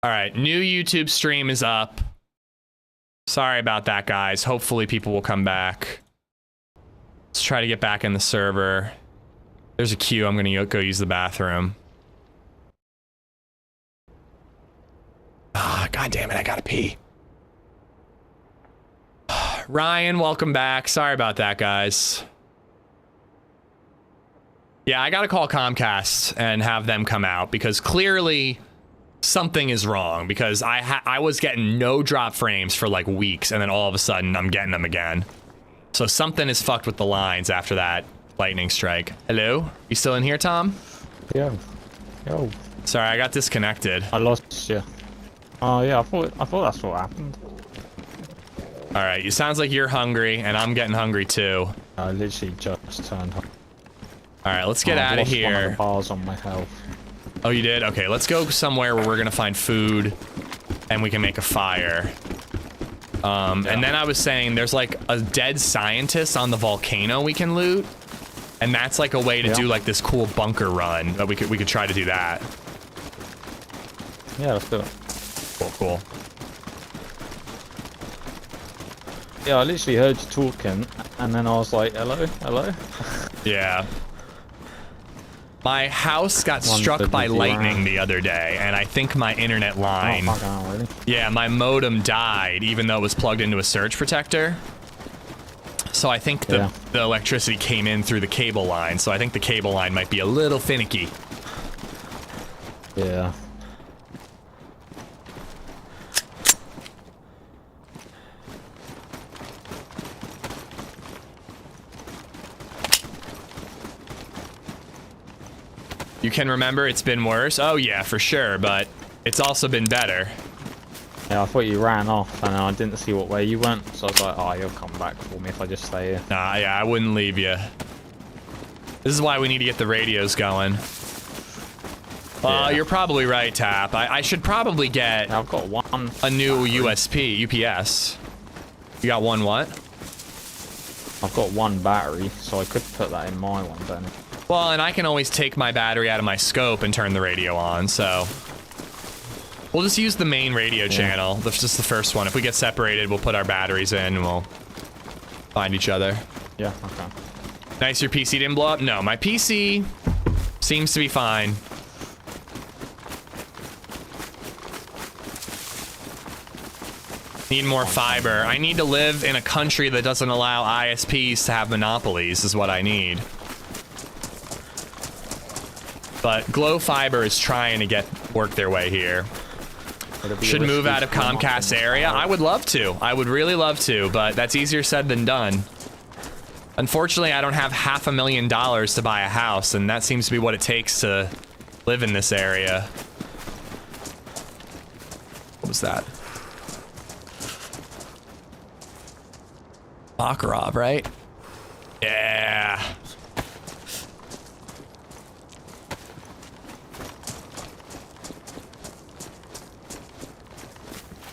All right, new YouTube stream is up. Sorry about that, guys. Hopefully people will come back. Let's try to get back in the server. There's a queue. I'm gonna go use the bathroom. Ah, God damn it, I gotta pee. Ryan, welcome back. Sorry about that, guys. Yeah, I gotta call Comcast and have them come out because clearly something is wrong because I was getting no drop frames for like weeks and then all of a sudden I'm getting them again. So something is fucked with the lines after that lightning strike. Hello? You still in here, Tom? Yeah. Yo. Sorry, I got disconnected. I lost you. Oh yeah, I thought that's what happened. All right, it sounds like you're hungry and I'm getting hungry too. I literally just turned up. All right, let's get out of here. One of the bars on my health. Oh, you did? Okay, let's go somewhere where we're gonna find food and we can make a fire. And then I was saying there's like a dead scientist on the volcano we can loot. And that's like a way to do like this cool bunker run. That we could try to do that. Yeah, let's do it. Cool. Yeah, I literally heard you talking and then I was like, hello? Yeah. My house got struck by lightning the other day, and I think my internet line... Oh, fuck, oh, really? Yeah, my modem died, even though it was plugged into a surge protector. So I think the electricity came in through the cable line, so I think the cable line might be a little finicky. Yeah. You can remember it's been worse? Oh yeah, for sure, but it's also been better. Yeah, I thought you ran off and I didn't see what way you went, so I was like, oh, you'll come back for me if I just stay here. Nah, yeah, I wouldn't leave you. This is why we need to get the radios going. You're probably right, Tap. I should probably get... I've got one... a new UPS. You got one what? I've got one battery, so I could put that in my one, don't I? Well, and I can always take my battery out of my scope and turn the radio on, so... We'll just use the main radio channel. That's just the first one. If we get separated, we'll put our batteries in and we'll find each other. Yeah, okay. Nice, your PC didn't blow up? No, my PC seems to be fine. Need more fiber. I need to live in a country that doesn't allow ISPs to have monopolies is what I need. But Glow Fiber is trying to work their way here. Should move out of Comcast's area. I would love to. I would really love to, but that's easier said than done. Unfortunately, I don't have $500,000 to buy a house, and that seems to be what it takes to live in this area. What was that? Makarov, right? Yeah.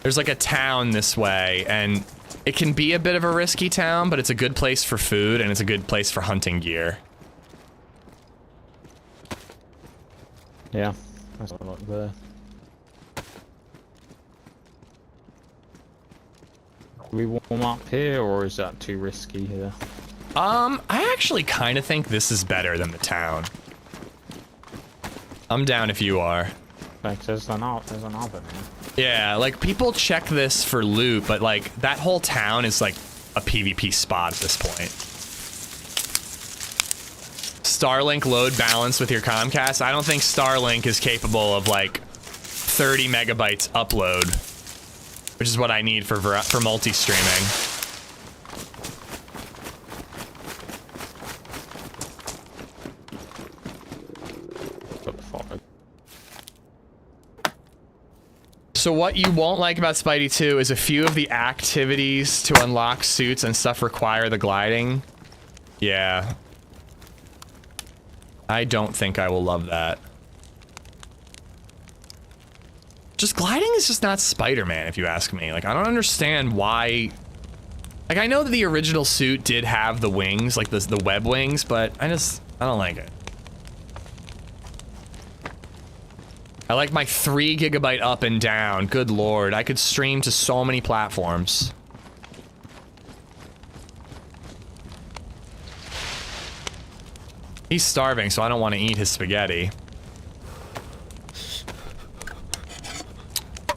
There's like a town this way, and it can be a bit of a risky town, but it's a good place for food, and it's a good place for hunting gear. Yeah, that's a lot there. Do we warm up here, or is that too risky here? I actually kind of think this is better than the town. I'm down if you are. Like, there's an oven here. Yeah, like, people check this for loot, but, like, that whole town is, like, a PvP spot at this point. Starlink load balance with your Comcast? I don't think Starlink is capable of, like, 30 megabytes upload, which is what I need for multi-streaming. So what you won't like about Spidey 2 is a few of the activities to unlock suits and stuff require the gliding. Yeah. I don't think I will love that. Just gliding is just not Spider-Man, if you ask me. Like, I don't understand why... Like, I know that the original suit did have the wings, like the web wings, but I don't like it. I like my 3 GB up and down. Good lord, I could stream to so many platforms. He's starving, so I don't want to eat his spaghetti.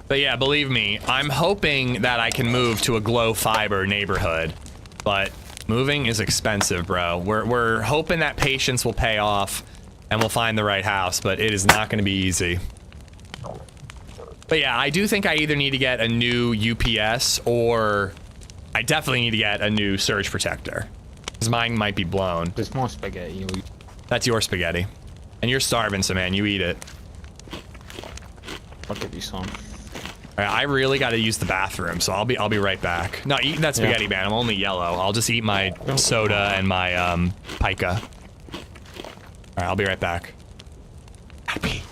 But yeah, believe me, I'm hoping that I can move to a glow fiber neighborhood. But moving is expensive, bro. We're hoping that patience will pay off and we'll find the right house, but it is not going to be easy. But yeah, I do think I either need to get a new UPS or I definitely need to get a new surge protector. Because mine might be blown. There's more spaghetti. That's your spaghetti. And you're starving, so man, you eat it. I'll give you some. Alright, I really gotta use the bathroom, so I'll be right back. No, eating that spaghetti, man. I'm only yellow. I'll just eat my soda and my pica. Alright, I'll be right back. Happy.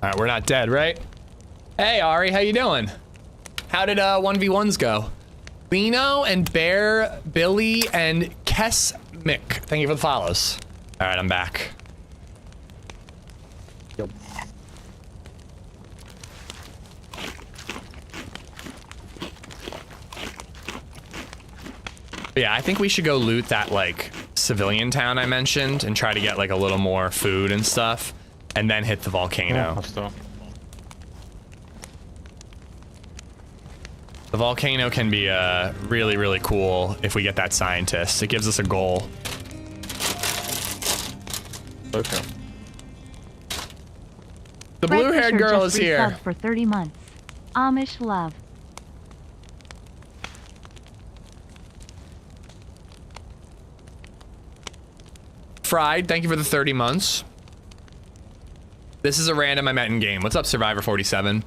All right, we're not dead, right? Hey, Ari, how you doing? How did 1v1s go? Lino and Bear, Billy, and Kess Mick. Thank you for the follows. All right, I'm back. Yep. Yeah, I think we should go loot that, like, civilian town I mentioned and try to get, like, a little more food and stuff. And then hit the volcano. The volcano can be really, really cool if we get that scientist. It gives us a goal. Okay. The blue-haired girl is here. For 30 months. Amish love. Fried, thank you for the 30 months. This is a random I met in game. What's up, Survivor 47?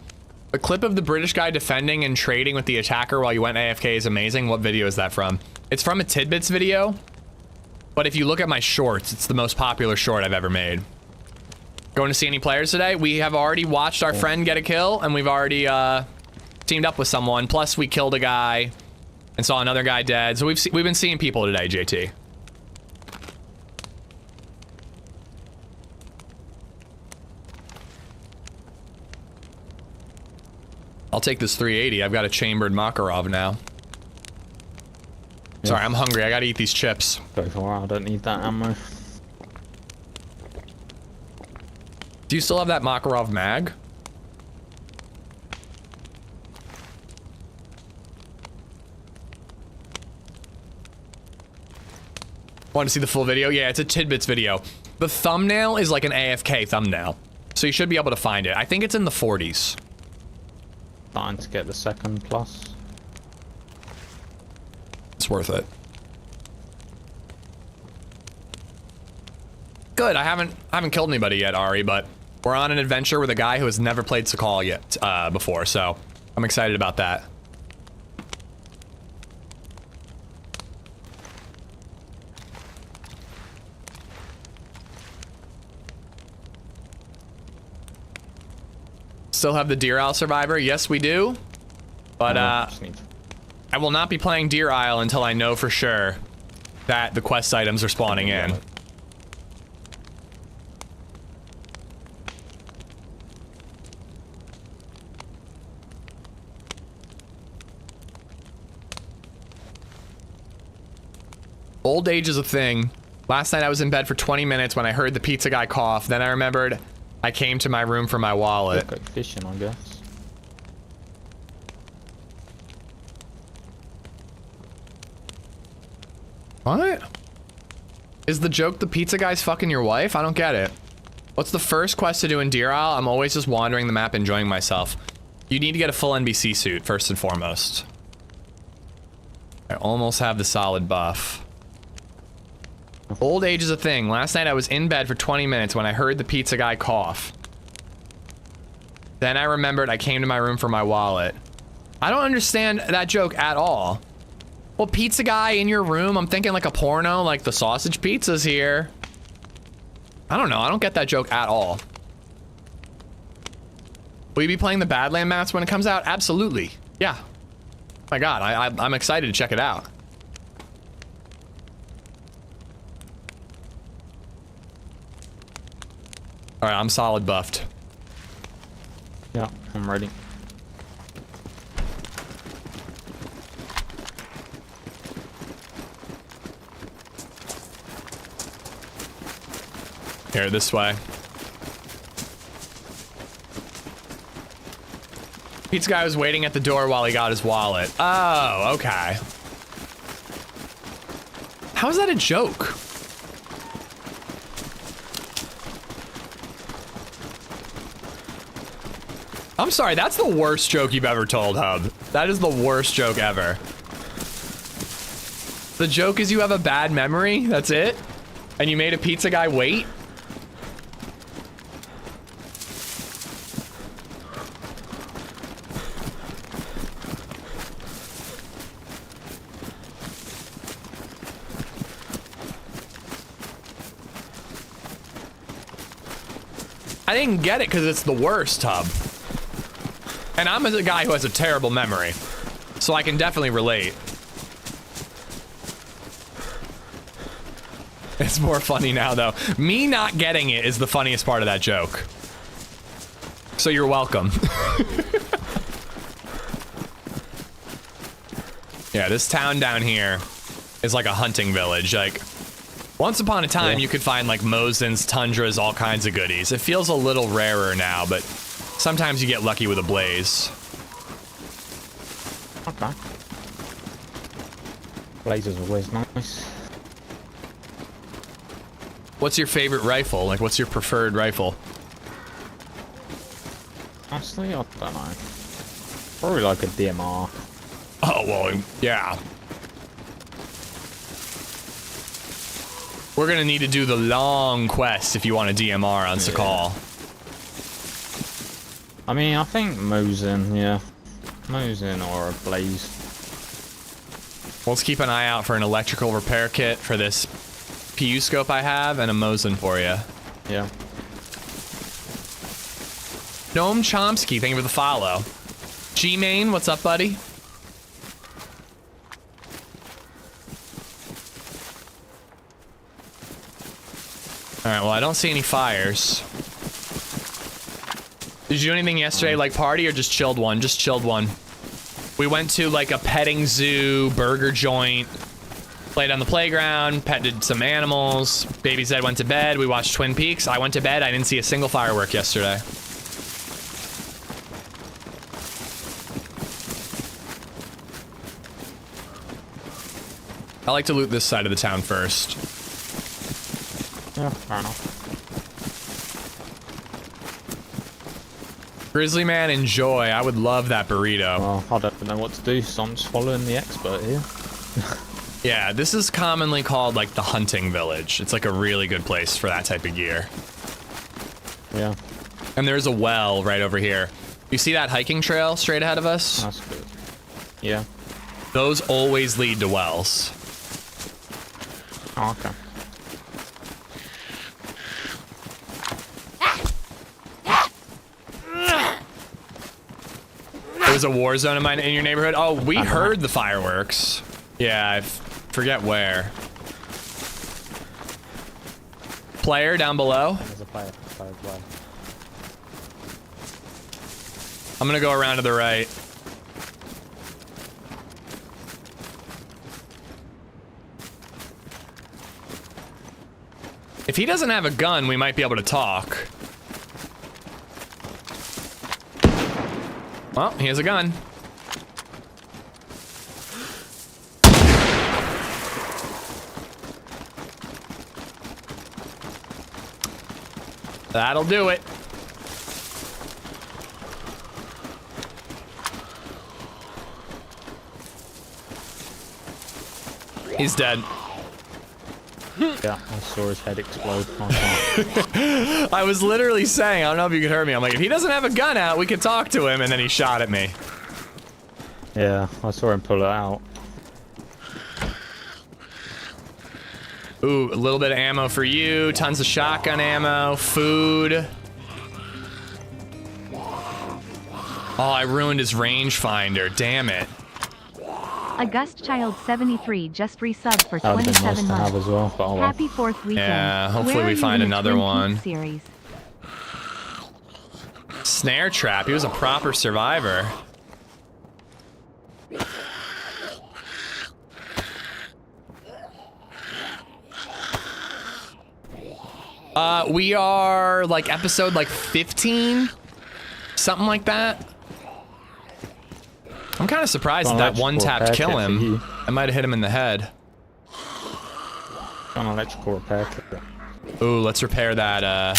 The clip of the British guy defending and trading with the attacker while you went AFK is amazing. What video is that from? It's from a Tidbits video. But if you look at my shorts, it's the most popular short I've ever made. Going to see any players today? We have already watched our friend get a kill, and we've already teamed up with someone. Plus, we killed a guy and saw another guy dead. So we've been seeing people today, JT. I'll take this 380. I've got a chambered Makarov now. Yeah. Sorry, I'm hungry. I gotta eat these chips. Go for it. I don't need that ammo. Do you still have that Makarov mag? Want to see the full video? Yeah, it's a Tidbits video. The thumbnail is like an AFK thumbnail. So you should be able to find it. I think it's in the 40s. Starting to get the second plus. It's worth it. Good. I haven't killed anybody yet, Ari, but we're on an adventure with a guy who has never played Sakal yet before, so I'm excited about that. Still have the Deer Isle Survivor? Yes, we do. But I will not be playing Deer Isle until I know for sure that the quest items are spawning in. Old age is a thing. Last night I was in bed for 20 minutes when I heard the pizza guy cough. Then I remembered I came to my room for my wallet. Look like fishing, I guess. What? Is the joke the pizza guy's fucking your wife? I don't get it. What's the first quest to do in Deer Isle? I'm always just wandering the map, enjoying myself. You need to get a full NBC suit, first and foremost. I almost have the solid buff. Old age is a thing. Last night I was in bed for 20 minutes when I heard the pizza guy cough. Then I remembered I came to my room for my wallet. I don't understand that joke at all. Well, pizza guy in your room, I'm thinking like a porno, like the sausage pizza's here. I don't know, I don't get that joke at all. Will you be playing the Badland maps when it comes out? Absolutely, yeah. My God, I'm excited to check it out. All right, I'm solid buffed. Yeah, I'm ready. Here, this way. Pizza guy was waiting at the door while he got his wallet. Oh, okay. How is that a joke? I'm sorry, that's the worst joke you've ever told, Hub. That is the worst joke ever. The joke is you have a bad memory, that's it? And you made a pizza guy wait? I didn't get it because it's the worst, Hub. And I'm a guy who has a terrible memory, so I can definitely relate. It's more funny now, though. Me not getting it is the funniest part of that joke. So you're welcome. Yeah, this town down here is like a hunting village. Like, once upon a time, you could find like Mosins, tundras, all kinds of goodies. It feels a little rarer now, but sometimes you get lucky with a blaze. Okay. Blaze is always nice. What's your favorite rifle? Like, what's your preferred rifle? Honestly, I don't know. Probably like a DMR. Oh, well, yeah. We're gonna need to do the long quest if you want a DMR on Sakal. I mean, I think Mosin, yeah. Mosin or a Blaze. Let's keep an eye out for an electrical repair kit for this PU scope I have and a Mosin for you. Yeah. Gnome Chomsky, thank you for the follow. G-Main, what's up, buddy? Alright, well, I don't see any fires. Did you do anything yesterday, like party, or just chilled one? Just chilled one. We went to, like, a petting zoo, burger joint, played on the playground, petted some animals. LadyZed went to bed, we watched Twin Peaks. I went to bed, I didn't see a single firework yesterday. I like to loot this side of the town first. Yeah, fair enough. Grizzly Man, enjoy. I would love that burrito. Well, I don't know what to do, so I'm just following the expert here. Yeah, this is commonly called like the hunting village. It's like a really good place for that type of gear. Yeah. And there's a well right over here. You see that hiking trail straight ahead of us? That's good. Yeah. Those always lead to wells. Oh, okay. There was a war zone in your neighborhood. Oh, we heard the fireworks. Yeah, I forget where. Player down below. There's a player as well. I'm gonna go around to the right. If he doesn't have a gun, we might be able to talk. Well, he has a gun. That'll do it. He's dead. Yeah, I saw his head explode. I was literally saying, I don't know if you could hear me. I'm like, if he doesn't have a gun out, we could talk to him, and then he shot at me. Yeah, I saw him pull it out. Ooh, a little bit of ammo for you. Tons of shotgun ammo. Food. Oh, I ruined his rangefinder. Damn it. August Child 73 just resubbed for That would have been nice 27 to have months. as well, but oh well. Happy 4th weekend. Yeah, hopefully Where we are you find in the another Twin one. Peaks series? Snare trap. He was a proper survivor. We are like episode like 15, something like that. I'm kind of surprised that one tapped kill him. I might have hit him in the head. Got an electrical repair kit. Ooh, let's repair that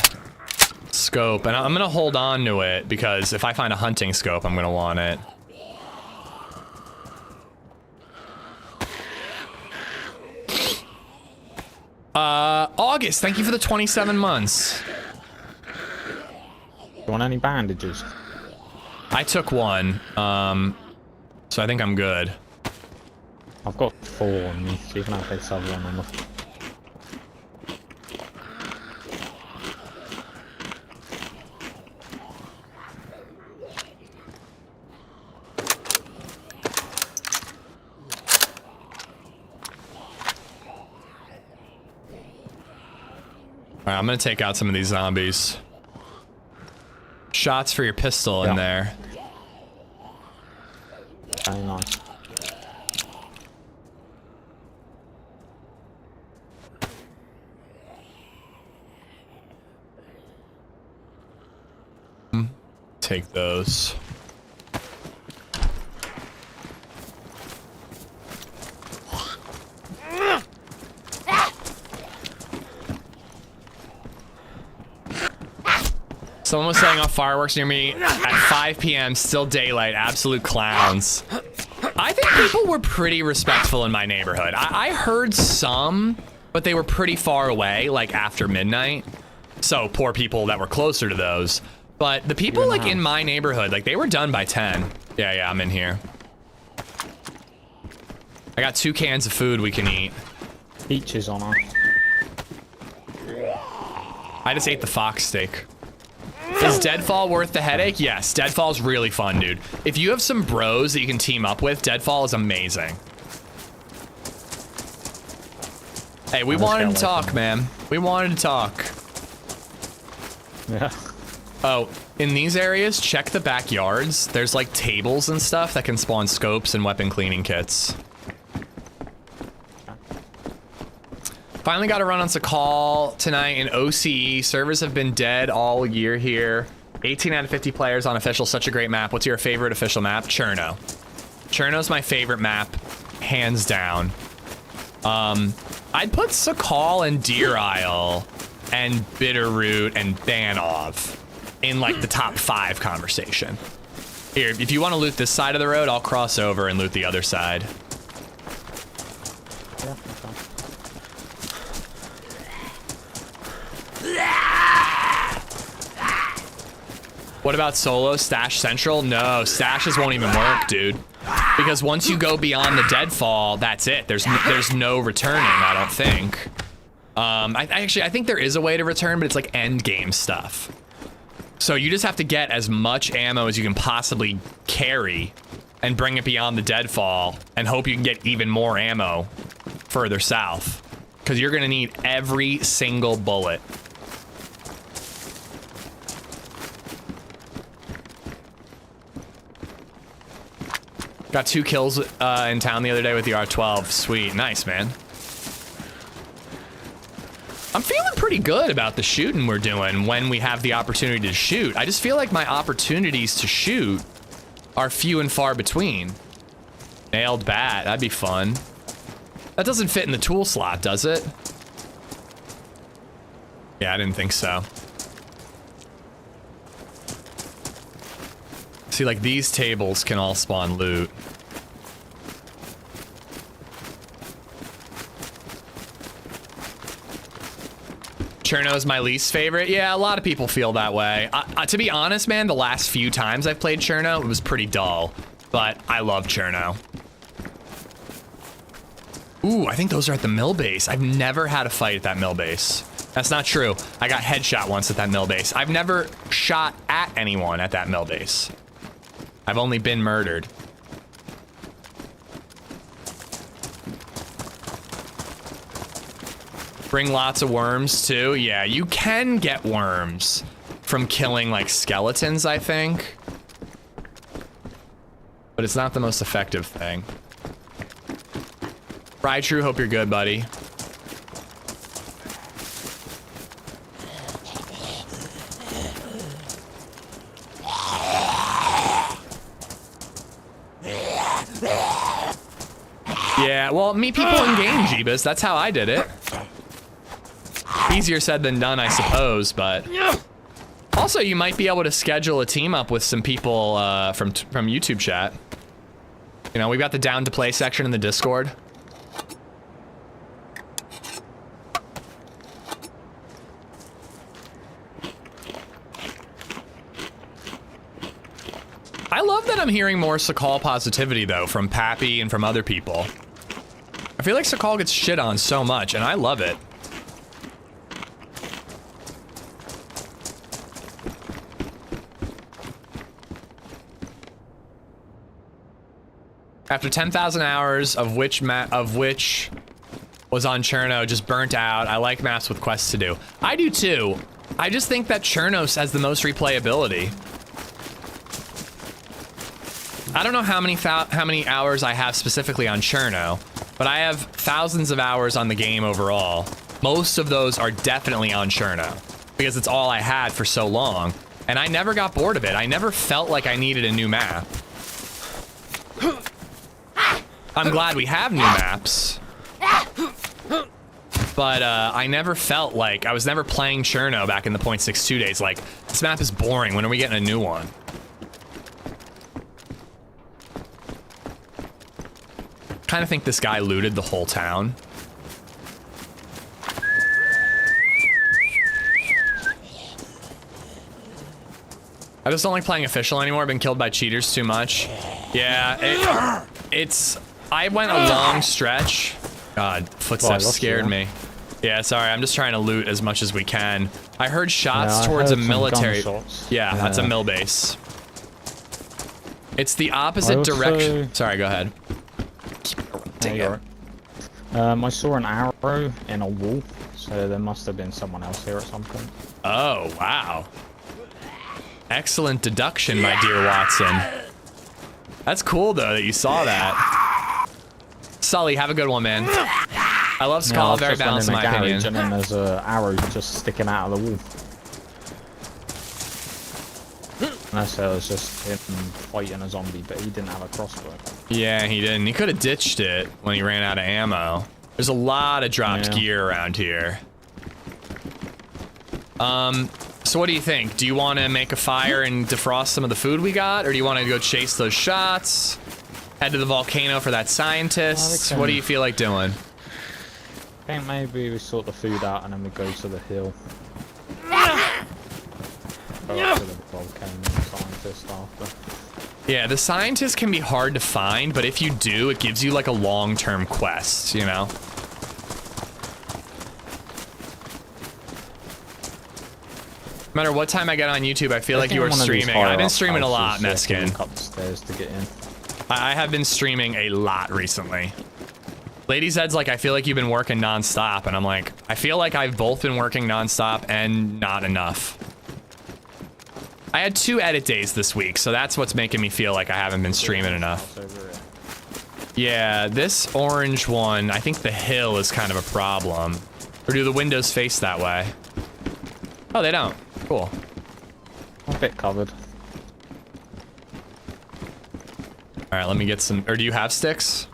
scope. And I'm gonna hold on to it because if I find a hunting scope, I'm gonna want it. August, thank you for the 27 months. You want any bandages? I took one, so I think I'm good. I've got 4 on me, so you can have this other one on the... Alright, I'm gonna take out some of these zombies. Shots for your pistol in there. Very nice. Take those. Someone was setting off fireworks near me at 5 p.m. Still daylight. Absolute clowns. I think people were pretty respectful in my neighborhood. I heard some, but they were pretty far away, like after midnight. So poor people that were closer to those. But the people like in my neighborhood, like they were done by 10. Yeah, I'm in here. I got 2 cans of food we can eat. Each is on us. I just ate the fox steak. Is Deadfall worth the headache? Yes, Deadfall's really fun, dude. If you have some bros that you can team up with, Deadfall is amazing. Hey, we wanted to talk, man. We wanted to talk. Yeah. Oh, in these areas, check the backyards. There's like tables and stuff that can spawn scopes and weapon cleaning kits. Finally got a run on Sakal tonight in OCE. Servers have been dead all year here. 18 out of 50 players on official. Such a great map. What's your favorite official map? Cherno. Cherno's my favorite map, hands down. I'd put Sakal and Deer Isle and Bitterroot and Banov in like the top 5 conversation. Here, if you want to loot this side of the road, I'll cross over and loot the other side. Yeah, What about solo? Stash Central? No, stashes won't even work, dude. Because once you go beyond the deadfall, that's it. There's no returning, I don't think. I think there is a way to return, but it's like end game stuff. So you just have to get as much ammo as you can possibly carry and bring it beyond the deadfall and hope you can get even more ammo further south. Because you're going to need every single bullet. Got 2 kills in town the other day with the R12. Sweet. Nice, man. I'm feeling pretty good about the shooting we're doing when we have the opportunity to shoot. I just feel like my opportunities to shoot are few and far between. Nailed bat. That'd be fun. That doesn't fit in the tool slot, does it? Yeah, I didn't think so. See, like, these tables can all spawn loot. Cherno's my least favorite. Yeah, a lot of people feel that way. To be honest, man, the last few times I've played Cherno, it was pretty dull. But I love Cherno. Ooh, I think those are at the mill base. I've never had a fight at that mill base. That's not true. I got headshot once at that mill base. I've never shot at anyone at that mill base. I've only been murdered. Bring lots of worms too. Yeah, you can get worms from killing like skeletons, I think. But it's not the most effective thing. True, hope you're good, buddy. Yeah, well, meet people in game, Jeebus. That's how I did it. Easier said than done, I suppose, but... Also, you might be able to schedule a team up with some people from YouTube chat. You know, we've got the down to play section in the Discord. I love that I'm hearing more Sakal positivity, though, from Pappy and from other people. I feel like Sakal gets shit on so much, and I love it. After 10,000 hours, of which was on Cherno, just burnt out. I like maps with quests to do. I do too. I just think that Chernarus has the most replayability. I don't know how many hours I have specifically on Cherno, but I have thousands of hours on the game overall. Most of those are definitely on Cherno because it's all I had for so long, and I never got bored of it. I never felt like I needed a new map. I'm glad we have new maps, but I never felt like I was never playing Cherno back in the .62 days. Like, this map is boring. When are we getting a new one? Kind of think this guy looted the whole town. I just don't like playing official anymore. I've been killed by cheaters too much. Yeah, I went a long stretch. God, footsteps scared me. Yeah, sorry, I'm just trying to loot as much as we can. I heard shots towards a military. Yeah, that's a mill base. It's the opposite direction. Sorry, go ahead. I saw an arrow in a wall, so there must have been someone else here at some point. Oh, wow. Excellent deduction, my dear Watson. That's cool, though, that you saw that. Sully, have a good one, man. I love Sakal, very balanced in my opinion. And then there's an arrow just sticking out of the wall. Unless it was just him fighting a zombie, but he didn't have a crossbow. Yeah, he didn't. He could have ditched it when he ran out of ammo. There's a lot of dropped gear around here. So what do you think? Do you want to make a fire and defrost some of the food we got? Or do you want to go chase those shots? Head to the volcano for that scientist? What do you feel like doing? I think maybe we sort the food out and then we go to the hill. Go up to the volcano and scientist after. Yeah, the scientist can be hard to find, but if you do, it gives you like a long-term quest, you know? No matter what time I get on YouTube, I feel like think you are one of these streaming. I've been higher-up streaming a lot, houses, you have to Meskin. walk upstairs to get in. I have been streaming a lot recently. LadyZed's like, I feel like you've been working non-stop, and I'm like, I feel like I've both been working non-stop and not enough. I had 2 edit days this week, so that's what's making me feel like I haven't been streaming enough. Yeah, this orange one, I think the hill is kind of a problem. Or do the windows face that way? Oh, they don't. Cool. I'm a bit covered. All right, let me get some, or do you have sticks?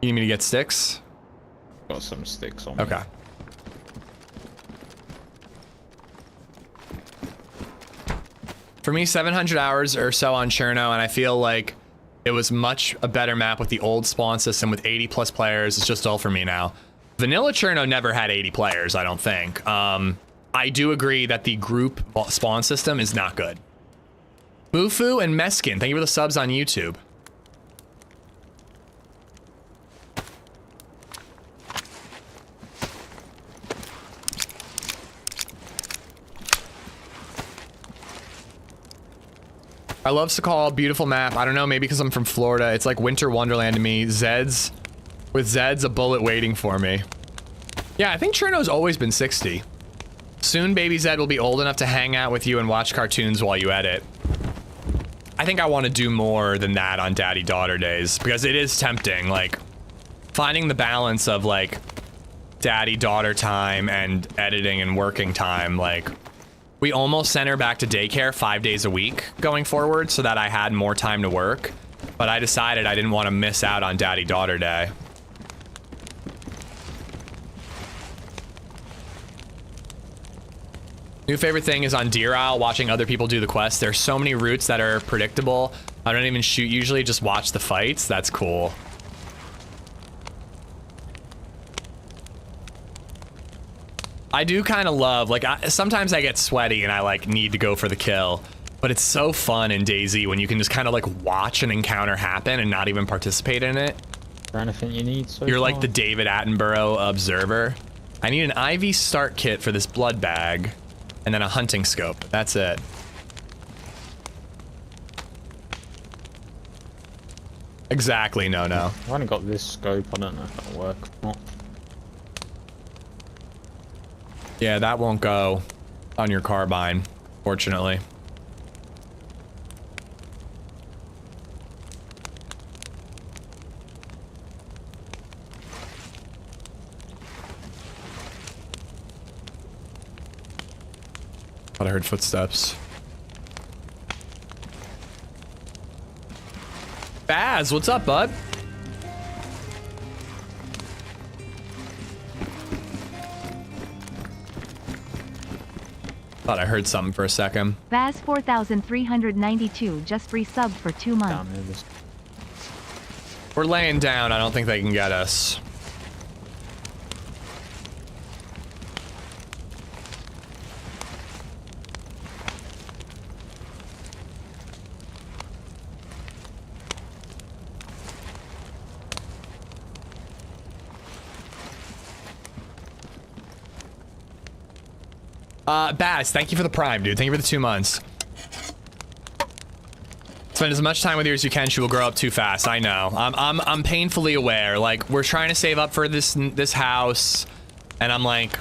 You need me to get sticks? Got some sticks on me. Okay. For me, 700 hours or so on Cherno, and I feel like it was much a better map with the old spawn system with 80 plus players. It's just dull for me now. Vanilla Cherno never had 80 players, I don't think. I do agree that the group spawn system is not good. Mufu and Meskin, thank you for the subs on YouTube. I love Sakal, beautiful map. I don't know, maybe because I'm from Florida. It's like winter wonderland to me. With Zed's a bullet waiting for me. Yeah, I think Cherno's always been 60. Soon baby Zed will be old enough to hang out with you and watch cartoons while you edit. I think I want to do more than that on daddy-daughter days, because it is tempting, like, finding the balance of, like, daddy-daughter time and editing and working time, like, we almost sent her back to daycare 5 days a week going forward so that I had more time to work, but I decided I didn't want to miss out on daddy-daughter day. New favorite thing is on Deer Isle, watching other people do the quests. There's so many routes that are predictable. I don't even shoot usually, just watch the fights. That's cool. I do kind of love, like, sometimes I get sweaty and I, like, need to go for the kill. But it's so fun in DayZ when you can just kind of, like, watch an encounter happen and not even participate in it. Is there anything you need so You're far? like the David Attenborough observer. I need an IV start kit for this blood bag. And then a hunting scope. That's it. Exactly, no. I've only got this scope. I don't know if that'll work or not. Yeah, that won't go on your carbine, fortunately. Thought I heard footsteps. Baz, what's up, bud? Thought I heard something for a second. Baz 4392 just resubbed for 2 months. Down here, this We're laying down. I don't think they can get us. Baz, thank you for the prime, dude. Thank you for the 2 months. Spend as much time with her as you can. She will grow up too fast. I know. I'm painfully aware. Like, we're trying to save up for this house, and I'm like,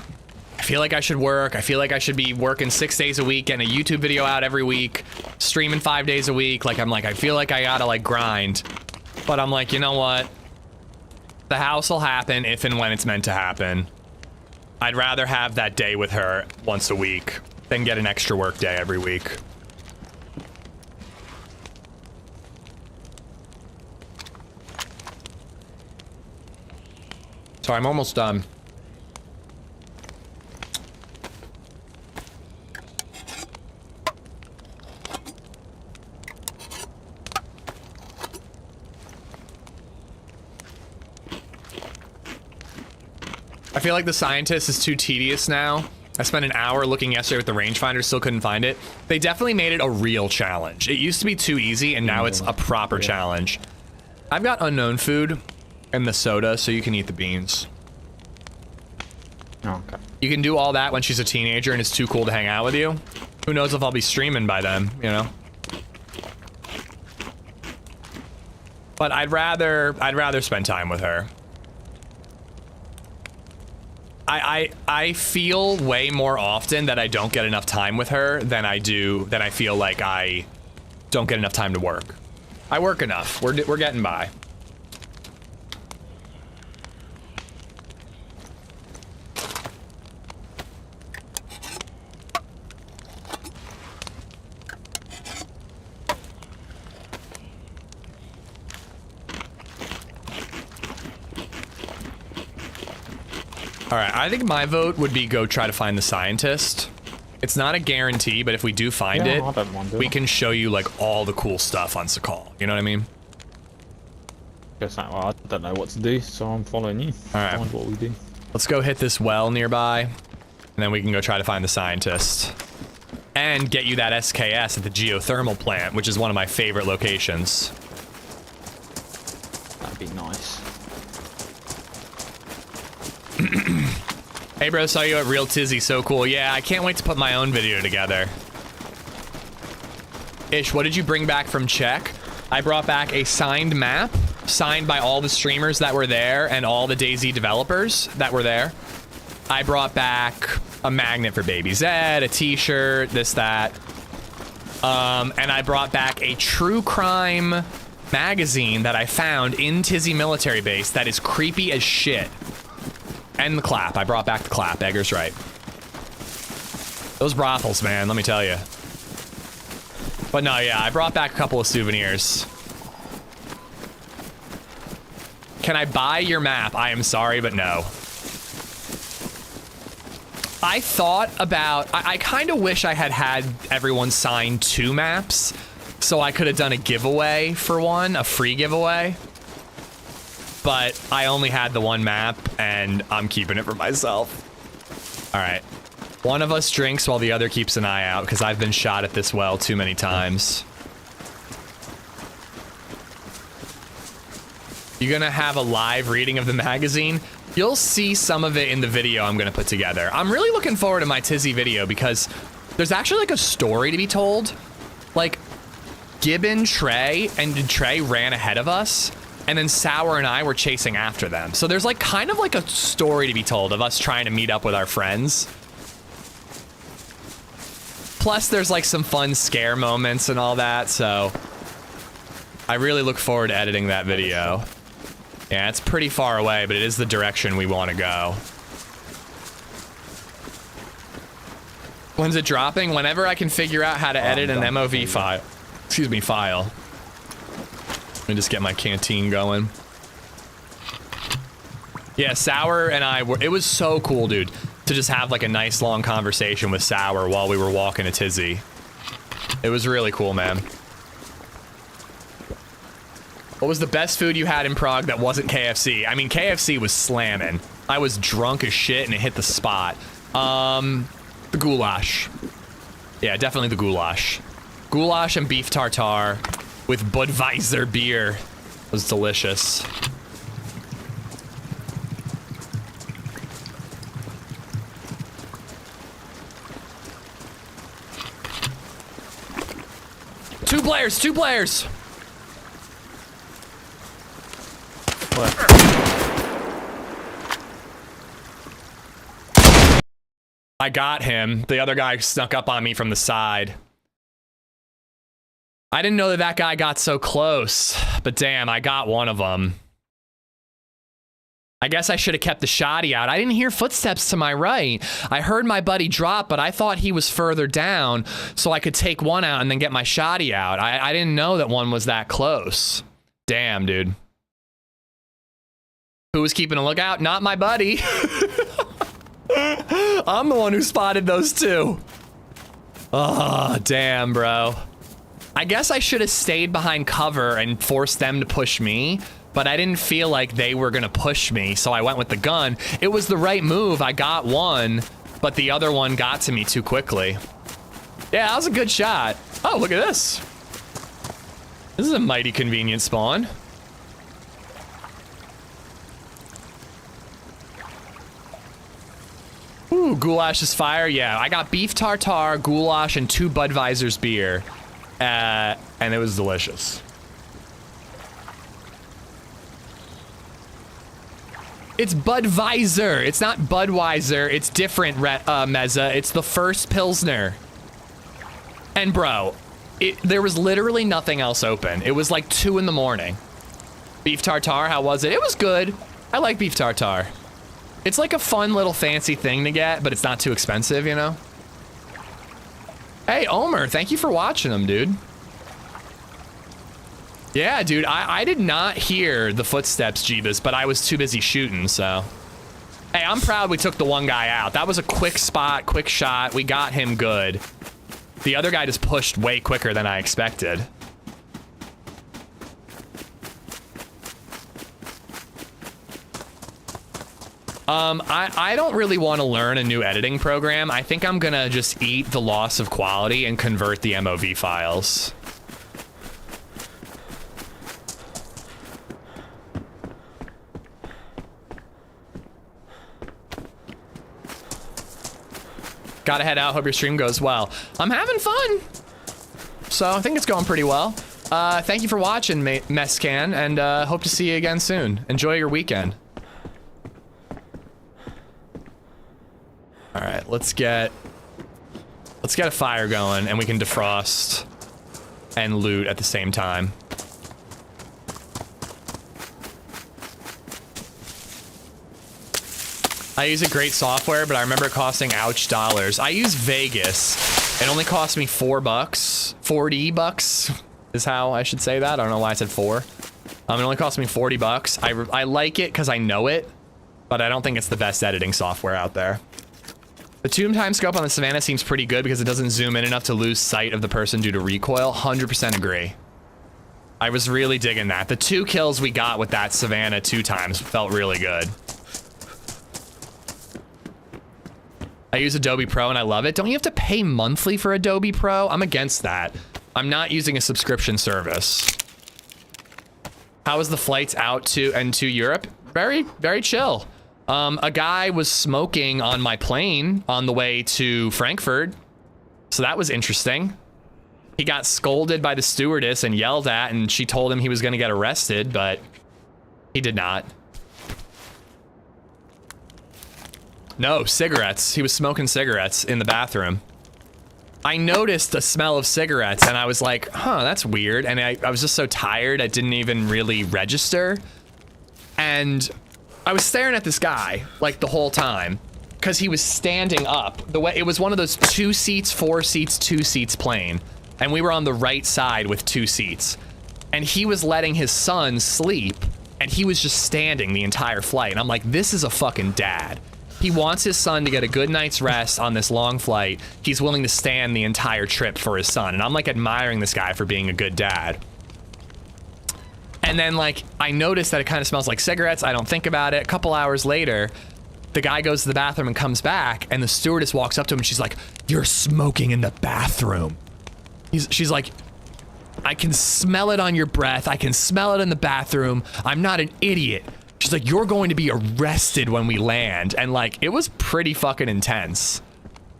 I feel like I should work. I feel like I should be working 6 days a week, getting a YouTube video out every week, streaming 5 days a week. Like, I'm like, I feel like I gotta, like, grind. But I'm like, you know what? The house will happen if and when it's meant to happen. I'd rather have that day with her once a week than get an extra work day every week. So I'm almost done. I feel like the scientist is too tedious now. I spent an hour looking yesterday with the rangefinder, still couldn't find it. They definitely made it a real challenge. It used to be too easy, and now it's a proper challenge. I've got unknown food and the soda, so you can eat the beans. Oh, okay. You can do all that when she's a teenager and it's too cool to hang out with you. Who knows if I'll be streaming by then, you know? But I'd rather spend time with her. I feel way more often that I don't get enough time with her than I feel like I don't get enough time to work. I work enough. We're getting by. All right, I think my vote would be go try to find the scientist. It's not a guarantee, but if we do find it, we can show you like all the cool stuff on Sakal. You know what I mean? Guess well, I don't know what to do, so I'm following you. All right, find what we do. Let's go hit this well nearby, and then we can go try to find the scientist and get you that SKS at the geothermal plant, which is one of my favorite locations. That'd be nice. Hey bro, saw you at Real Tizzy, so cool. Yeah, I can't wait to put my own video together. Ish, what did you bring back from Czech? I brought back a signed map, signed by all the streamers that were there and all the DayZ developers that were there. I brought back a magnet for LadyZed, a t-shirt, this, that. And I brought back a true crime magazine that I found in Tizzy military base that is creepy as shit. And the clap. I brought back the clap. Egger's right. Those brothels, man, let me tell you. But no, yeah, I brought back a couple of souvenirs. Can I buy your map? I am sorry, but no. I thought about... I kind of wish I had everyone sign 2 maps, so I could have done a giveaway for one, a free giveaway. But I only had the 1 map, and I'm keeping it for myself. All right. One of us drinks while the other keeps an eye out, because I've been shot at this well too many times. You gonna have a live reading of the magazine? You'll see some of it in the video I'm gonna put together. I'm really looking forward to my Tizzy video, because there's actually like a story to be told. Like, Gibbon, Trey, and Trey ran ahead of us. And then Sour and I were chasing after them. So there's like kind of like a story to be told of us trying to meet up with our friends. Plus there's like some fun scare moments and all that. So I really look forward to editing that video. Yeah, it's pretty far away, but it is the direction we want to go. When's it dropping? Whenever I can figure out how to edit an MOV file. Excuse me, file. Let me just get my canteen going. Yeah, Sour and I were, it was so cool, dude, to just have like a nice long conversation with Sour while we were walking to Tizzy. It was really cool, man. What was the best food you had in Prague that wasn't KFC? I mean, KFC was slamming. I was drunk as shit and it hit the spot. The goulash. Yeah, definitely the goulash. Goulash and beef tartare with Budweiser beer was delicious. Two players! What? I got him. The other guy snuck up on me from the side. I didn't know that that guy got so close, but damn, I got one of them. I guess I should have kept the shotty out. I didn't hear footsteps to my right. I heard my buddy drop, but I thought he was further down, so I could take one out and then get my shotty out. I didn't know that one was that close. Damn, dude. Who was keeping a lookout? Not my buddy. I'm the one who spotted those two. Oh, damn, bro. I guess I should have stayed behind cover and forced them to push me, but I didn't feel like they were gonna push me, so I went with the gun. It was the right move. I got one, but the other one got to me too quickly. Yeah, that was a good shot. Oh, look at this. This is a mighty convenient spawn. Ooh, goulash is fire. Yeah, I got beef tartare, goulash, and 2 Budweiser's beer. And it was delicious. It's Budweiser. It's not Budweiser. It's different, Meza. It's the first Pilsner. And bro, there was literally nothing else open. It was like 2 in the morning. Beef tartare, how was it? It was good. I like beef tartare. It's like a fun little fancy thing to get, but it's not too expensive, you know? Hey, Omer, thank you for watching them, dude. Yeah, dude, I did not hear the footsteps, Jeebus, but I was too busy shooting, so. Hey, I'm proud we took the one guy out. That was a quick spot, quick shot. We got him good. The other guy just pushed way quicker than I expected. I don't really want to learn a new editing program. I think I'm gonna just eat the loss of quality and convert the MOV files. Gotta head out. Hope your stream goes well. I'm having fun. So I think it's going pretty well. Thank you for watching, Mescan, and hope to see you again soon. Enjoy your weekend. All right, let's get a fire going, and we can defrost and loot at the same time. I use a great software, but I remember it costing ouch dollars. I use Vegas. It only cost me $4. 40 bucks is how I should say that. I don't know why I said 4. It only cost me 40 bucks. I like it because I know it, but I don't think it's the best editing software out there. The zoom time scope on the Savannah seems pretty good because it doesn't zoom in enough to lose sight of the person due to recoil. 100% agree. I was really digging that. The 2 kills we got with that Savannah 2 times felt really good. I use Adobe Pro and I love it. Don't you have to pay monthly for Adobe Pro? I'm against that. I'm not using a subscription service. How was the flights out to Europe? Very, very chill. A guy was smoking on my plane on the way to Frankfurt. So that was interesting. He got scolded by the stewardess and yelled at, and she told him he was going to get arrested, but he did not. No, cigarettes. He was smoking cigarettes in the bathroom. I noticed the smell of cigarettes and I was like, huh, that's weird. And I was just so tired, I didn't even really register. And I was staring at this guy like the whole time because he was standing up. The way it was one of those 2 seats, 4 seats, 2 seats plane. And we were on the right side with 2 seats. And he was letting his son sleep and he was just standing the entire flight. And I'm like, this is a fucking dad. He wants his son to get a good night's rest on this long flight. He's willing to stand the entire trip for his son. And I'm like admiring this guy for being a good dad. And then like, I noticed that it kind of smells like cigarettes. I don't think about it. A couple hours later, the guy goes to the bathroom and comes back and the stewardess walks up to him and she's like, you're smoking in the bathroom. She's like, I can smell it on your breath. I can smell it in the bathroom. I'm not an idiot. She's like, you're going to be arrested when we land. And like, it was pretty fucking intense.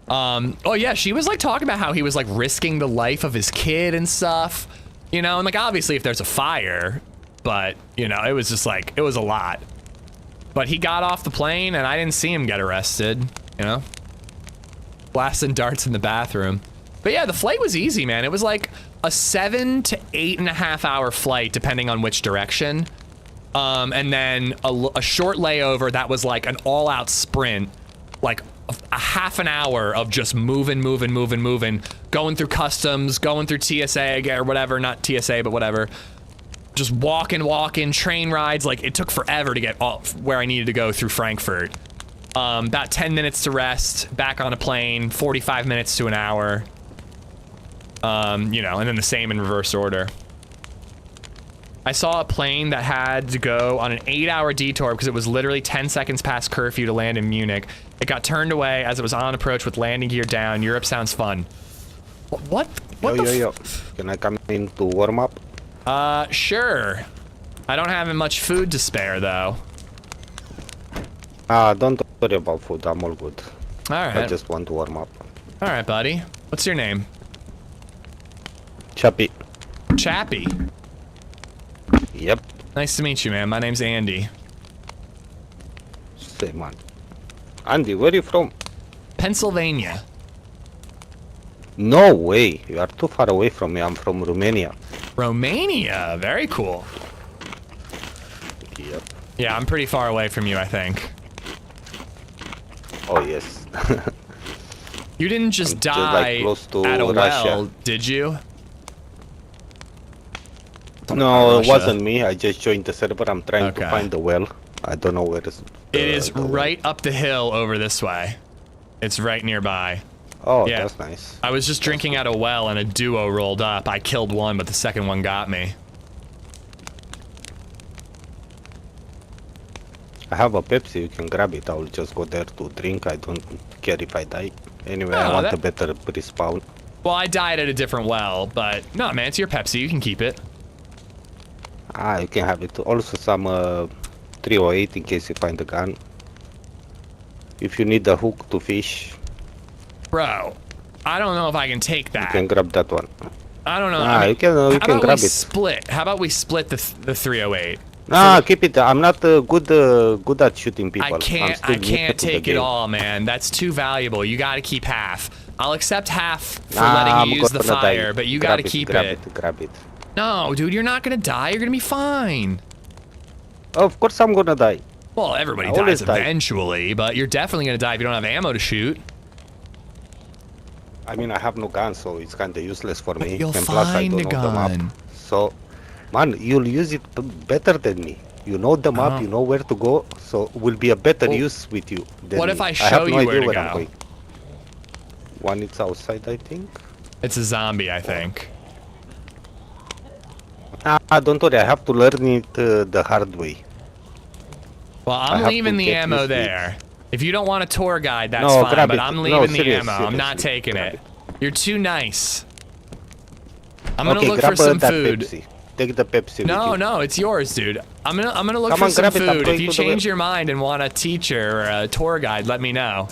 Oh yeah, she was like talking about how he was like risking the life of his kid and stuff, you know, and like, obviously if there's a fire, but you know, it was just like, it was a lot. But he got off the plane and I didn't see him get arrested, you know, blasting darts in the bathroom. But yeah, the flight was easy, man. It was like a 7 to 8.5 hour flight, depending on which direction. And then a short layover that was like an all-out sprint, like a half an hour of just moving, going through customs, going through TSA or whatever, not TSA, but whatever. Just walking, train rides. Like it took forever to get off where I needed to go through Frankfurt. About 10 minutes to rest, back on a plane, 45 minutes to an hour. You know, and then the same in reverse order. I saw a plane that had to go on an 8-hour detour because it was literally 10 seconds past curfew to land in Munich. It got turned away as it was on approach with landing gear down. Europe sounds fun. What? Yo. Can I come in to warm up? Sure. I don't have much food to spare though. Don't worry about food. I'm all good. All I right. just want to warm up. All right, buddy. What's your name? Chappie. Chappie. Yep. Nice to meet you, man. My name's Andy. Say, man. Andy, where are you from? Pennsylvania. No way. You are too far away from me. I'm from Romania. Romania. Very cool. Yep. Yeah, I'm pretty far away from you, I think. Oh, yes. You didn't just I'm die close to at a Russia. well, did you? No, it Russia. wasn't me. I just joined the server. I'm trying Okay. to find the well. I don't know where is. It is right up the hill over this way. It's right nearby. Oh, Yeah. that's nice. I was just drinking at a well and a duo rolled up. I killed one, but the second one got me. I have a Pepsi. You can grab it. I will just go there to drink. I don't care if I die. Anyway, I Oh, want that- a better respawn. Well, I died at a different well, but no, man, it's your Pepsi. You can keep it. Ah, you can have it. Also some 308 in case you find a gun. If you need a hook to fish, Bro, I don't know if I can take you that. can grab that one. I don't know. Ah, I mean, you can how grab about we it. split? How about we split the 308? Nah, keep it. I'm not good at shooting people. I can't take it all, man. That's too valuable. You got to keep half. I'll accept half for letting you use the fire, but you got to keep it. Grab it. No, dude, you're not gonna die. You're gonna be fine. Of course I'm gonna die. Well, everybody I always dies die. eventually, but you're definitely gonna die if you don't have ammo to shoot. I mean, I have no gun, so it's kind of useless for me. You'll and plus, I find don't a know the map. gun. So, man, you'll use it better than me. You know the map, Uh-huh. you know where to go, so will be a better Well, use with you. Than what if me. I I show have no you where idea to where go? I'm going. One is outside, I think. It's a zombie, I think. Ah, don't worry, I have to learn it the hard way. Well, I I'm have leaving to the get ammo used to it. there. If you don't want a tour guide, that's No, fine, grab but it. I'm No, leaving the serious, ammo. I'm not seriously, taking grab it. You're too nice. I'm gonna Okay, look grab for some that food. Pepsi. Take the Pepsi No, with you. no, it's yours, dude. I'm gonna look Come for on, some grab it, I'm food. going If you to the change well. your mind and want a teacher or a tour guide, let me know.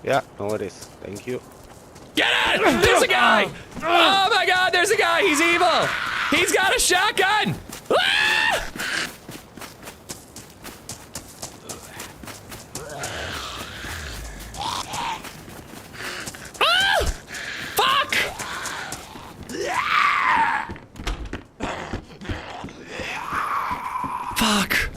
Yeah, no worries. Thank you. Get it! There's a guy! Oh my god, there's a guy! He's evil! He's got a shotgun! Ah! Ah! Fuck! Fuck.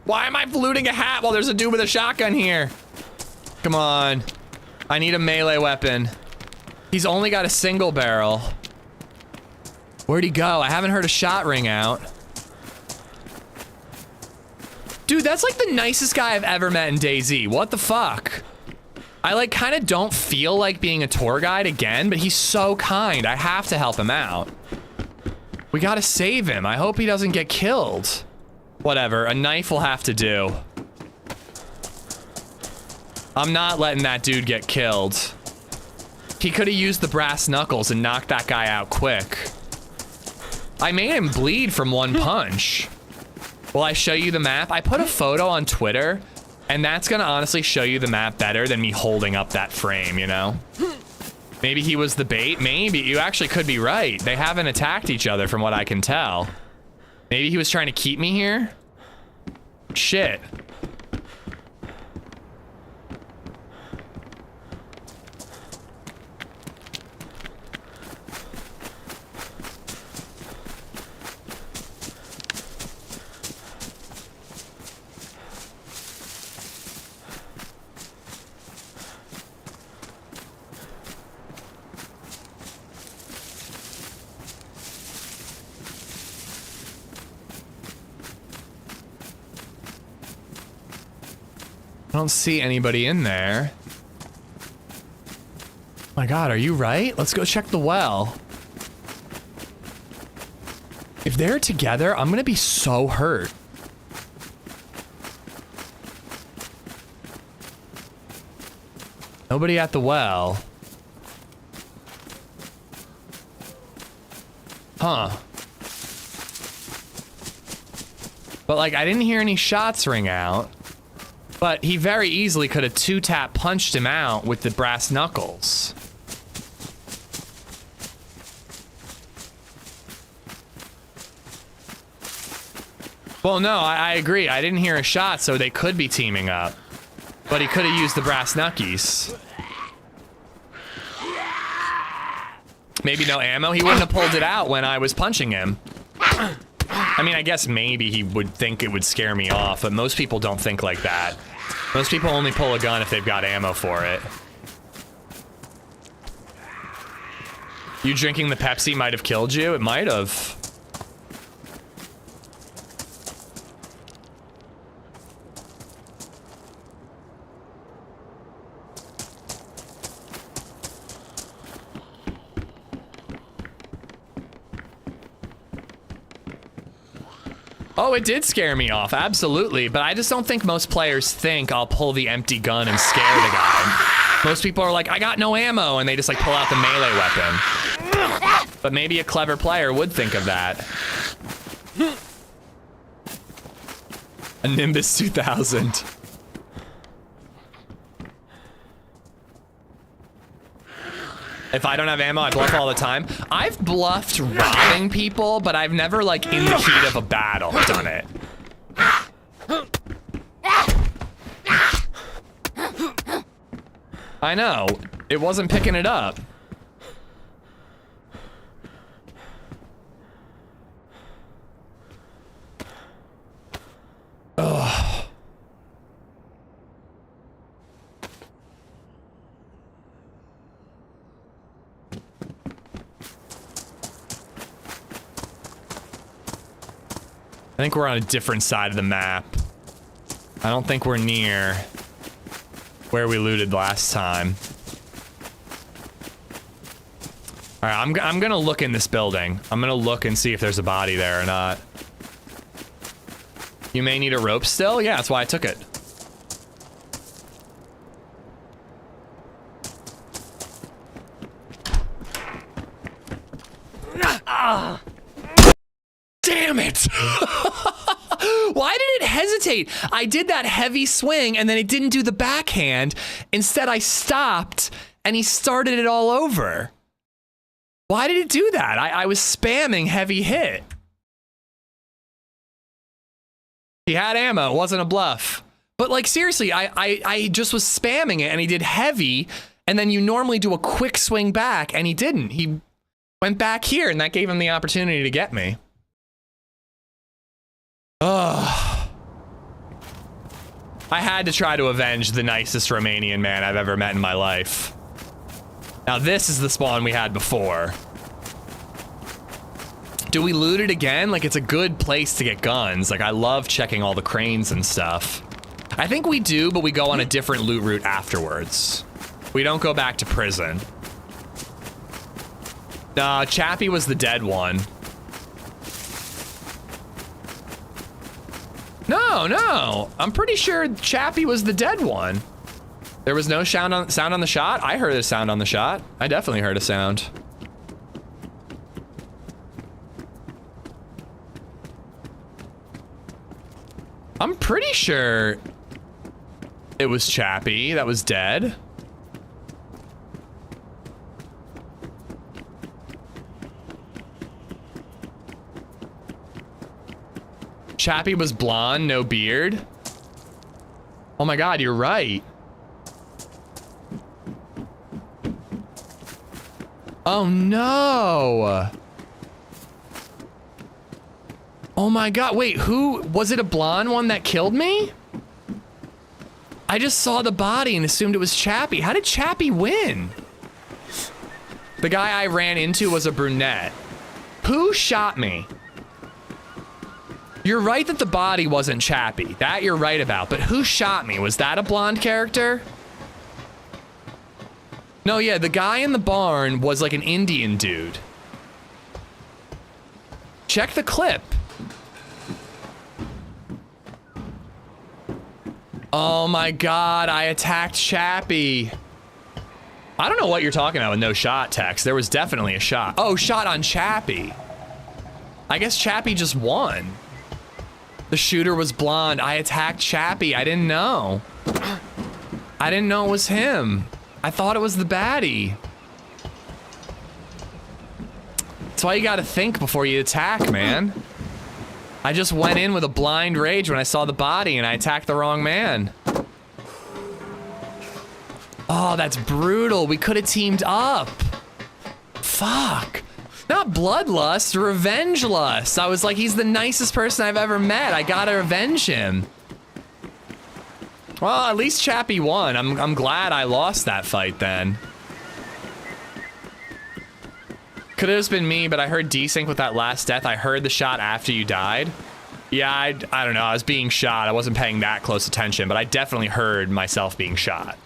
Why am I looting a hat while there's a dude with a shotgun here? Come on. I need a melee weapon. He's only got a single barrel. Where'd he go? I haven't heard a shot ring out. Dude, that's like the nicest guy I've ever met in DayZ. What the fuck? I like kind of don't feel like being a tour guide again, but he's so kind. I have to help him out. We gotta save him. I hope he doesn't get killed. Whatever, a knife will have to do. I'm not letting that dude get killed. He could have used the brass knuckles and knocked that guy out quick. I made him bleed from one punch. Will I show you the map? I put a photo on Twitter, and that's gonna honestly show you the map better than me holding up that frame, you know? Maybe he was the bait? Maybe. You actually could be right. They haven't attacked each other from what I can tell. Maybe he was trying to keep me here? Shit. I don't see anybody in there. My god, are you right? Let's go check the well. If they're together, I'm gonna be so hurt. Nobody at the well. Huh. But like, I didn't hear any shots ring out. But he very easily could have two-tap punched him out with the brass knuckles. Well, no, I agree. I didn't hear a shot, so they could be teaming up. But he could have used the brass knuckies. Maybe no ammo? He wouldn't have pulled it out when I was punching him. I mean, I guess maybe he would think it would scare me off, but most people don't think like that. Most people only pull a gun if they've got ammo for it. You drinking the Pepsi might have killed you? It might have. Oh, it did scare me off, absolutely. But I just don't think most players think I'll pull the empty gun and scare the guy. Most people are like, I got no ammo, and they just like pull out the melee weapon. But maybe a clever player would think of that. A Nimbus 2000. If I don't have ammo, I bluff all the time. I've bluffed robbing people, but I've never, like, in the heat of a battle, done it. I know. It wasn't picking it up. Ugh. I think we're on a different side of the map. I don't think we're near where we looted last time. All right, I'm gonna look in this building. I'm gonna look and see if there's a body there or not. You may need a rope still? Yeah, that's why I took it. Ah! Damn it! Why did it hesitate? I did that heavy swing and then it didn't do the backhand. Instead, I stopped and he started it all over. Why did it do that? I was spamming heavy hit. He had ammo, it wasn't a bluff. But like seriously, I just was spamming it and he did heavy, and then you normally do a quick swing back and he didn't. He went back here and that gave him the opportunity to get me. Ugh. I had to try to avenge the nicest Romanian man I've ever met in my life. Now this is the spawn we had before. Do we loot it again? Like, it's a good place to get guns. Like, I love checking all the cranes and stuff. I think we do, but we go on a different loot route afterwards. We don't go back to prison. Nah, Chappie was the dead one. No, I'm pretty sure Chappie was the dead one. There was no sound on the shot? I heard a sound on the shot. I definitely heard a sound. I'm pretty sure it was Chappie that was dead. Chappie was blonde, no beard. Oh my God, you're right. Oh no. Oh my God, wait, who, was it a blonde one that killed me? I just saw the body and assumed it was Chappie. How did Chappie win? The guy I ran into was a brunette. Who shot me? You're right that the body wasn't Chappie. That you're right about, but who shot me? Was that a blonde character? No, yeah, the guy in the barn was like an Indian dude. Check the clip. Oh my God, I attacked Chappie. I don't know what you're talking about with no shot, Tex. There was definitely a shot. Oh, shot on Chappie. I guess Chappie just won. The shooter was blonde. I attacked Chappie. I didn't know. I didn't know it was him. I thought it was the baddie. That's why you gotta think before you attack, man. I just went in with a blind rage when I saw the body and I attacked the wrong man. Oh, that's brutal. We could have teamed up. Fuck. Not bloodlust, revenge lust. I was like, he's the nicest person I've ever met. I gotta revenge him. Well, at least Chappie won. I'm glad I lost that fight then. Could have just been me, but I heard desync with that last death. I heard the shot after you died. Yeah, I don't know. I was being shot. I wasn't paying that close attention, but I definitely heard myself being shot.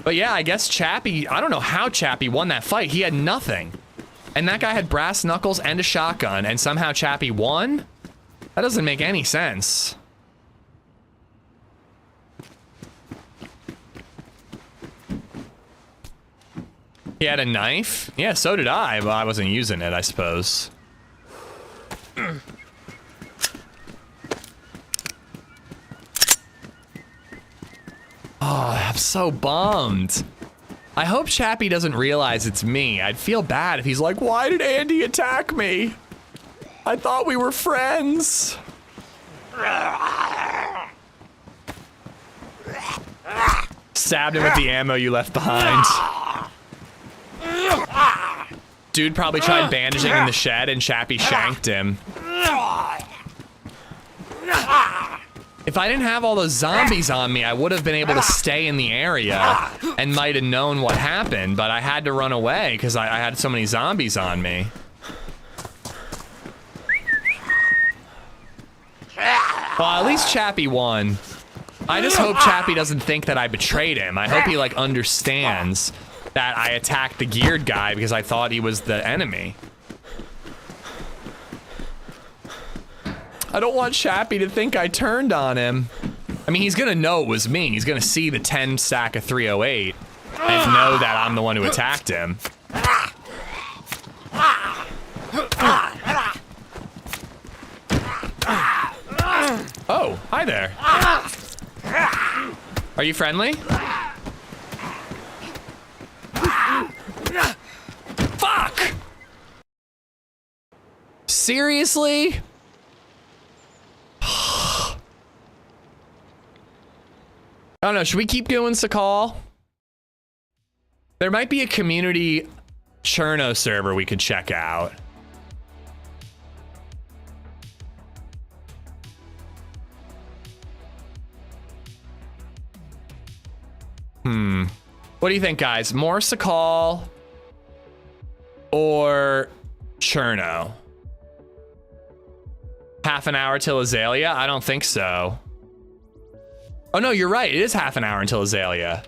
But yeah, I guess Chappie, I don't know how Chappie won that fight. He had nothing. And that guy had brass knuckles and a shotgun, and somehow Chappie won? That doesn't make any sense. He had a knife? Yeah, so did I, but I wasn't using it, I suppose. Oh, I'm so bummed. I hope Chappie doesn't realize it's me. I'd feel bad if he's like, why did Andy attack me? I thought we were friends. Stabbed him with the ammo you left behind. Dude probably tried bandaging in the shed and Chappie shanked him. If I didn't have all those zombies on me, I would have been able to stay in the area and might have known what happened, but I had to run away because I had so many zombies on me. Well, at least Chappie won. I just hope Chappie doesn't think that I betrayed him. I hope he, like, understands that I attacked the geared guy because I thought he was the enemy. I don't want Chappie to think I turned on him. I mean, he's gonna know it was me. He's gonna see the 10 stack of 308 and know that I'm the one who attacked him. Oh, hi there. Are you friendly? Fuck! Seriously? I don't know, should we keep doing Sakal? There might be a community Chernarus server we could check out. What do you think, guys? More Sakal or Cherno? Half an hour till Azalea? I don't think so. Oh no, you're right. It is half an hour until Azalea.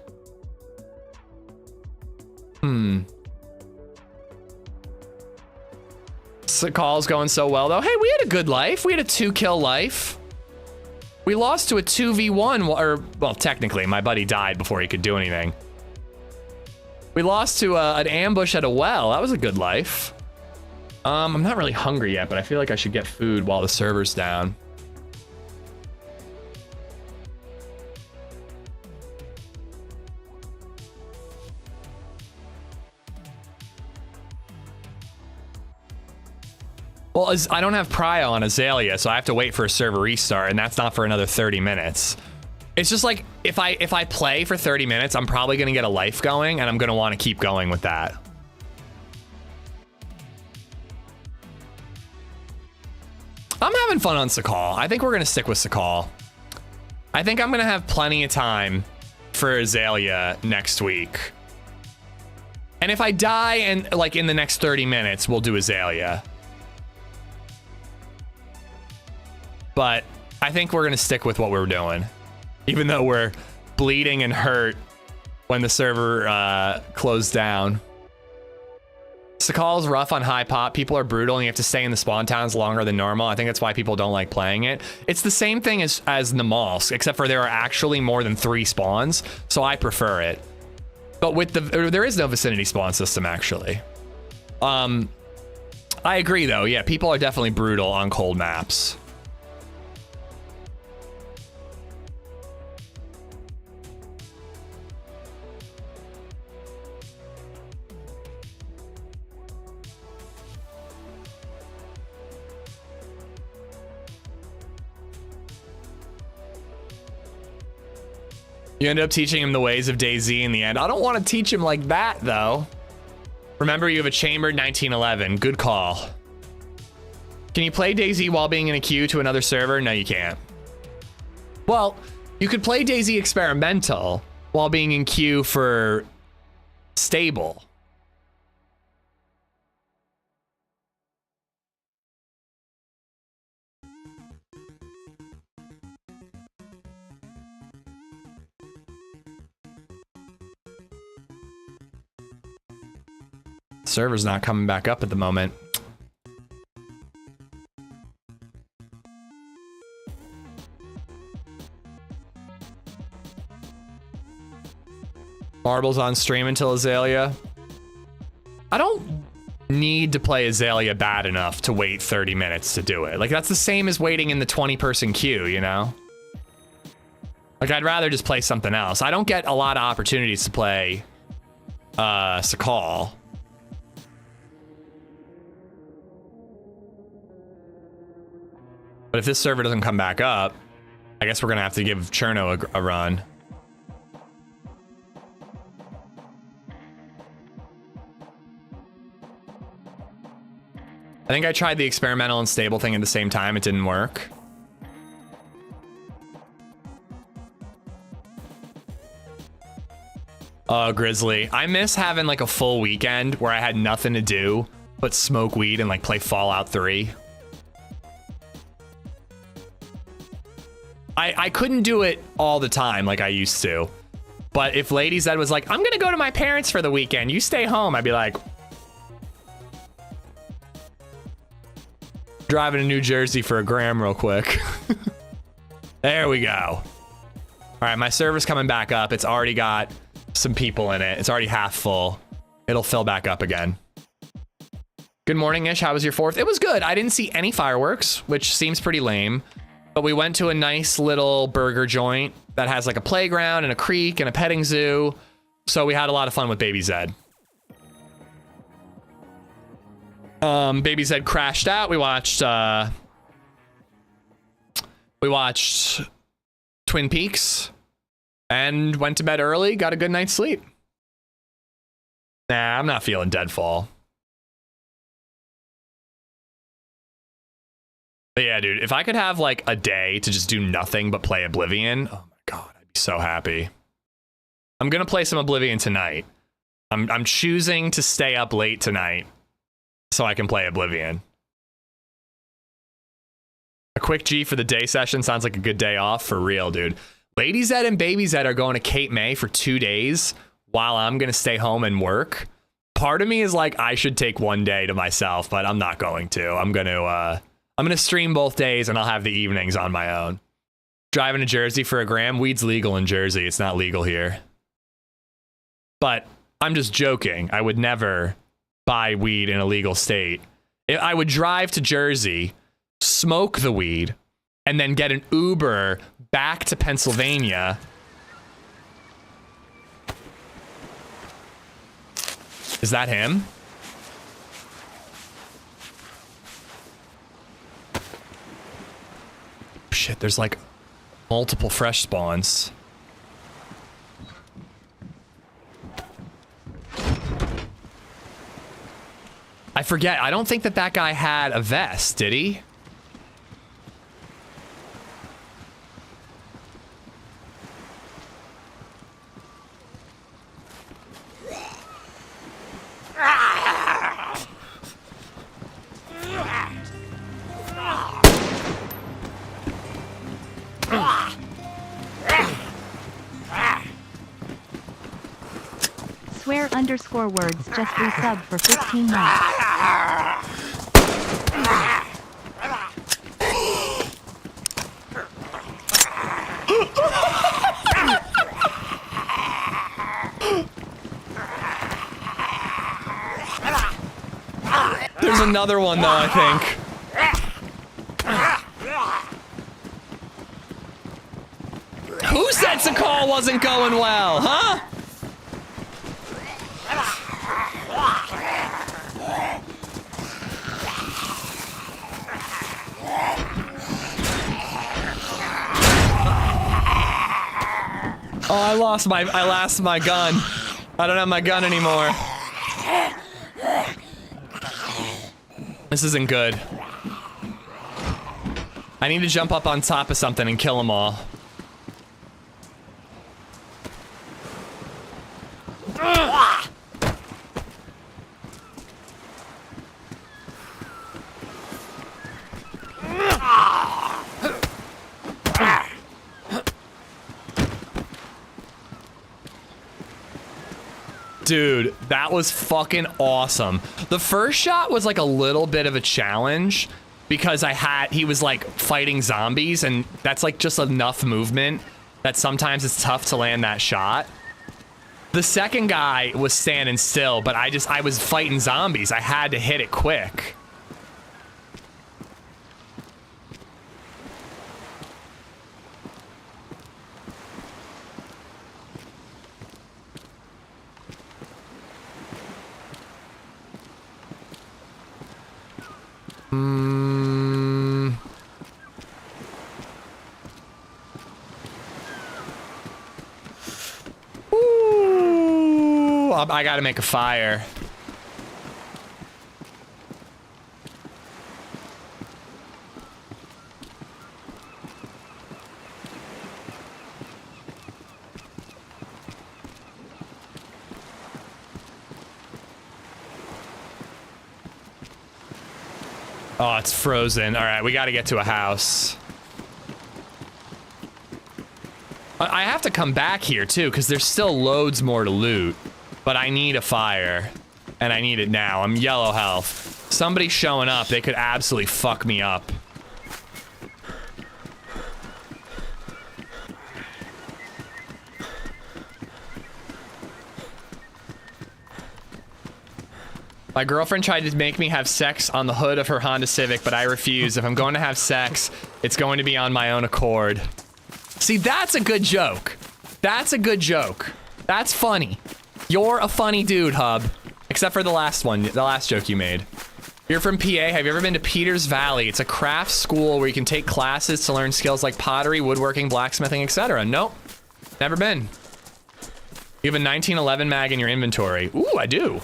Sakal's going so well though. Hey, we had a good life. We had a 2-kill life. We lost to a 2v1, or, well, technically, my buddy died before he could do anything. We lost to an ambush at a well. That was a good life. I'm not really hungry yet, but I feel like I should get food while the server's down. Well, I don't have Prio on Azalea, so I have to wait for a server restart, and that's not for another 30 minutes. It's just like, if I play for 30 minutes, I'm probably gonna get a life going, and I'm gonna wanna keep going with that. I'm having fun on Sakal. I think we're gonna stick with Sakal. I think I'm gonna have plenty of time for Azalea next week. And if I die and like in the next 30 minutes, we'll do Azalea. But I think we're gonna stick with what we're doing. Even though we're bleeding and hurt when the server closed down. Sakal's rough on high pop. People are brutal and you have to stay in the spawn towns longer than normal. I think that's why people don't like playing it. It's the same thing as Namalsk, except for there are actually more than 3 spawns, so I prefer it. But with there is no vicinity spawn system, actually. I agree, though. Yeah, people are definitely brutal on cold maps. You end up teaching him the ways of DayZ in the end. I don't want to teach him like that, though. Remember, you have a chambered 1911. Good call. Can you play DayZ while being in a queue to another server? No, you can't. Well, you could play DayZ experimental while being in queue for stable. Server's not coming back up at the moment. Marbles on stream until Azalea. I don't need to play Azalea bad enough to wait 30 minutes to do it. Like, that's the same as waiting in the 20-person queue, you know? Like, I'd rather just play something else. I don't get a lot of opportunities to play Sakal. But if this server doesn't come back up, I guess we're gonna have to give Cherno a run. I think I tried the experimental and stable thing at the same time. It didn't work. Oh, Grizzly. I miss having like a full weekend where I had nothing to do but smoke weed and like play Fallout 3. I couldn't do it all the time like I used to. But if LadyZed was like, I'm gonna go to my parents for the weekend, you stay home, I'd be like, driving to New Jersey for a gram real quick. There we go. All right, my server's coming back up. It's already got some people in it. It's already half full. It'll fill back up again. Good morning, Ish. How was your 4th? It was good. I didn't see any fireworks, which seems pretty lame. But we went to a nice little burger joint that has like a playground and a creek and a petting zoo. So we had a lot of fun with BabyZed. BabyZed crashed out. We watched Twin Peaks and went to bed early, got a good night's sleep. Nah, I'm not feeling Deadfall. But yeah, dude, if I could have like a day to just do nothing but play Oblivion, oh my god, I'd be so happy. I'm gonna play some Oblivion tonight. I'm choosing to stay up late tonight so I can play Oblivion. A quick G for the day session sounds like a good day off for real, dude. LadyZed and BabyZed are going to Cape May for 2 days while I'm gonna stay home and work. Part of me is like, I should take 1 day to myself, but I'm not going to. I'm gonna stream both days and I'll have the evenings on my own. Driving to Jersey for a gram. Weed's legal in Jersey. It's not legal here. But I'm just joking. I would never buy weed in a legal state. I would drive to Jersey, smoke the weed, and then get an Uber back to Pennsylvania. Is that him? Shit, there's like multiple fresh spawns. I forget. I don't think that guy had a vest, did he? swear_words just resub for 15 months. There's another one though, I think. Who said Sakal wasn't going well, huh? Oh, I lost my gun. I don't have my gun anymore. This isn't good. I need to jump up on top of something and kill them all. Dude, that was fucking awesome. The first shot was like a little bit of a challenge because he was like fighting zombies, and that's like just enough movement that sometimes it's tough to land that shot. The second guy was standing still, but I was fighting zombies. I had to hit it quick. Ooh, I gotta make a fire. Oh, it's frozen. All right, we got to get to a house. I have to come back here, too, because there's still loads more to loot. But I need a fire, and I need it now. I'm yellow health. Somebody's showing up. They could absolutely fuck me up. My girlfriend tried to make me have sex on the hood of her Honda Civic, but I refuse. If I'm going to have sex, it's going to be on my own accord. See, that's a good joke. That's a good joke. That's funny. You're a funny dude, Hub. Except for the last one, the last joke you made. You're from PA. Have you ever been to Peters Valley? It's a craft school where you can take classes to learn skills like pottery, woodworking, blacksmithing, etc. Nope. Never been. You have a 1911 mag in your inventory. Ooh, I do.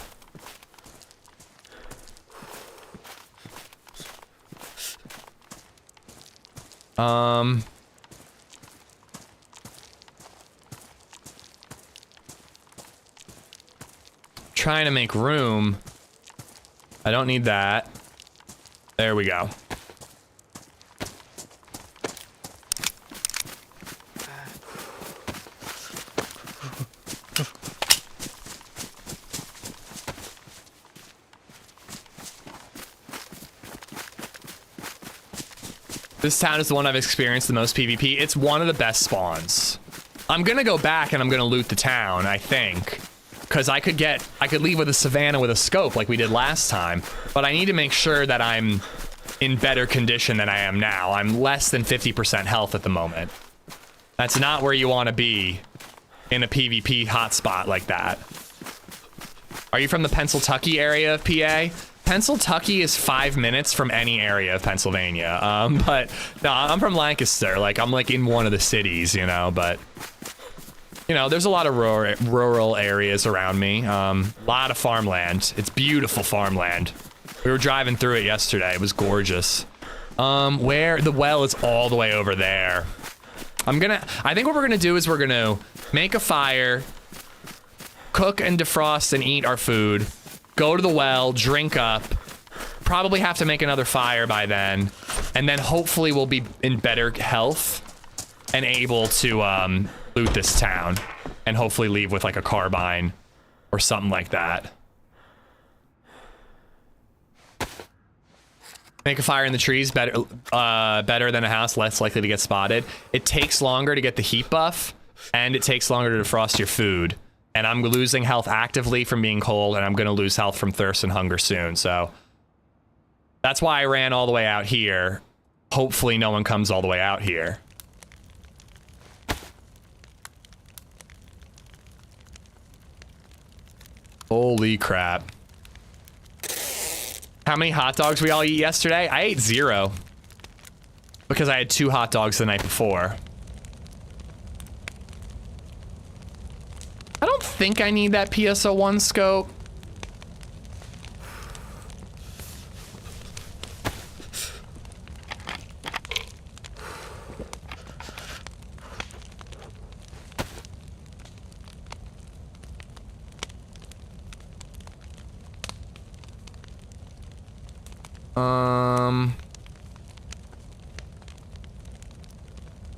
Trying to make room. I don't need that. There we go. This town is the one I've experienced the most PvP. It's one of the best spawns. I'm gonna go back and I'm gonna loot the town, I think. Because I could leave with a savannah with a scope like we did last time. But I need to make sure that I'm in better condition than I am now. I'm less than 50% health at the moment. That's not where you want to be in a PvP hotspot like that. Are you from the Pennsylvania area of PA? Pennsylvania is 5 minutes from any area of Pennsylvania. But no, I'm from Lancaster. Like, I'm like in one of the cities, you know, but you know, there's a lot of rural areas around me. A lot of farmland. It's beautiful farmland. We were driving through it yesterday. It was gorgeous. Where the well is all the way over there. I think what we're gonna do is we're gonna make a fire, cook and defrost and eat our food, go to the well, drink up, probably have to make another fire by then, and then hopefully we'll be in better health and able to loot this town and hopefully leave with like a carbine or something like that. Make a fire in the trees better than a house, less likely to get spotted. It takes longer to get the heat buff, and it takes longer to defrost your food. And I'm losing health actively from being cold, and I'm going to lose health from thirst and hunger soon. So that's why I ran all the way out here. Hopefully no one comes all the way out here. Holy crap. How many hot dogs we all eat yesterday? I ate 0. Because I had 2 hot dogs the night before. I don't think I need that PSO1 scope.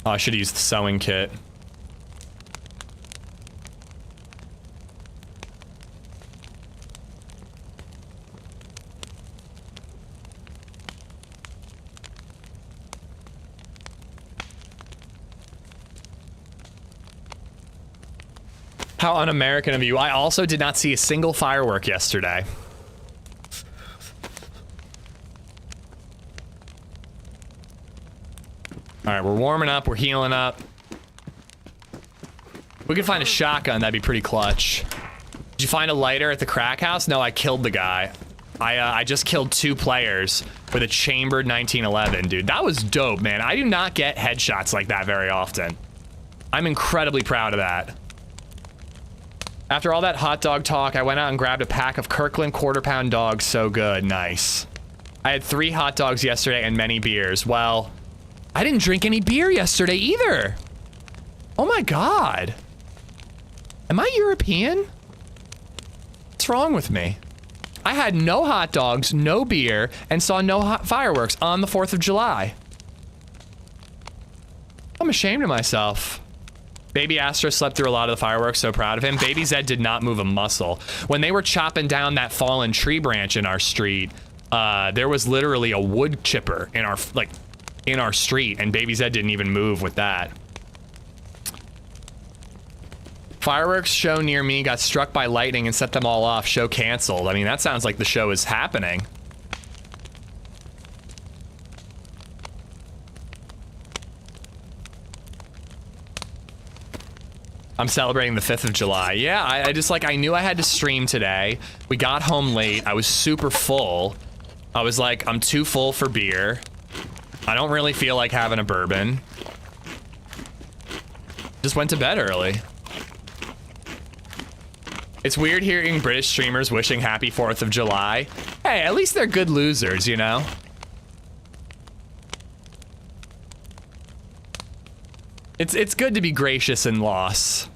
Oh, I should use the sewing kit. How un-American of you. I also did not see a single firework yesterday. All right, we're warming up, we're healing up. We could find a shotgun, that'd be pretty clutch. Did you find a lighter at the crack house? No, I killed the guy. I just killed 2 players with a chambered 1911, dude. That was dope, man. I do not get headshots like that very often. I'm incredibly proud of that. After all that hot dog talk, I went out and grabbed a pack of Kirkland quarter-pound dogs. So good, nice. I had 3 hot dogs yesterday and many beers. Well, I didn't drink any beer yesterday either. Oh my God. Am I European? What's wrong with me? I had no hot dogs, no beer, and saw no hot fireworks on the 4th of July. I'm ashamed of myself. Baby Astro slept through a lot of the fireworks, so proud of him. BabyZed did not move a muscle. When they were chopping down that fallen tree branch in our street, there was literally a wood chipper in our street, and BabyZed didn't even move with that. Fireworks show near me got struck by lightning and set them all off. Show canceled. I mean, that sounds like the show is happening. I'm celebrating the 5th of July. Yeah, I just I knew I had to stream today. We got home late. I was super full. I was like, I'm too full for beer. I don't really feel like having a bourbon. Just went to bed early. It's weird hearing British streamers wishing happy 4th of July. Hey, at least they're good losers, you know? It's good to be gracious in loss.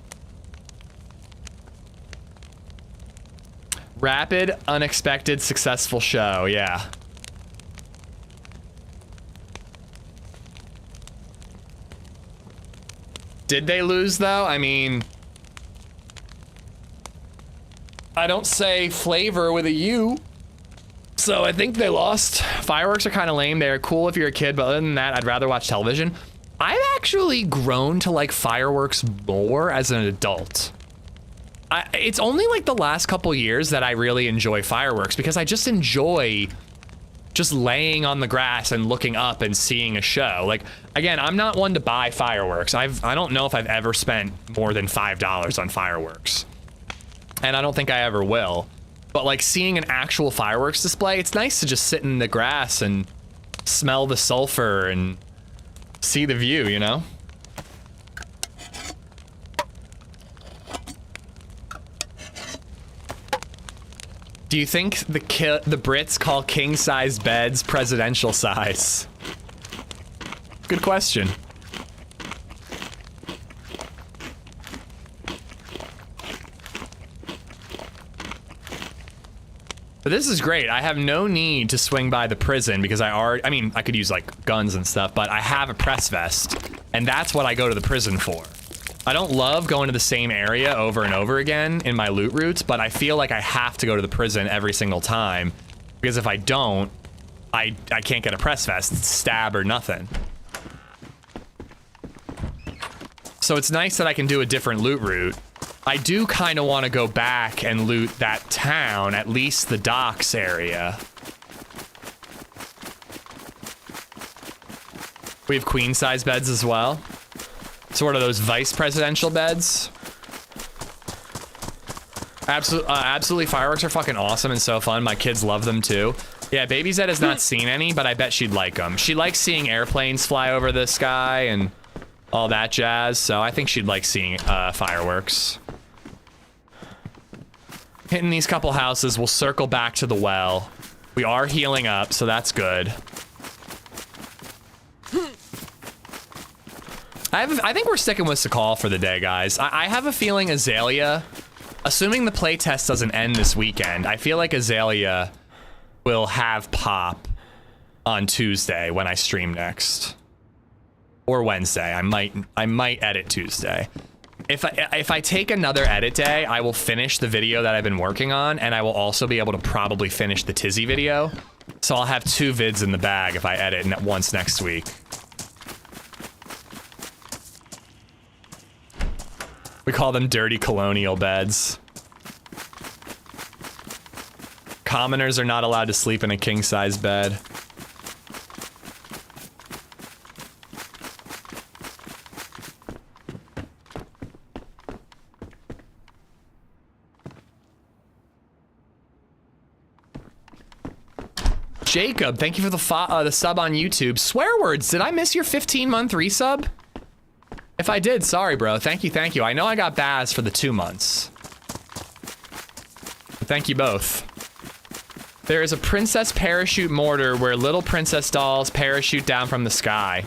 Rapid, unexpected, successful show, yeah. Did they lose though? I mean, I don't say flavor with a U. So I think they lost. Fireworks are kind of lame. They're cool if you're a kid, but other than that, I'd rather watch television. I've actually grown to like fireworks more as an adult. It's only like the last couple years that I really enjoy fireworks because I just enjoy just laying on the grass and looking up and seeing a show. Like, again, I'm not one to buy fireworks. I don't know if I've ever spent more than $5 on fireworks. And I don't think I ever will. But like seeing an actual fireworks display, it's nice to just sit in the grass and smell the sulfur and see the view, you know? Do you think the Brits call king-size beds presidential size? Good question. But this is great. I have no need to swing by the prison because I mean, I could use like guns and stuff, but I have a press vest, and that's what I go to the prison for. I don't love going to the same area over and over again in my loot routes, but I feel like I have to go to the prison every single time, because if I don't, I can't get a press vest, stab, or nothing. So it's nice that I can do a different loot route. I do kind of want to go back and loot that town, at least the docks area. We have queen size beds as well. Sort of those vice presidential beds. Absolutely, fireworks are fucking awesome and so fun. My kids love them too. Yeah, LadyZed has not seen any, but I bet she'd like them. She likes seeing airplanes fly over the sky and all that jazz, so I think she'd like seeing fireworks. Hitting these couple houses, we'll circle back to the well. We are healing up, so that's good. I think we're sticking with Sakal for the day, guys. I have a feeling Azalea, assuming the playtest doesn't end this weekend, I feel like Azalea will have pop on Tuesday when I stream next. Or Wednesday. I might edit Tuesday. If I take another edit day, I will finish the video that I've been working on, and I will also be able to probably finish the Tizzy video. So I'll have 2 vids in the bag if I edit once next week. We call them dirty colonial beds. Commoners are not allowed to sleep in a king-size bed. Jacob, thank you for the sub on YouTube. Swear words, did I miss your 15-month resub? If I did, sorry, bro. Thank you, thank you. I know I got Baz for the 2 months. But thank you both. There is a princess parachute mortar where little princess dolls parachute down from the sky.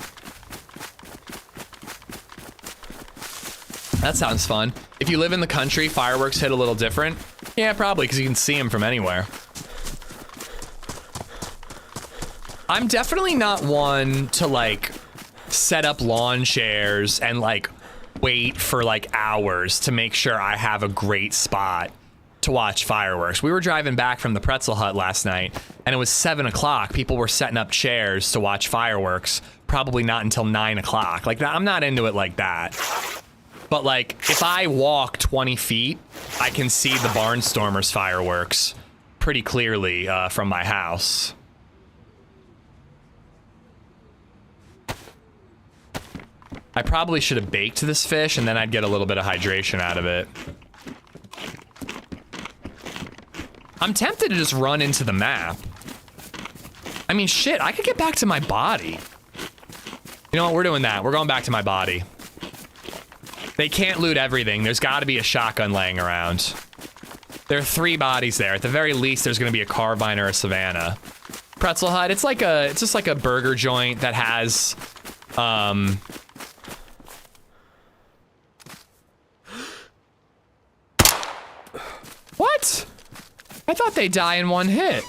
That sounds fun. If you live in the country, fireworks hit a little different. Yeah, probably, because you can see them from anywhere. I'm definitely not one to, like, set up lawn chairs and, like, wait for, like, hours to make sure I have a great spot to watch fireworks. We were driving back from the Pretzel Hut last night, and it was 7 o'clock. People were setting up chairs to watch fireworks, probably not until 9 o'clock. Like, I'm not into it like that. But, like, if I walk 20 feet, I can see the Barnstormers fireworks pretty clearly from my house. I probably should have baked this fish, and then I'd get a little bit of hydration out of it. I'm tempted to just run into the map. I mean, shit, I could get back to my body. You know what, we're doing that. We're going back to my body. They can't loot everything. There's got to be a shotgun laying around. There are 3 bodies there. At the very least, there's going to be a Carbine or a Savannah. Pretzel Hut, it's just like a burger joint that has, What? I thought they die in 1 hit.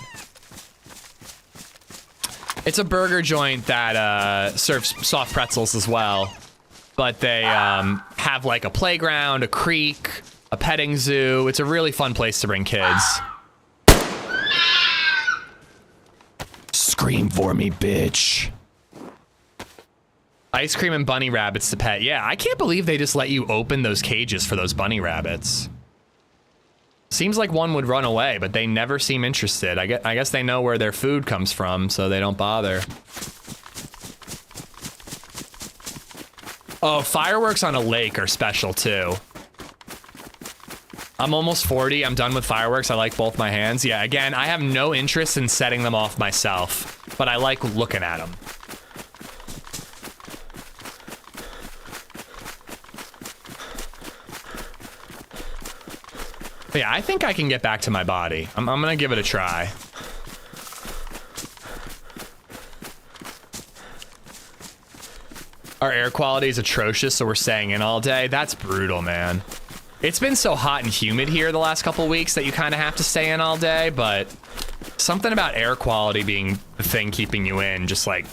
It's a burger joint that serves soft pretzels as well. But they have like a playground, a creek, a petting zoo. It's a really fun place to bring kids. Scream for me, bitch. Ice cream and bunny rabbits to pet. Yeah, I can't believe they just let you open those cages for those bunny rabbits. Seems like one would run away, but they never seem interested. I guess they know where their food comes from, so they don't bother. Oh, fireworks on a lake are special too. I'm almost 40. I'm done with fireworks. I like both my hands. Yeah, again, I have no interest in setting them off myself, but I like looking at them. But yeah, I think I can get back to my body. I'm gonna give it a try. Our air quality is atrocious, so we're staying in all day. That's brutal, man. It's been so hot and humid here the last couple weeks that you kind of have to stay in all day, but something about air quality being the thing keeping you in just, like,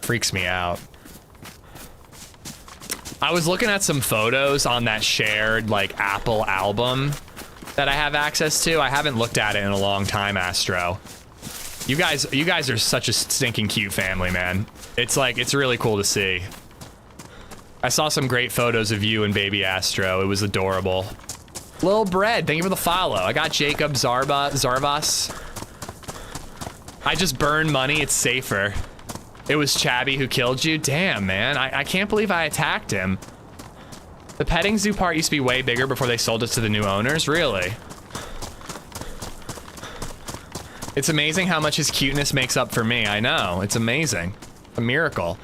freaks me out. I was looking at some photos on that shared like Apple album that I have access to. I haven't looked at it in a long time, Astro. You guys are such a stinking cute family, man. It's like, it's really cool to see. I saw some great photos of you and baby Astro. It was adorable. Lil Bread, thank you for the follow. I got Jacob Zarvas. I just burned money, it's safer. It was Chappie who killed you? Damn, man, I can't believe I attacked him. The petting zoo part used to be way bigger before they sold it to the new owners, really? It's amazing how much his cuteness makes up for me, I know, it's amazing. A miracle.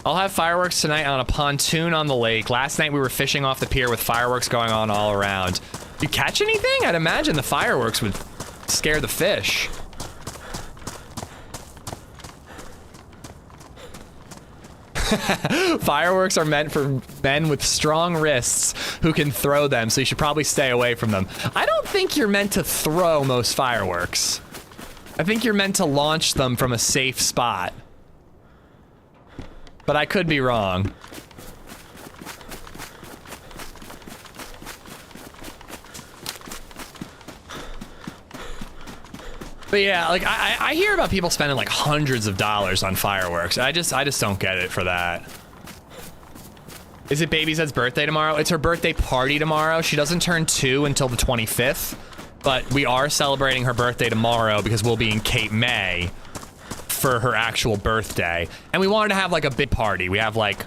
I'll have fireworks tonight on a pontoon on the lake. Last night we were fishing off the pier with fireworks going on all around. You catch anything? I'd imagine the fireworks would scare the fish. Fireworks are meant for men with strong wrists who can throw them, so you should probably stay away from them. I don't think you're meant to throw most fireworks. I think you're meant to launch them from a safe spot. But I could be wrong. But yeah, like I hear about people spending like hundreds of dollars on fireworks. I just don't get it for that. Is it Baby Zed's birthday tomorrow? It's her birthday party tomorrow. She doesn't turn 2 until the 25th, but we are celebrating her birthday tomorrow because we'll be in Cape May for her actual birthday. And we wanted to have like a big party. We have like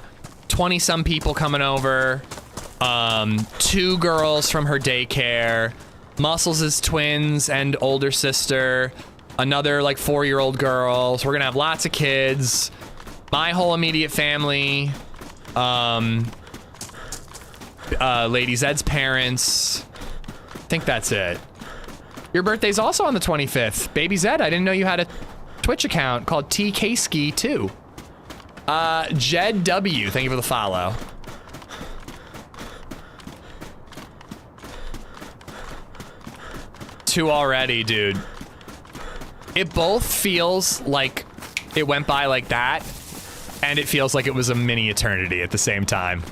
20 some people coming over, 2 girls from her daycare, Muscles' twins and older sister, another like 4-year-old girl. So we're gonna have lots of kids, my whole immediate family, LadyZed's parents. I think that's it. Your birthday's also on the 25th. Baby Zed, I didn't know you had a Twitch account called TKski2. Jed W, thank you for the follow. Two already, dude. It both feels like it went by like that, and it feels like it was a mini eternity at the same time.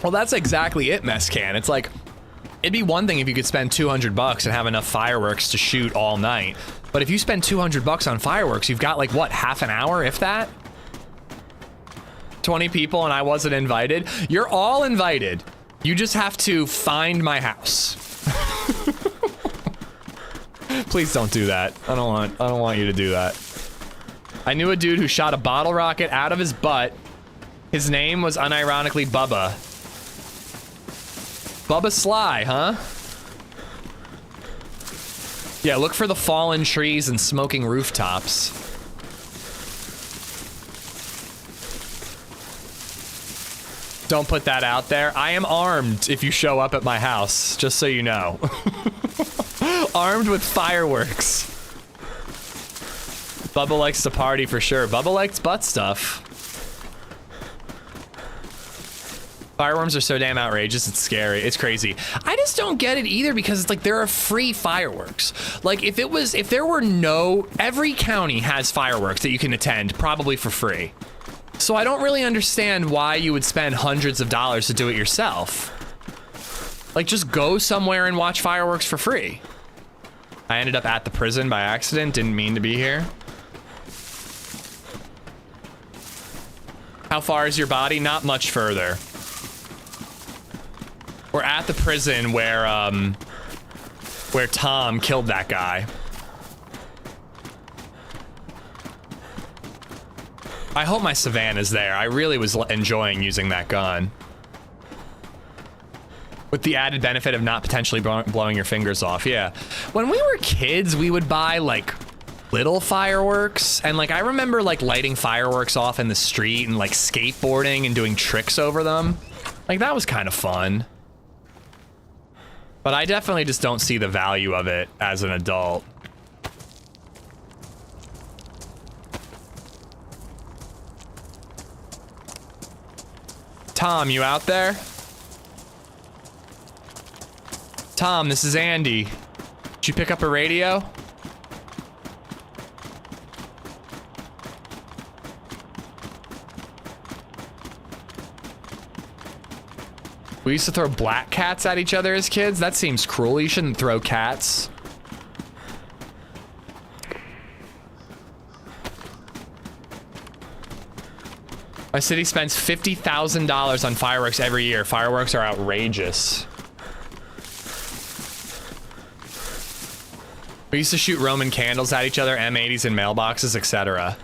Well, that's exactly it, Messcan. It's like, it'd be one thing if you could spend 200 bucks and have enough fireworks to shoot all night. But if you spend 200 bucks on fireworks, you've got like, what, half an hour, if that? 20 people and I wasn't invited? You're all invited. You just have to find my house. Please don't do that. I don't want you to do that. I knew a dude who shot a bottle rocket out of his butt. His name was unironically Bubba. Bubba Sly, huh? Yeah, look for the fallen trees and smoking rooftops. Don't put that out there. I am armed if you show up at my house, just so you know. Armed with fireworks. Bubba likes to party for sure. Bubba likes butt stuff. Fireworms are so damn outrageous, it's scary. It's crazy. I just don't get it either because it's like there are free fireworks. Like if there were no, every county has fireworks that you can attend probably for free. So I don't really understand why you would spend hundreds of dollars to do it yourself. Like just go somewhere and watch fireworks for free. I ended up at the prison by accident, didn't mean to be here. How far is your body? Not much further. We're at the prison where Tom killed that guy. I hope my Savannah's there. I really was enjoying using that gun. With the added benefit of not potentially blowing your fingers off, yeah. When we were kids, we would buy like little fireworks, and like I remember like lighting fireworks off in the street and like skateboarding and doing tricks over them. Like that was kind of fun. But I definitely just don't see the value of it as an adult. Tom, you out there? Tom, this is Andy. Did you pick up a radio? We used to throw black cats at each other as kids. That seems cruel. You shouldn't throw cats. My city spends $50,000 on fireworks every year. Fireworks are outrageous. We used to shoot Roman candles at each other, M80s in mailboxes, etc.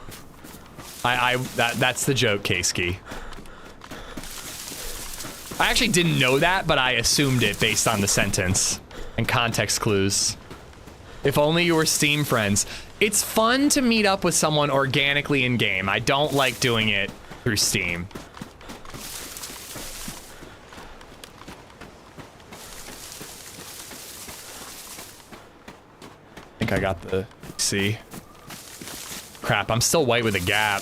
That's the joke, Kasky. I actually didn't know that, but I assumed it based on the sentence and context clues. If only you were Steam friends. It's fun to meet up with someone organically in game. I don't like doing it through Steam. I think I got the C. Crap, I'm still white with a gap.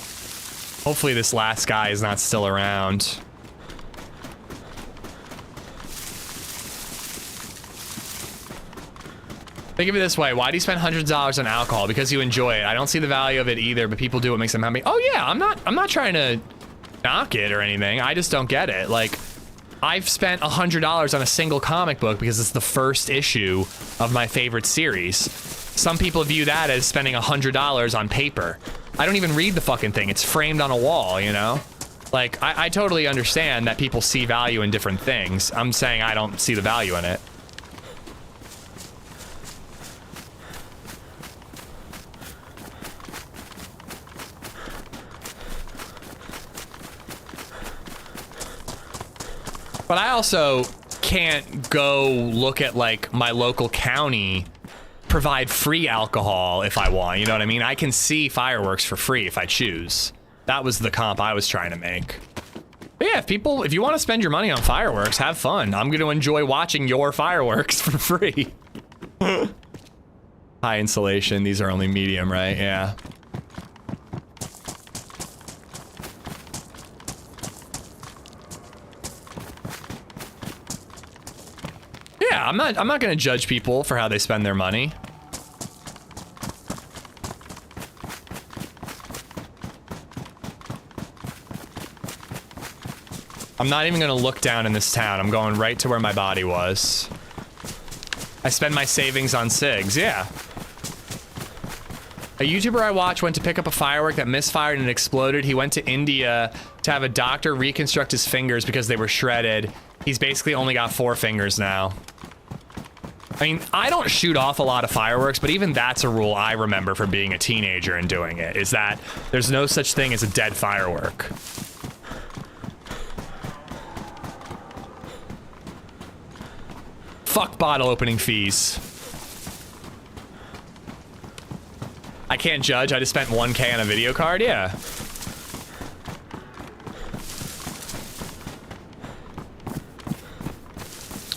Hopefully this last guy is not still around. Think of it this way, why do you spend hundreds of dollars on alcohol? Because you enjoy it. I don't see the value of it either, but people do what makes them happy. Oh yeah, I'm not trying to knock it or anything. I just don't get it. Like, I've spent $100 on a single comic book because it's the first issue of my favorite series. Some people view that as spending $100 on paper. I don't even read the fucking thing. It's framed on a wall, you know? Like, I totally understand that people see value in different things. I'm saying I don't see the value in it. But I also can't go look at, like, my local county provide free alcohol if I want, you know what I mean? I can see fireworks for free if I choose. That was the comp I was trying to make. But yeah, if you want to spend your money on fireworks, have fun. I'm going to enjoy watching your fireworks for free. High insulation, these are only medium, right? Yeah. Yeah, I'm not gonna judge people for how they spend their money. I'm not even gonna look down in this town. I'm going right to where my body was. I spend my savings on cigs, yeah. A YouTuber I watch went to pick up a firework that misfired and exploded. He went to India to have a doctor reconstruct his fingers because they were shredded. He's basically only got 4 fingers now. I mean, I don't shoot off a lot of fireworks, but even that's a rule I remember from being a teenager and doing it, is that there's no such thing as a dead firework. Fuck bottle opening fees. I can't judge, I just spent 1K on a video card, yeah.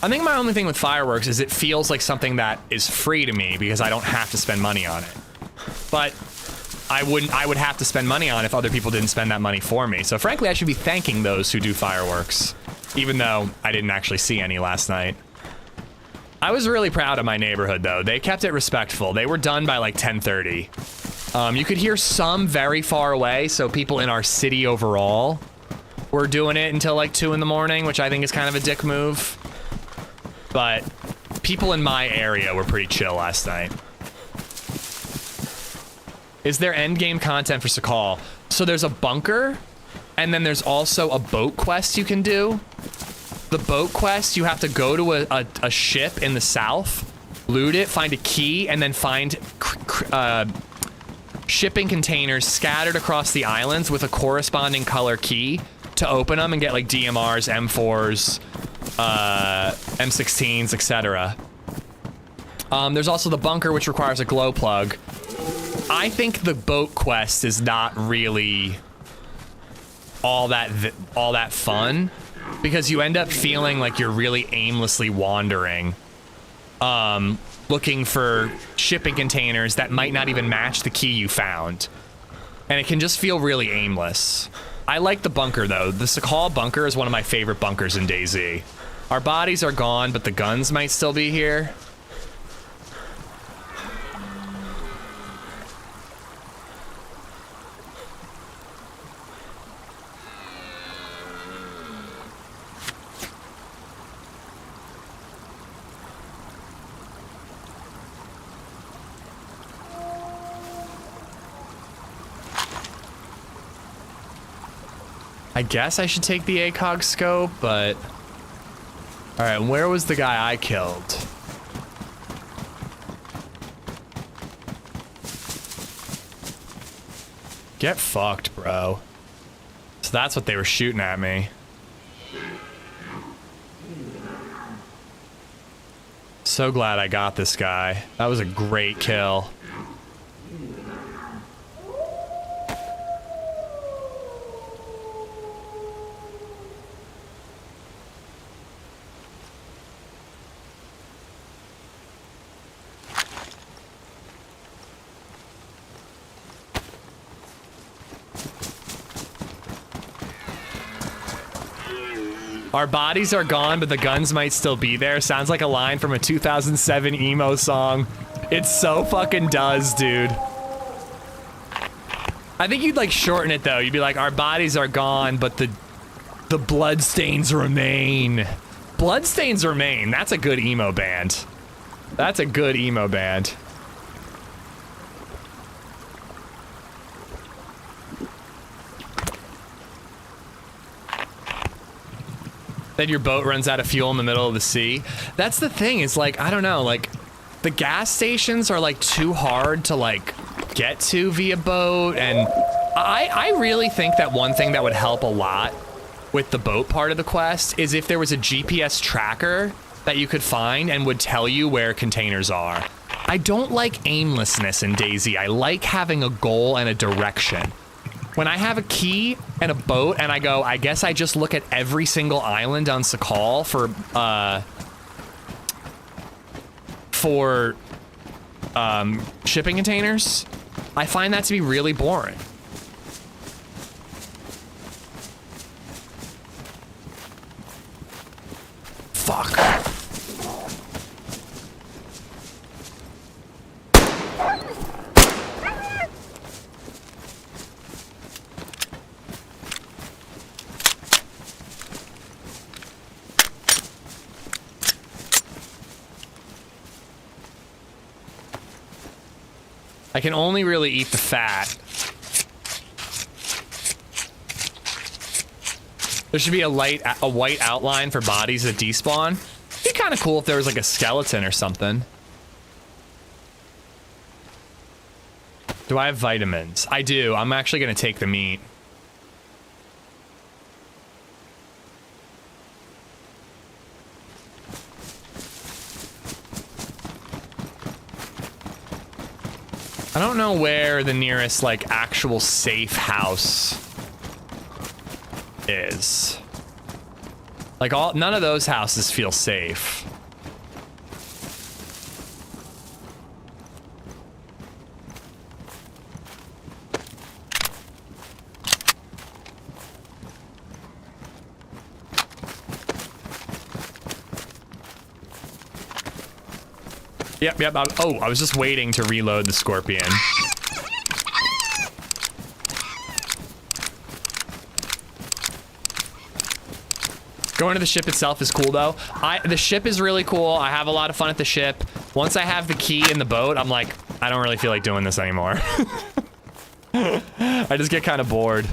I think my only thing with fireworks is it feels like something that is free to me because I don't have to spend money on it. But I would have to spend money on it if other people didn't spend that money for me. So frankly, I should be thanking those who do fireworks, even though I didn't actually see any last night. I was really proud of my neighborhood though. They kept it respectful. They were done by like 10:30. You could hear some very far away, so people in our city overall were doing it until like 2 in the morning, which I think is kind of a dick move. But people in my area were pretty chill last night. Is there endgame content for Sakal? So there's a bunker, and then there's also a boat quest you can do. The boat quest, you have to go to a ship in the south, loot it, find a key, and then find shipping containers scattered across the islands with a corresponding color key to open them and get like DMRs, M4s, M16s, etc. There's also the bunker, which requires a glow plug. I think the boat quest is not really all that fun because you end up feeling like you're really aimlessly wandering, looking for shipping containers that might not even match the key you found, and it can just feel really aimless. I like the bunker though. The Sakal bunker is one of my favorite bunkers in DayZ. Our bodies are gone, but the guns might still be here. I guess I should take the ACOG scope, but... Alright, where was the guy I killed? Get fucked, bro. So that's what they were shooting at me. So glad I got this guy. That was a great kill. Our bodies are gone, but the guns might still be there. Sounds like a line from a 2007 emo song. It so fucking does, dude. I think you'd like shorten it though. You'd be like, our bodies are gone, but the bloodstains remain. Bloodstains remain. That's a good emo band. That's a good emo band. Then your boat runs out of fuel in the middle of the sea. That's the thing, is like, I don't know, like, the gas stations are like too hard to like get to via boat, and I really think that one thing that would help a lot with the boat part of the quest is if there was a GPS tracker that you could find and would tell you where containers are. I don't like aimlessness in DayZ. I like having a goal and a direction. When I have a key and a boat and I go, I guess I just look at every single island on Sakal for shipping containers, I find that to be really boring. Fuck. I can only really eat the fat. There should be a white outline for bodies that despawn. It'd be kind of cool if there was like a skeleton or something. Do I have vitamins? I do. I'm actually gonna take the meat. I don't know where the nearest, like, actual safe house is. Like, none of those houses feel safe. Yep. I was just waiting to reload the scorpion. Going to the ship itself is cool though. The ship is really cool. I have a lot of fun at the ship. Once I have the key in the boat, I'm like, I don't really feel like doing this anymore. I just get kind of bored.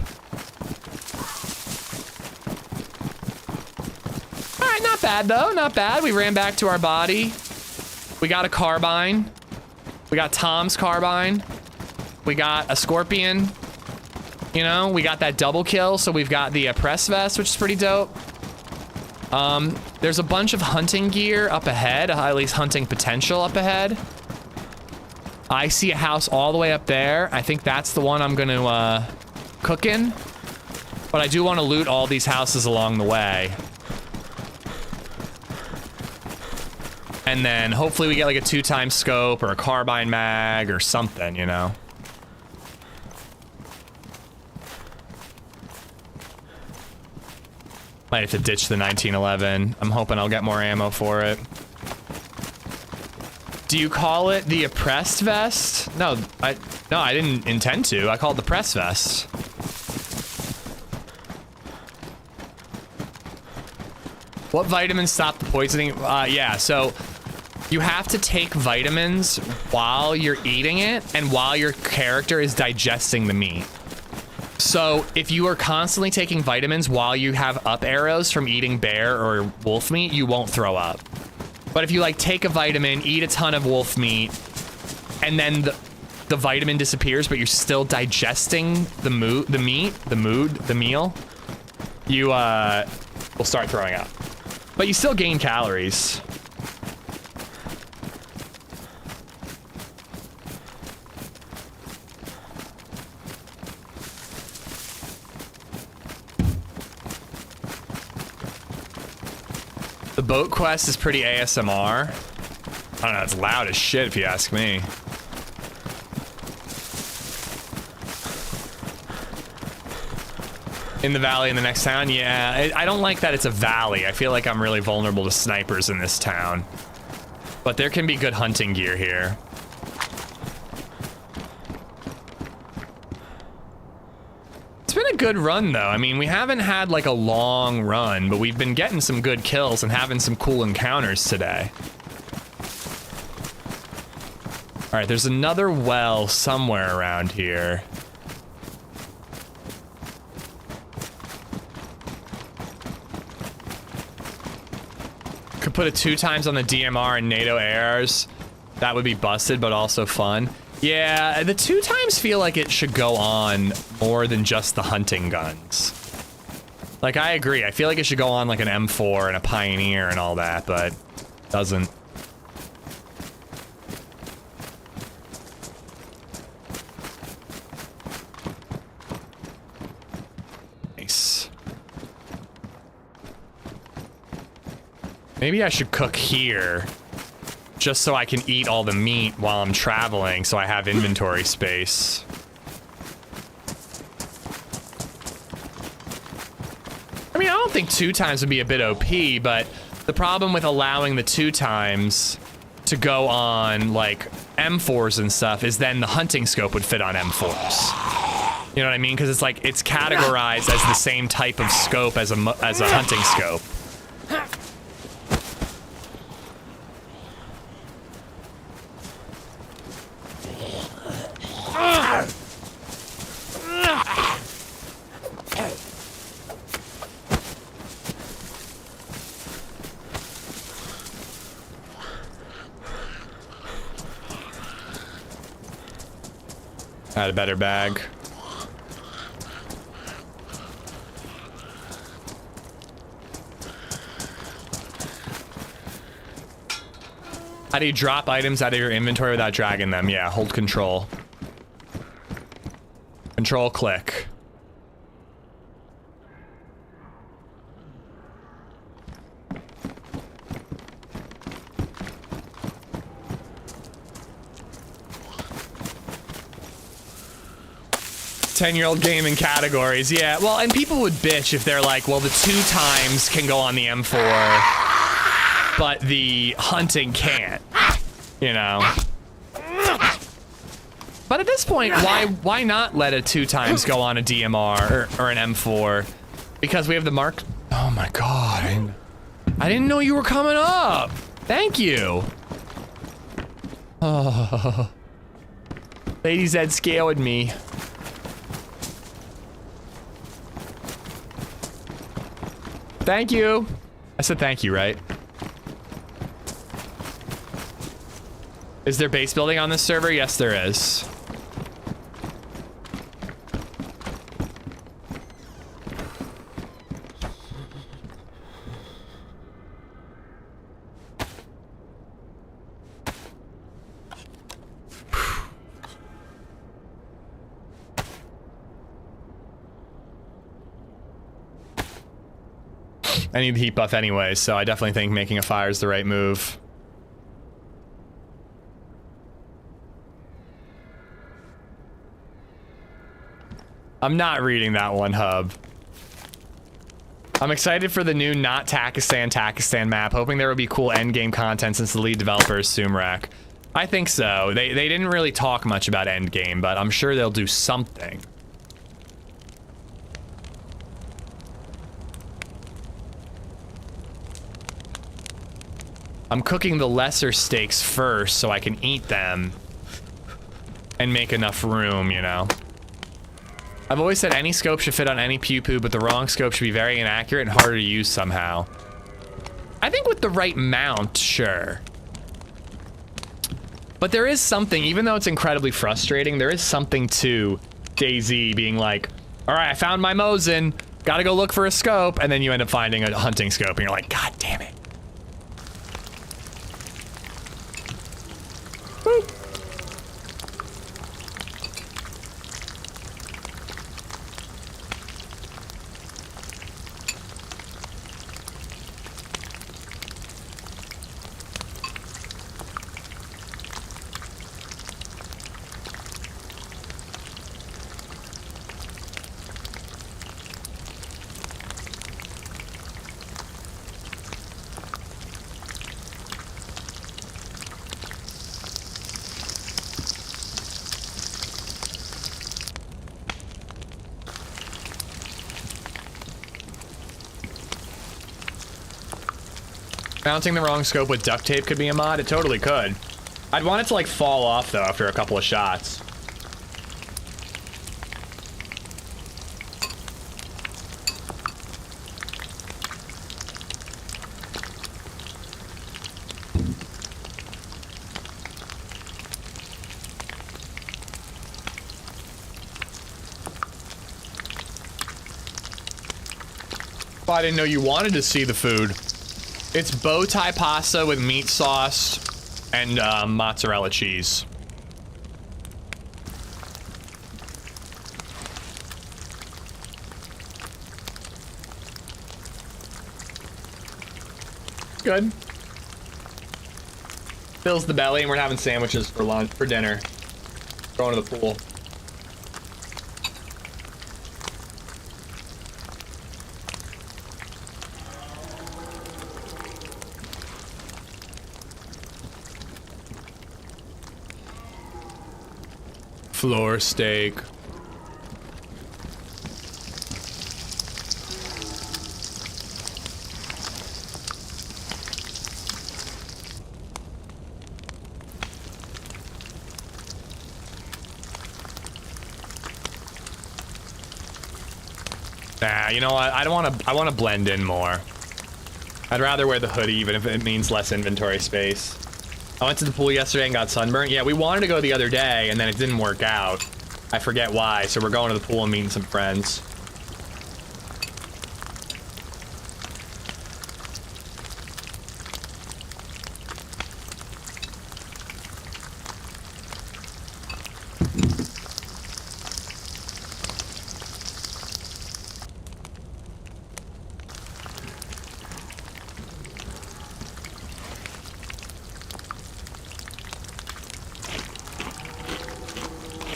All right, not bad though, not bad. We ran back to our body. We got a carbine. We got Tom's carbine. We got a scorpion. You know, we got that double kill, so we've got the press vest, which is pretty dope. There's a bunch of hunting gear up ahead, at least hunting potential up ahead. I see a house all the way up there. I think that's the one I'm gonna cook in. But I do want to loot all these houses along the way. And then hopefully we get like a 2x scope or a carbine mag or something, you know. Might have to ditch the 1911. I'm hoping I'll get more ammo for it. Do you call it the oppressed vest? No, I didn't intend to. I called it the press vest. What vitamins stop the poisoning? Yeah, so you have to take vitamins while you're eating it and while your character is digesting the meat. So if you are constantly taking vitamins while you have up arrows from eating bear or wolf meat, you won't throw up. But if you like take a vitamin, eat a ton of wolf meat, and then the vitamin disappears, but you're still digesting the meal, you will start throwing up. But you still gain calories. The boat quest is pretty ASMR. I don't know, it's loud as shit if you ask me. In the valley in the next town? Yeah, I don't like that it's a valley. I feel like I'm really vulnerable to snipers in this town. But there can be good hunting gear here. It's been a good run though. I mean, we haven't had like a long run, but we've been getting some good kills and having some cool encounters today. All right, there's another well somewhere around here. Could put it 2 times on the DMR and NATO ARs. That would be busted, but also fun. Yeah, the 2 times feel like it should go on more than just the hunting guns. Like, I agree. I feel like it should go on like an M4 and a Pioneer and all that, but doesn't. Nice. Maybe I should cook here. Just so I can eat all the meat while I'm traveling, so I have inventory space. I mean, I don't think 2 times would be a bit OP, but the problem with allowing the 2 times to go on, like, M4s and stuff is then the hunting scope would fit on M4s. You know what I mean? Because it's like, it's categorized as the same type of scope as a hunting scope. Had a better bag. How do you drop items out of your inventory without dragging them? Yeah, hold control. Control click. Ten-year-old gaming categories, yeah. Well, and people would bitch if they're like, well, the 2 times can go on the M4, but the hunting can't, you know? But at this point, why not let a 2 times go on a DMR or an M4? Because we have the mark. Oh my god, I didn't know you were coming up. Thank you. Oh, LadyZed scared me. Thank you. I said thank you, right? Is there base building on this server? Yes, there is. I need the heat buff anyway, so I definitely think making a fire is the right move. I'm not reading that one, Hub. I'm excited for the new not Takistan map, hoping there will be cool endgame content since the lead developer is Sumrak. I think so. They didn't really talk much about endgame, but I'm sure they'll do something. I'm cooking the lesser steaks first so I can eat them and make enough room, you know. I've always said any scope should fit on any pew-poo, but the wrong scope should be very inaccurate and harder to use somehow. I think with the right mount, sure. But there is something, even though it's incredibly frustrating, there is something to DayZ being like, all right, I found my Mosin, gotta go look for a scope, and then you end up finding a hunting scope, and you're like, God damn it. Woo. Mounting the wrong scope with duct tape could be a mod. It totally could. I'd want it to like fall off though after a couple of shots. I didn't know you wanted to see the food. It's bow tie pasta with meat sauce and mozzarella cheese. Good. Fills the belly, and we're having sandwiches for lunch, for dinner. Going to the pool. Floor steak. Nah, you know what? I want to blend in more. I'd rather wear the hoodie even if it means less inventory space. I went to the pool yesterday and got sunburned. Yeah, we wanted to go the other day, and then it didn't work out. I forget why, so we're going to the pool and meeting some friends.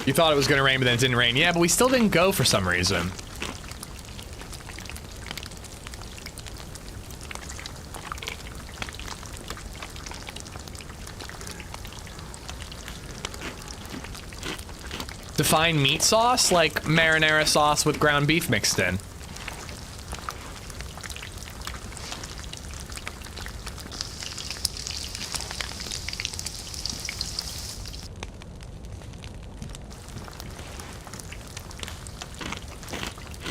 You thought it was gonna rain, but then it didn't rain. Yeah, but we still didn't go for some reason. Define meat sauce? Like marinara sauce with ground beef mixed in.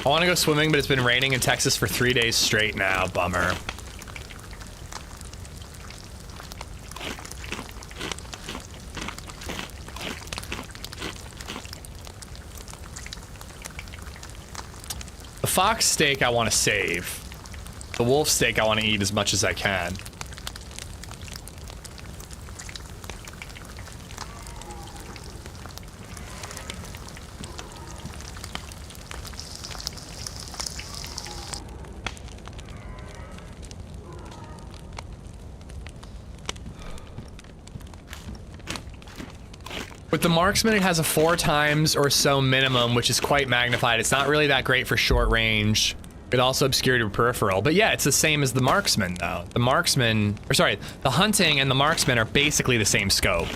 I want to go swimming, but it's been raining in Texas for 3 days straight now. Bummer. The fox steak I want to save. The wolf steak I want to eat as much as I can. With the marksman, it has a 4 times or so minimum, which is quite magnified. It's not really that great for short range. It also obscured your peripheral. But yeah, it's the same as the marksman, though. The marksman, or sorry, the hunting and the marksman are basically the same scope.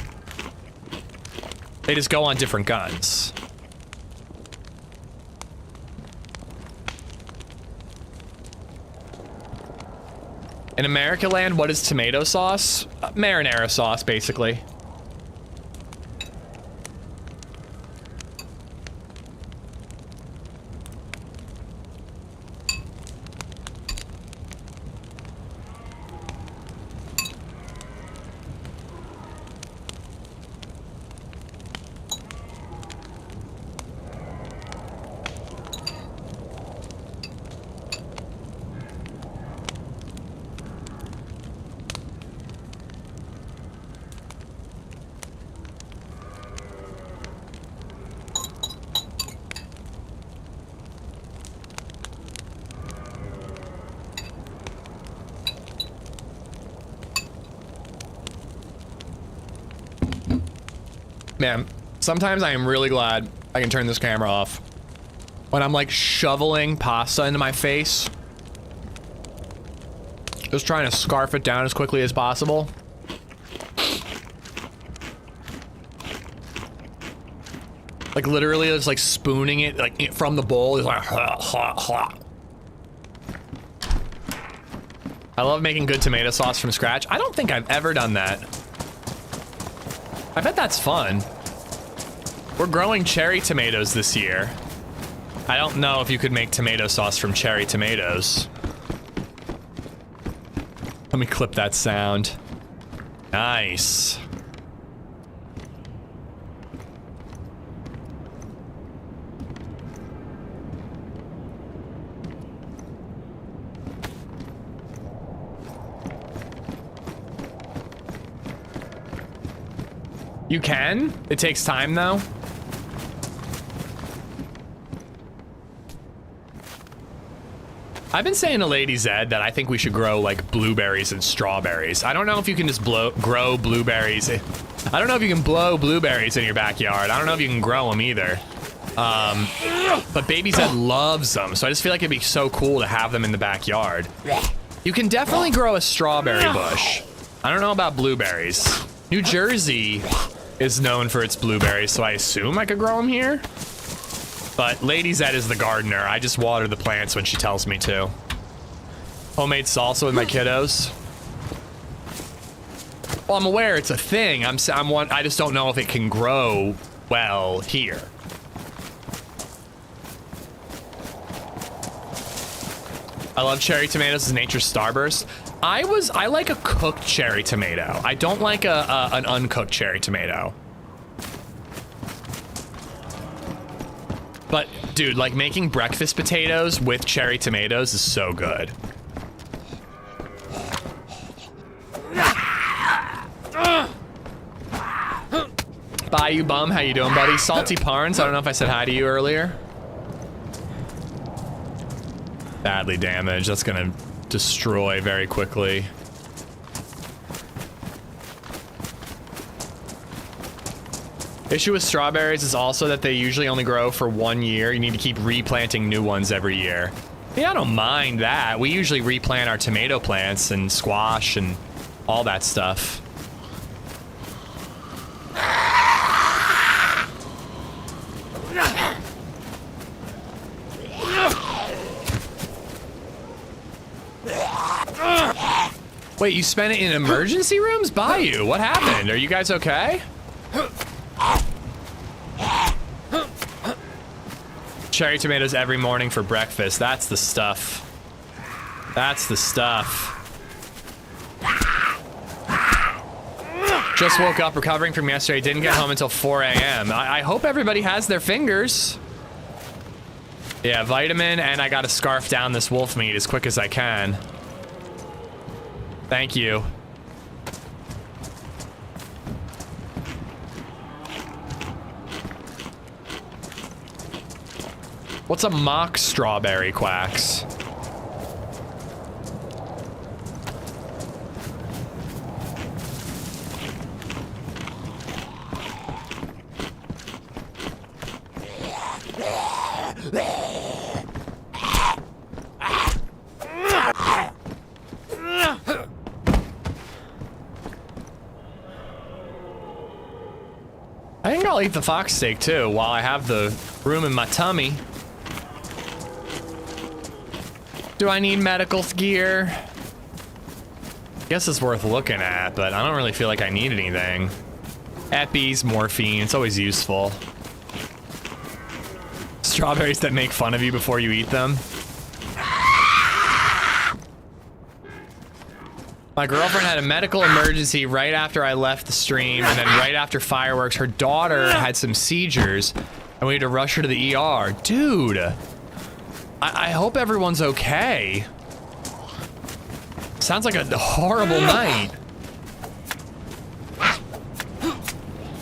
They just go on different guns. In America land, what is tomato sauce? Marinara sauce, basically. Man, sometimes I am really glad I can turn this camera off. When I'm like shoveling pasta into my face. Just trying to scarf it down as quickly as possible. Like literally it's like spooning it like from the bowl. It's like I love making good tomato sauce from scratch. I don't think I've ever done that. I bet that's fun. We're growing cherry tomatoes this year. I don't know if you could make tomato sauce from cherry tomatoes. Let me clip that sound. Nice. You can? It takes time though. I've been saying to LadyZed that I think we should grow like blueberries and strawberries. I don't know if you can just grow blueberries. I don't know if you can blow blueberries in your backyard. I don't know if you can grow them either. But BabyZed loves them, so I just feel like it'd be so cool to have them in the backyard. You can definitely grow a strawberry bush. I don't know about blueberries. New Jersey is known for its blueberries, so I assume I could grow them here. But LadyZed is the gardener. I just water the plants when she tells me to. Homemade salsa with my kiddos. Well, I'm aware it's a thing. I just don't know if it can grow well here. I love cherry tomatoes as nature's starburst. I like a cooked cherry tomato. I don't like an uncooked cherry tomato. But dude, like making breakfast potatoes with cherry tomatoes is so good. Bayou Bum, how you doing, buddy? Salty Parns, I don't know if I said hi to you earlier. Badly damaged, that's gonna destroy very quickly. Issue with strawberries is also that they usually only grow for 1 year. You need to keep replanting new ones every year. Yeah, I don't mind that. We usually replant our tomato plants and squash and all that stuff. Wait, you spent it in emergency rooms? Bayou, what happened? Are you guys okay? Cherry tomatoes every morning for breakfast. That's the stuff. That's the stuff. Just woke up recovering from yesterday. Didn't get home until 4 a.m. I hope everybody has their fingers. Yeah, vitamin, and I gotta scarf down this wolf meat as quick as I can. Thank you. What's a mock strawberry, Quacks? I think I'll eat the fox steak too while I have the room in my tummy. Do I need medical gear? Guess it's worth looking at, but I don't really feel like I need anything. Eppies, morphine, it's always useful. Strawberries that make fun of you before you eat them. My girlfriend had a medical emergency right after I left the stream, and then right after fireworks, her daughter had some seizures, and we had to rush her to the ER. Dude, I hope everyone's okay. Sounds like a horrible night.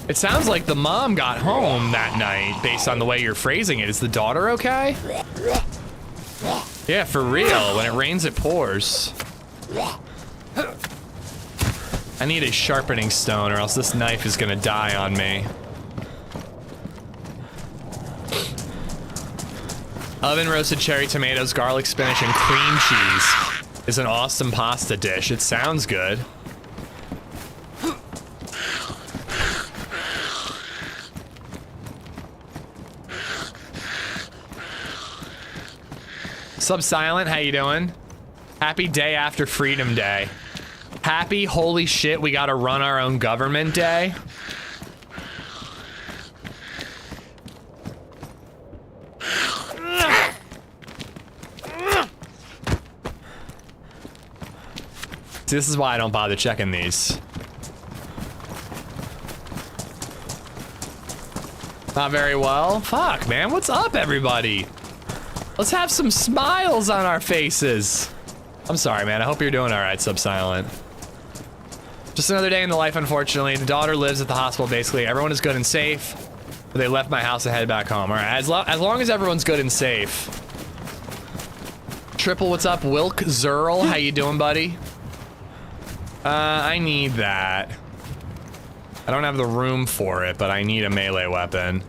It sounds like the mom got home that night based on the way you're phrasing it. Is the daughter okay? Yeah, for real. When it rains, it pours. I need a sharpening stone or else this knife is gonna die on me. Oven roasted cherry tomatoes, garlic, spinach, and cream cheese is an awesome pasta dish. It sounds good. Subsilent, how you doing? Happy day after Freedom Day. Happy holy shit, we gotta run our own government day. See, this is why I don't bother checking these. Not very well. Fuck, man, what's up, everybody? Let's have some smiles on our faces. I'm sorry, man. I hope you're doing all right, Subsilent. Just another day in the life, unfortunately. The daughter lives at the hospital, basically. Everyone is good and safe. But they left my house and headed back home. All right, as long as everyone's good and safe. Triple, what's up? Wilk Zerl, how you doing, buddy? I need that. I don't have the room for it, but I need a melee weapon.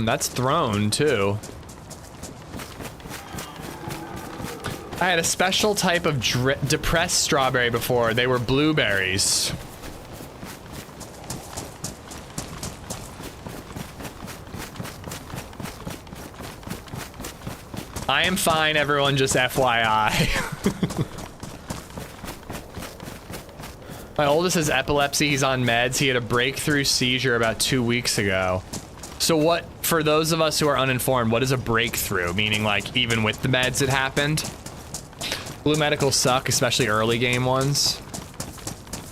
That's thrown too. I had a special type of depressed strawberry before. They were blueberries. I am fine, everyone, just FYI. My oldest has epilepsy. He's on meds. He had a breakthrough seizure about 2 weeks ago. So what, for those of us who are uninformed, what is a breakthrough? Meaning, like, even with the meds it happened? Blue medicals suck, especially early game ones.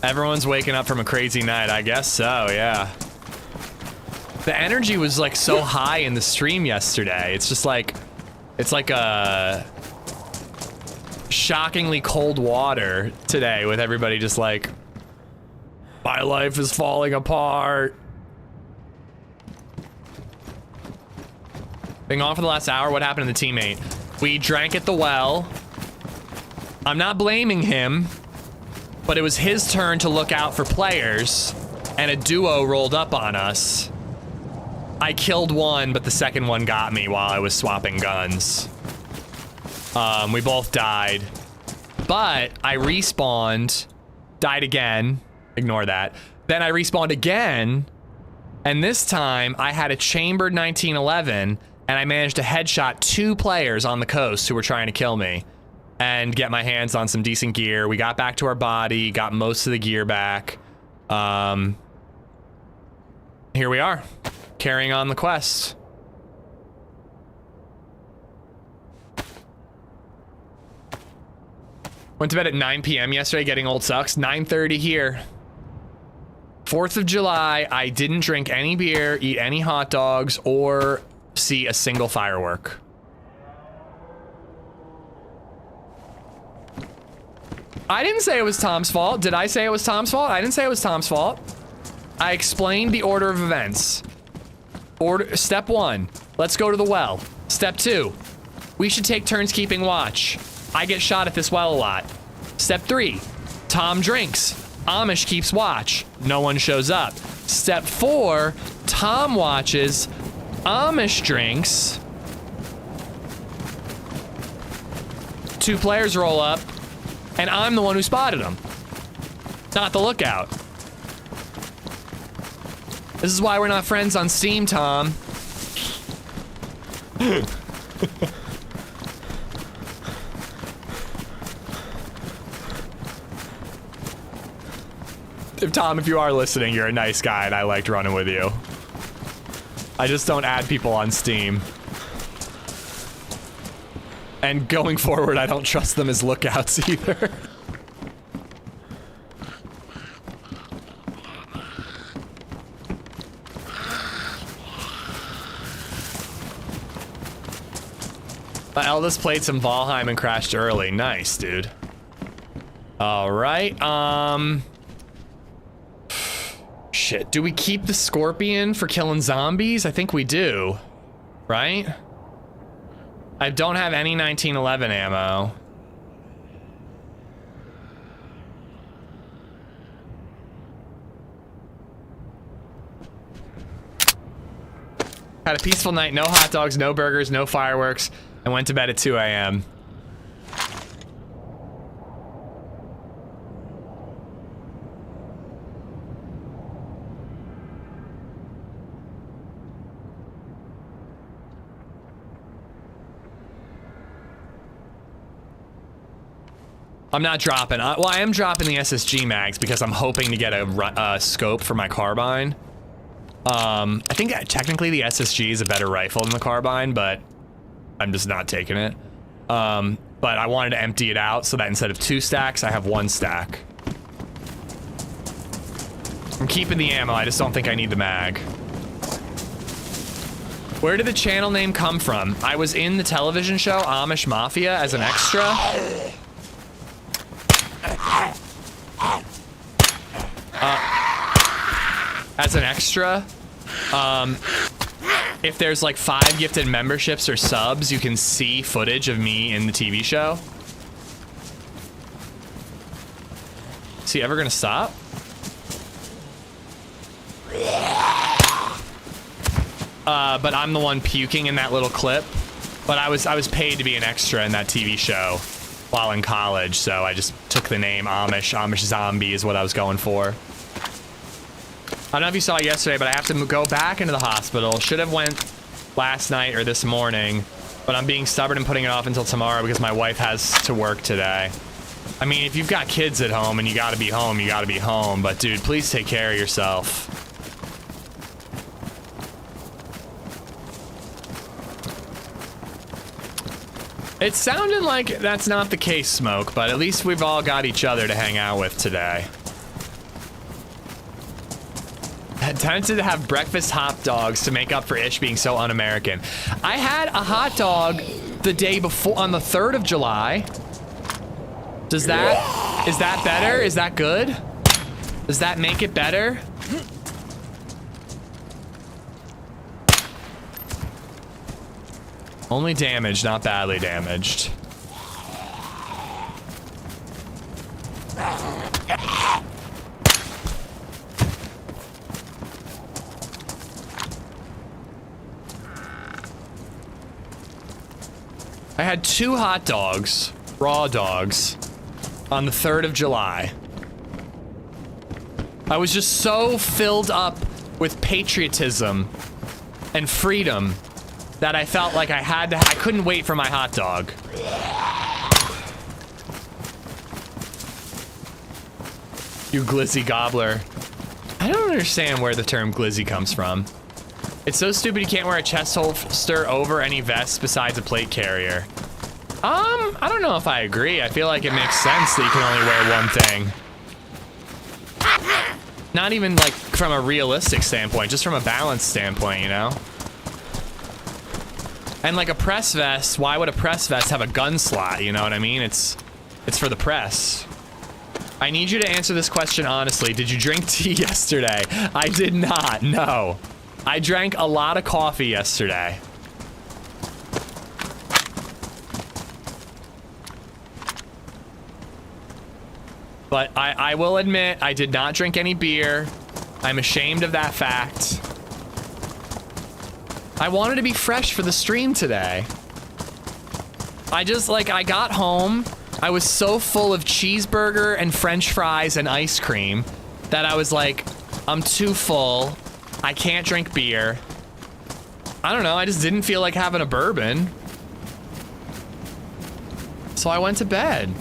Everyone's waking up from a crazy night. I guess so, yeah. The energy was, like, so high in the stream yesterday. It's just like, it's like a shockingly cold water today with everybody just like, my life is falling apart. Being on for the last hour, what happened to the teammate? We drank at the well. I'm not blaming him, but it was his turn to look out for players, and a duo rolled up on us. I killed one, but the second one got me while I was swapping guns. We both died, but I respawned, died again, ignore that. Then I respawned again, and this time I had a chambered 1911, and I managed to headshot 2 players on the coast who were trying to kill me and get my hands on some decent gear. We got back to our body, got most of the gear back. Here we are, carrying on the quest. Went to bed at 9 p.m. yesterday, getting old sucks. 9:30 here. 4th of July, I didn't drink any beer, eat any hot dogs, or see a single firework. I didn't say it was Tom's fault. Did I say it was Tom's fault? I didn't say it was Tom's fault. I explained the order of events. Step 1, let's go to the well. Step 2, we should take turns keeping watch. I get shot at this well a lot. Step 3, Tom drinks. Amish keeps watch. No one shows up. Step 4, Tom watches. Amish drinks. 2 players roll up, and I'm the one who spotted them. Not the lookout. This is why we're not friends on Steam, Tom. Tom, if you are listening, you're a nice guy and I liked running with you. I just don't add people on Steam. And going forward, I don't trust them as lookouts either. My eldest played some Valheim and crashed early. Nice, dude. All right, shit, do we keep the Scorpion for killing zombies? I think we do, right? I don't have any 1911 ammo. Had a peaceful night, no hot dogs, no burgers, no fireworks, and went to bed at 2 a.m. I'm not dropping. Well, I am dropping the SSG mags because I'm hoping to get a scope for my carbine. I think technically the SSG is a better rifle than the carbine, but I'm just not taking it. But I wanted to empty it out so that instead of 2 stacks, I have 1 stack. I'm keeping the ammo. I just don't think I need the mag. Where did the channel name come from? I was in the television show Amish Mafia as an extra. As an extra, if there's like 5 gifted memberships or subs, you can see footage of me in the TV show. Is he ever gonna stop? But I'm the one puking in that little clip. But I was paid to be an extra in that TV show while in college, so I just took the name Amish. Amish Zombie is what I was going for. I don't know if you saw it yesterday, but I have to go back into the hospital. Should have went last night or this morning, but I'm being stubborn and putting it off until tomorrow because my wife has to work today. I mean, if you've got kids at home and you gotta be home, you gotta be home. But dude, please take care of yourself. It sounded like that's not the case, Smoke, but at least we've all got each other to hang out with today. Tempted to have breakfast hot dogs to make up for Ish being so un-American. I had a hot dog the day before, on the 3rd of July. Is that better? Is that good? Does that make it better? Only damaged, not badly damaged. I had 2 hot dogs, raw dogs, on the 3rd of July. I was just so filled up with patriotism and freedom that I felt like I couldn't wait for my hot dog. You glizzy gobbler. I don't understand where the term glizzy comes from. It's so stupid you can't wear a chest holster over any vest besides a plate carrier. I don't know if I agree. I feel like it makes sense that you can only wear one thing. Not even like from a realistic standpoint, just from a balance standpoint, you know? And like a press vest, why would a press vest have a gun slot, you know what I mean? It's for the press. I need you to answer this question honestly. Did you drink tea yesterday? I did not, no. I drank a lot of coffee yesterday. But I will admit, I did not drink any beer. I'm ashamed of that fact. I wanted to be fresh for the stream today. I just, like, I got home. I was so full of cheeseburger and french fries and ice cream that I was like, I'm too full. I can't drink beer. I don't know, I just didn't feel like having a bourbon. So I went to bed.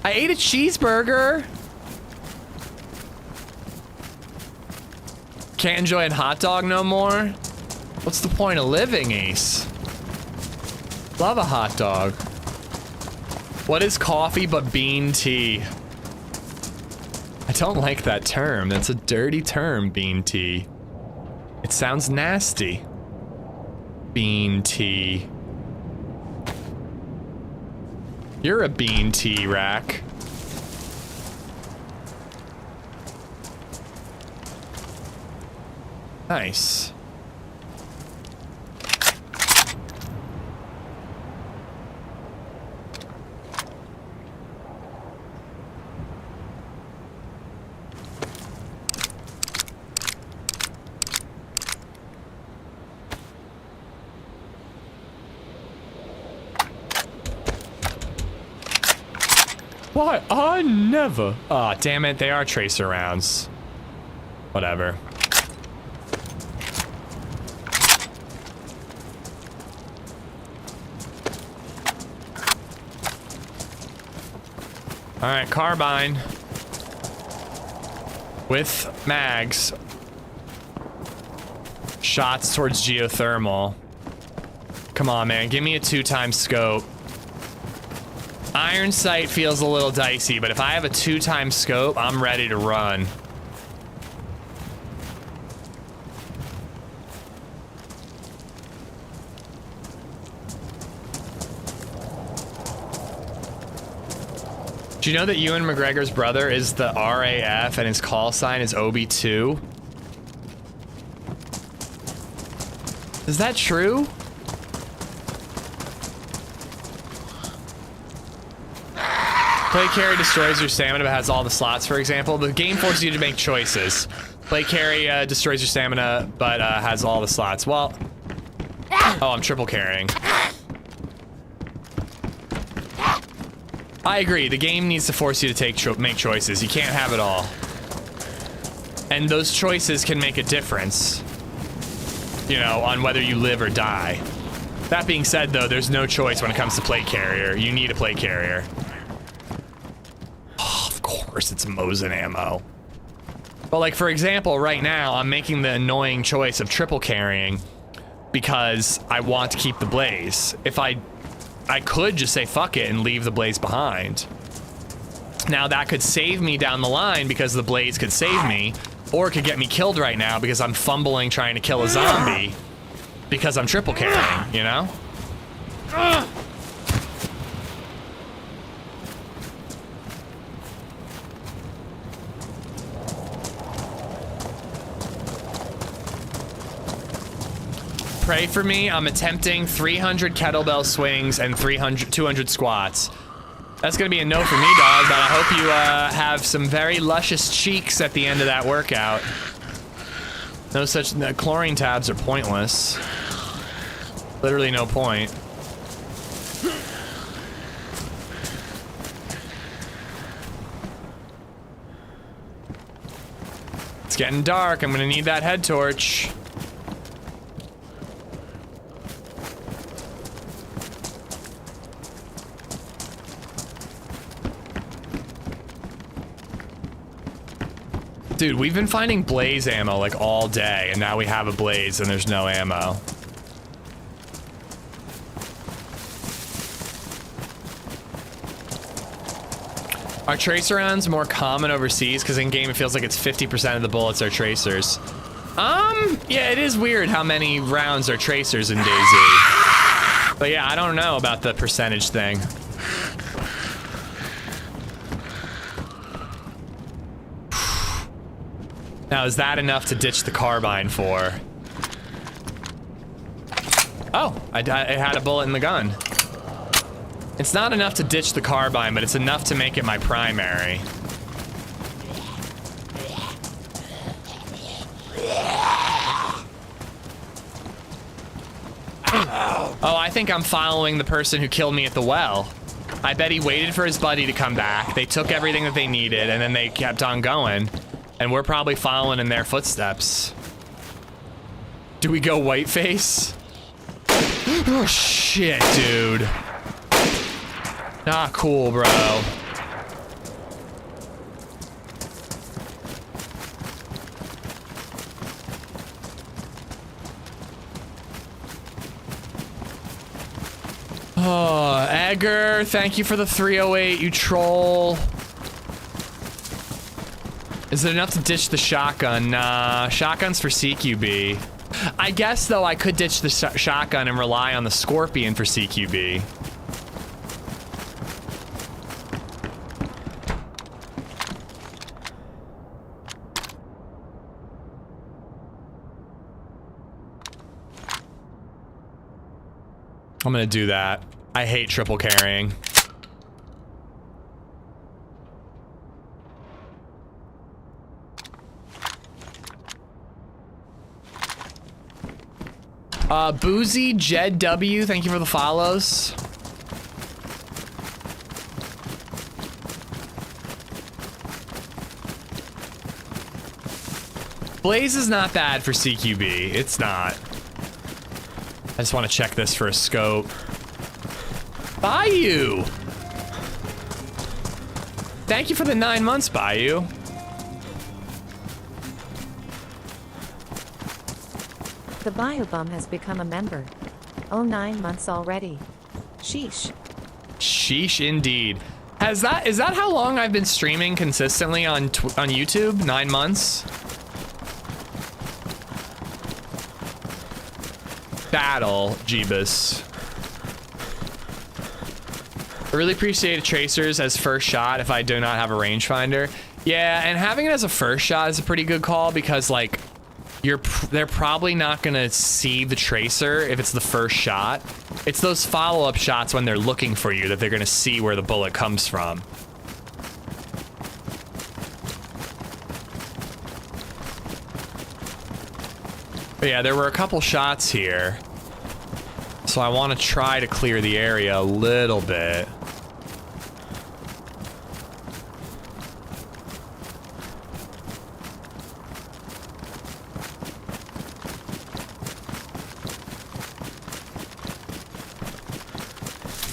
I ate a cheeseburger. Can't enjoy a hot dog no more? What's the point of living, Ace? Love a hot dog. What is coffee but bean tea? I don't like that term. That's a dirty term, bean tea. It sounds nasty. Bean tea. You're a bean tea rack. Nice. Why? I never. Aw, oh, damn it. They are tracer rounds. Whatever. Alright, carbine. With mags. Shots towards geothermal. Come on, man. Give me a 2-time scope. Iron sight feels a little dicey, but if I have a 2-time scope, I'm ready to run. Do you know that Ewan McGregor's brother is the RAF and his call sign is OB2? Is that true? Play carry destroys your stamina but has all the slots, for example. The game forces you to make choices. Play carry destroys your stamina but has all the slots. Well, oh, I'm triple carrying. I agree. The game needs to force you to make choices. You can't have it all. And those choices can make a difference, you know, on whether you live or die. That being said, though, there's no choice when it comes to plate carrier. You need a plate carrier. Oh, of course, it's Mosin ammo. But, like, for example, right now, I'm making the annoying choice of triple carrying because I want to keep the blaze. If I could just say fuck it and leave the blaze behind. Now that could save me down the line because the blaze could save me, or it could get me killed right now because I'm fumbling trying to kill a zombie because I'm triple carrying, you know? Pray for me. I'm attempting 300 kettlebell swings and 200 squats. That's gonna be a no for me, dog, but I hope you have some very luscious cheeks at the end of that workout. No such, chlorine tabs are pointless. Literally no point. It's getting dark. I'm gonna need that head torch. Dude, we've been finding blaze ammo like all day, and now we have a blaze and there's no ammo. Are tracer rounds more common overseas? Because in game it feels like it's 50% of the bullets are tracers. Yeah, it is weird how many rounds are tracers in DayZ. But yeah, I don't know about the percentage thing. Now, is that enough to ditch the carbine for? Oh, it had a bullet in the gun. It's not enough to ditch the carbine, but it's enough to make it my primary. Oh, I think I'm following the person who killed me at the well. I bet he waited for his buddy to come back. They took everything that they needed, and then they kept on going. And we're probably following in their footsteps. Do we go whiteface? Oh, shit, dude. Not cool, bro. Oh, Edgar, thank you for the 308, you troll. Is it enough to ditch the shotgun? Nah, shotgun's for CQB. I guess, though, I could ditch the shotgun and rely on the Scorpion for CQB. I'm gonna do that. I hate triple carrying. Boozy Jed W, thank you for the follows. PlayZ is not bad for CQB. It's not. I just want to check this for a scope. Bayou! Thank you for the 9 months, Bayou. The Bayou Bum has become a member. Oh, 9 months already. Sheesh. Sheesh indeed. Is that how long I've been streaming consistently on YouTube? 9 months? Battle, Jeebus. I really appreciate tracers as first shot if I do not have a rangefinder. Yeah, and having it as a first shot is a pretty good call because, like, they're probably not gonna see the tracer if it's the first shot. It's those follow-up shots when they're looking for you that they're gonna see where the bullet comes from. But yeah, there were a couple shots here. So I want to try to clear the area a little bit.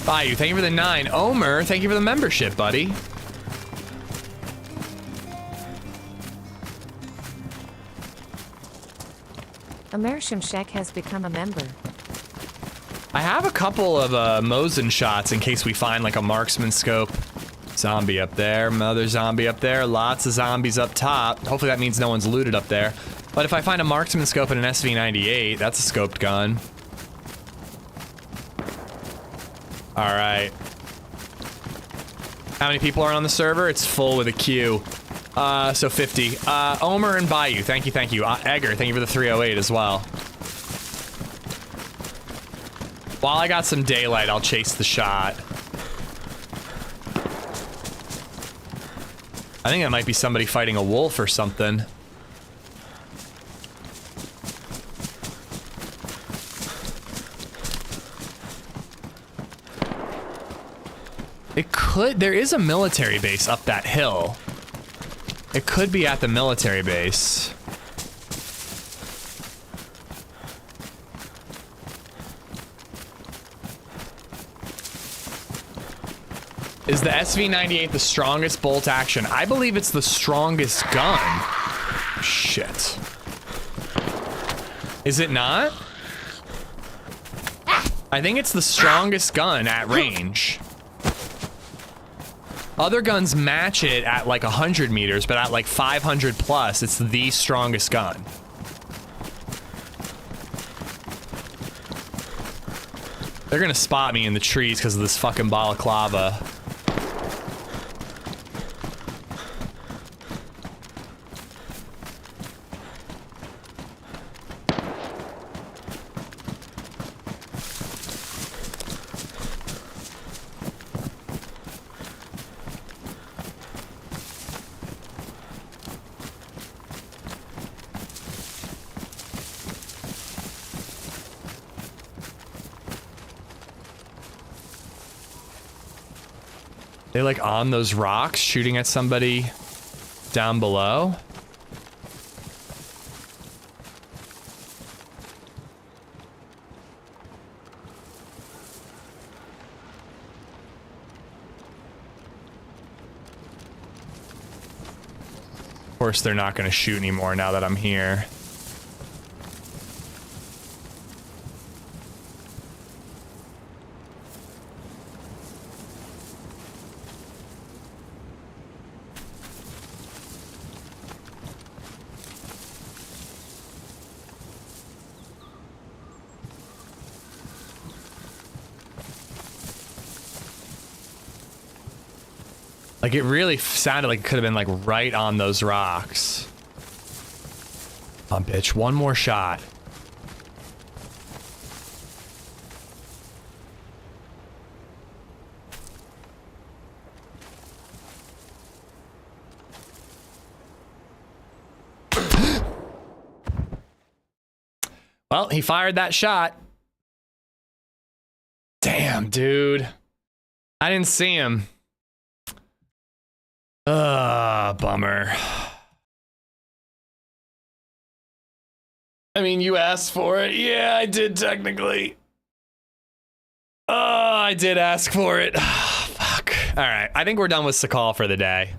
Bayou, thank you for the 9. Omer, thank you for the membership, buddy. Amersham Shek has become a member. I have a couple of Mosin shots in case we find like a marksman scope. Zombie up there, another zombie up there, lots of zombies up top. Hopefully that means no one's looted up there. But if I find a marksman scope and an SV98, that's a scoped gun. All right. How many people are on the server? It's full with a queue. So 50. Omer and Bayou, thank you, thank you. Edgar, thank you for the 308 as well. While I got some daylight, I'll chase the shot. I think that might be somebody fighting a wolf or something. It could, there is a military base up that hill. It could be at the military base. Is the SV98 the strongest bolt action? I believe it's the strongest gun. Shit. Is it not? I think it's the strongest gun at range. Other guns match it at like 100 meters, but at like 500 plus, it's the strongest gun. They're gonna spot me in the trees because of this fucking balaclava. They like on those rocks shooting at somebody down below. Of course, they're not going to shoot anymore now that I'm here. Like, it really sounded like it could have been, like, right on those rocks. Oh, bitch. One more shot. Well, he fired that shot. Damn, dude. I didn't see him. Bummer. I mean, you asked for it. Yeah, I did technically. I did ask for it. Fuck. All right, I think we're done with Sakal for the day.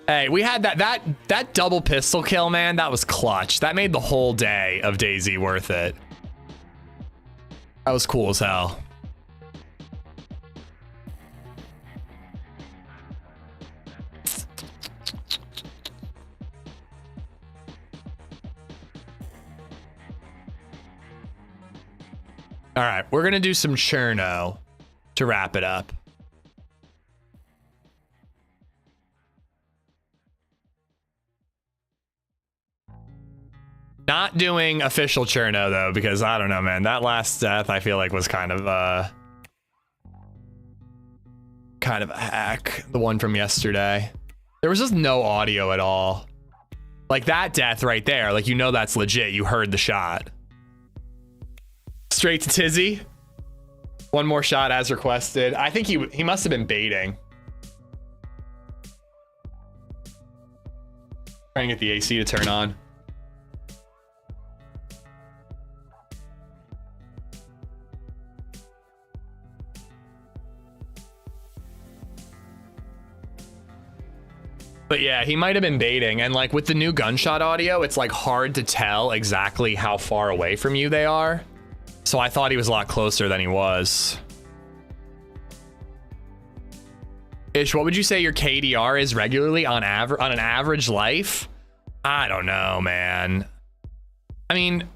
Hey, we had that double pistol kill, man. That was clutch. That made the whole day of DayZ worth it. That was cool as hell. All right, we're gonna do some Cherno to wrap it up. Not doing official Cherno though, because I don't know, man. That last death I feel like was kind of a hack. The one from yesterday. There was just no audio at all. Like that death right there, like you know that's legit. You heard the shot. Straight to Tizzy. One more shot as requested. I think he must have been baiting. Trying to get the AC to turn on. But yeah, he might have been baiting. And like with the new gunshot audio, it's like hard to tell exactly how far away from you they are. So I thought he was a lot closer than he was. Ish, what would you say your KDR is regularly on an average life? I don't know, man. I mean,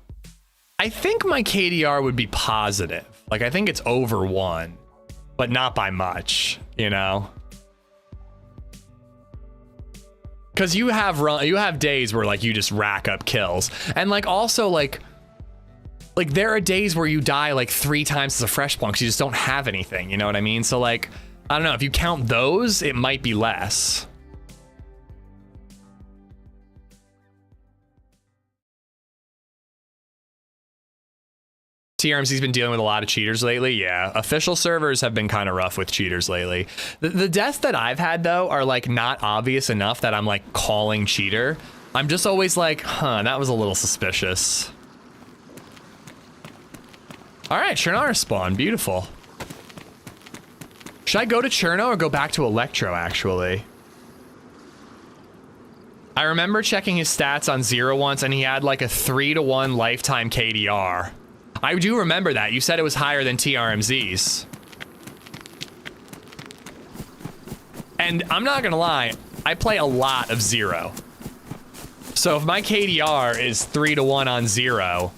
I think my KDR would be positive. Like, I think it's over 1, but not by much, you know? Because you have days where like you just rack up kills. And like also like there are days where you die like 3 times as a fresh spawn because you just don't have anything, you know what I mean? So like, I don't know, if you count those, it might be less. TRMC's been dealing with a lot of cheaters lately. Yeah, official servers have been kind of rough with cheaters lately. The deaths that I've had though are like not obvious enough that I'm like calling cheater. I'm just always like, huh, that was a little suspicious. All right, Chernarus spawn, beautiful. Should I go to Cherno or go back to Electro, actually? I remember checking his stats on Zero once, and he had like a 3-to-1 lifetime KDR. I do remember that. You said it was higher than TRMZ's. And I'm not gonna lie, I play a lot of Zero. So if my KDR is 3-to-1 on Zero,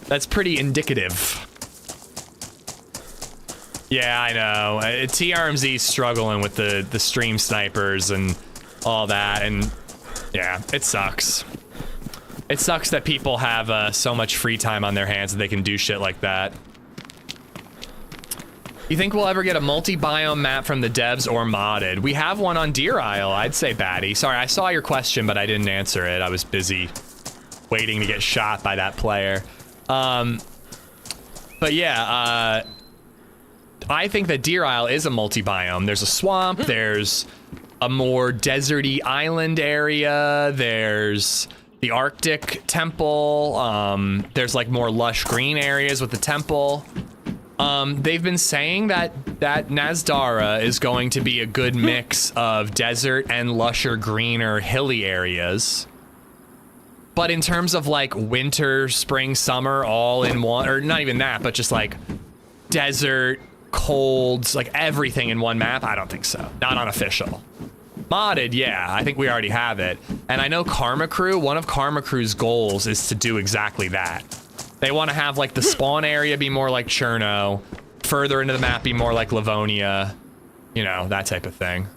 that's pretty indicative. Yeah, I know. TRMZ's struggling with the stream snipers and all that, and yeah, it sucks. It sucks that people have so much free time on their hands that they can do shit like that. You think we'll ever get a multi-biome map from the devs or modded? We have one on Deer Isle, I'd say, Batty. Sorry, I saw your question, but I didn't answer it. I was busy waiting to get shot by that player. But yeah, I think that Deer Isle is a multi-biome. There's a swamp, there's a more deserty island area, there's the Arctic temple, there's like more lush green areas with the temple. They've been saying that Nazdara is going to be a good mix of desert and lusher, greener, hilly areas. But in terms of like winter, spring, summer, all in one, or not even that, but just like desert, colds, like everything in one map, I don't think so. Not unofficial. Modded, yeah, I think we already have it. And I know Karma Crew, one of Karma Crew's goals is to do exactly that. They want to have like the spawn area be more like Cherno, further into the map be more like Livonia, you know, that type of thing.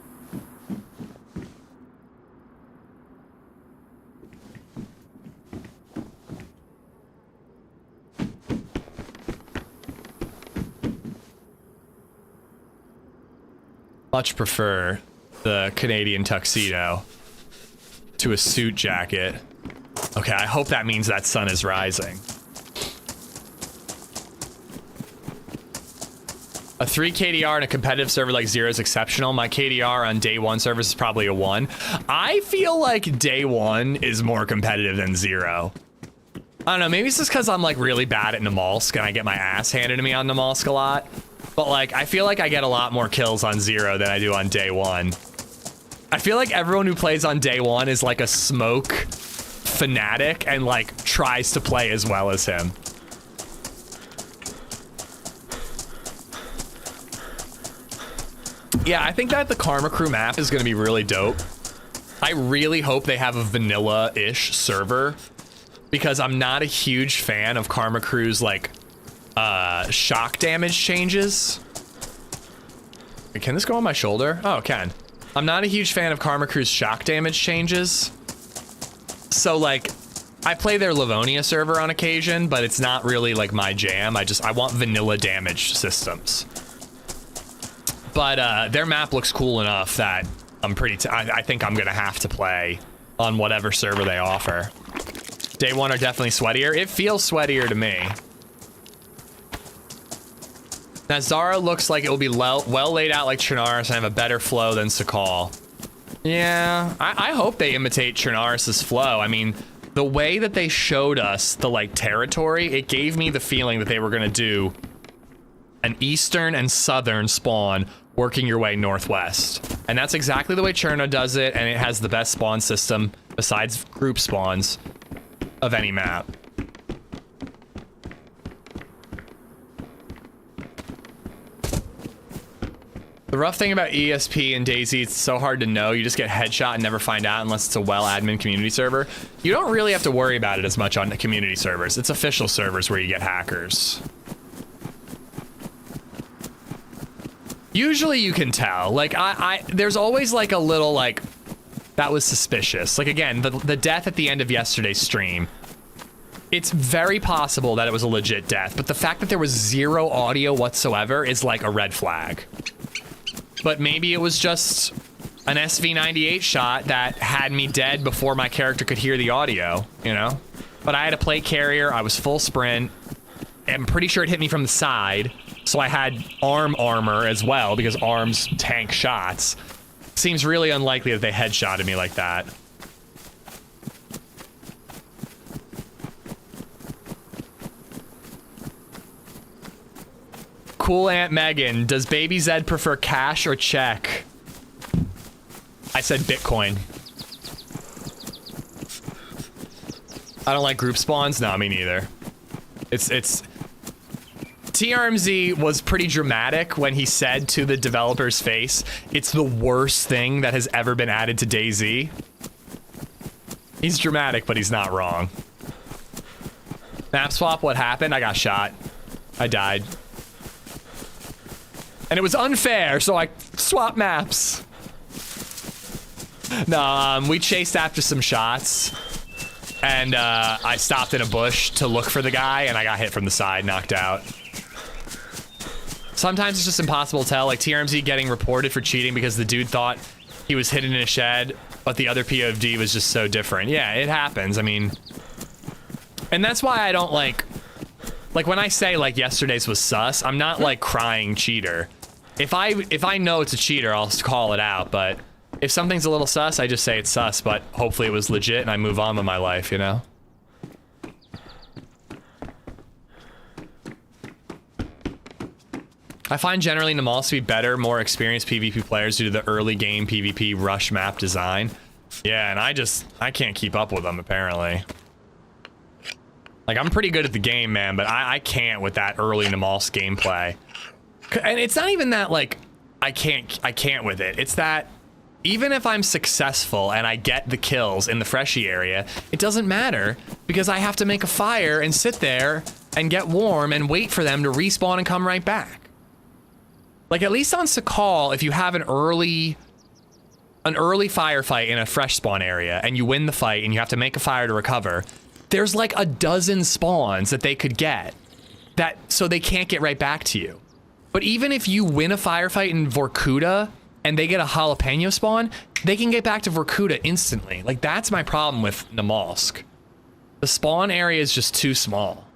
Much prefer the Canadian tuxedo to a suit jacket. Okay, I hope that means that sun is rising. A 3 KDR in a competitive server like Zero is exceptional. My KDR on day 1 servers is probably a 1. I feel like day 1 is more competitive than 0. I don't know, maybe it's just because I'm like really bad at Namalsk and I get my ass handed to me on Namalsk a lot. But like, I feel like I get a lot more kills on 0 than I do on day 1. I feel like everyone who plays on day 1 is like a smoke fanatic and like tries to play as well as him. Yeah, I think that the Karma Crew map is going to be really dope. I really hope they have a vanilla-ish server because I'm not a huge fan of Karma Crew's like shock damage changes. Can this go on my shoulder? Oh, it can. I'm not a huge fan of Karma Crew's shock damage changes. So like, I play their Livonia server on occasion, but it's not really like my jam. I want vanilla damage systems. But their map looks cool enough that I'm I think I'm gonna have to play on whatever server they offer. Day 1 are definitely sweatier. It feels sweatier to me. Nazdara looks like it will be well laid out like Chernarus and have a better flow than Sakal. Yeah, I hope they imitate Chernarus' flow. I mean, the way that they showed us the like territory, it gave me the feeling that they were gonna do an eastern and southern spawn working your way northwest. And that's exactly the way Cherno does it, and it has the best spawn system, besides group spawns, of any map. The rough thing about ESP and DayZ, it's so hard to know. You just get headshot and never find out unless it's a well-admin community server. You don't really have to worry about it as much on the community servers. It's official servers where you get hackers. Usually you can tell. Like, there's always like a little like, that was suspicious. Like again, the death at the end of yesterday's stream, it's very possible that it was a legit death, but the fact that there was 0 audio whatsoever is like a red flag. But maybe it was just an SV98 shot that had me dead before my character could hear the audio, you know? But I had a plate carrier, I was full sprint, I'm pretty sure it hit me from the side, so I had arm armor as well, because arms tank shots. Seems really unlikely that they headshotted me like that. Cool Aunt Megan, does Baby Zed prefer cash or check? I said Bitcoin. I don't like group spawns. No, me neither. It's TRMZ was pretty dramatic when he said to the developer's face, it's the worst thing that has ever been added to DayZ. He's dramatic, but he's not wrong. Map swap, what happened? I got shot. I died. And it was unfair, so I swapped maps. No, we chased after some shots. And I stopped in a bush to look for the guy, and I got hit from the side, knocked out. Sometimes it's just impossible to tell, like TRMZ getting reported for cheating because the dude thought he was hidden in a shed, but the other POV was just so different. Yeah, it happens, I mean... And that's why I don't, like... Like when I say like yesterday's was sus, I'm not like crying cheater. If I know it's a cheater, I'll call it out, but if something's a little sus, I just say it's sus, but hopefully it was legit and I move on with my life, you know? I find generally Namals to be better, more experienced PvP players due to the early game PvP rush map design. Yeah, and I can't keep up with them apparently. Like I'm pretty good at the game, man, but I can't with that early Namals gameplay. And it's not even that like I can't with it. It's that even if I'm successful and I get the kills in the freshy area, it doesn't matter because I have to make a fire and sit there and get warm and wait for them to respawn and come right back. Like at least on Sakal, if you have an early firefight in a fresh spawn area and you win the fight and you have to make a fire to recover, there's like a dozen spawns that they could get so they can't get right back to you. But even if you win a firefight in Vorkuta and they get a jalapeno spawn, they can get back to Vorkuta instantly. Like that's my problem with Namalsk. The spawn area is just too small.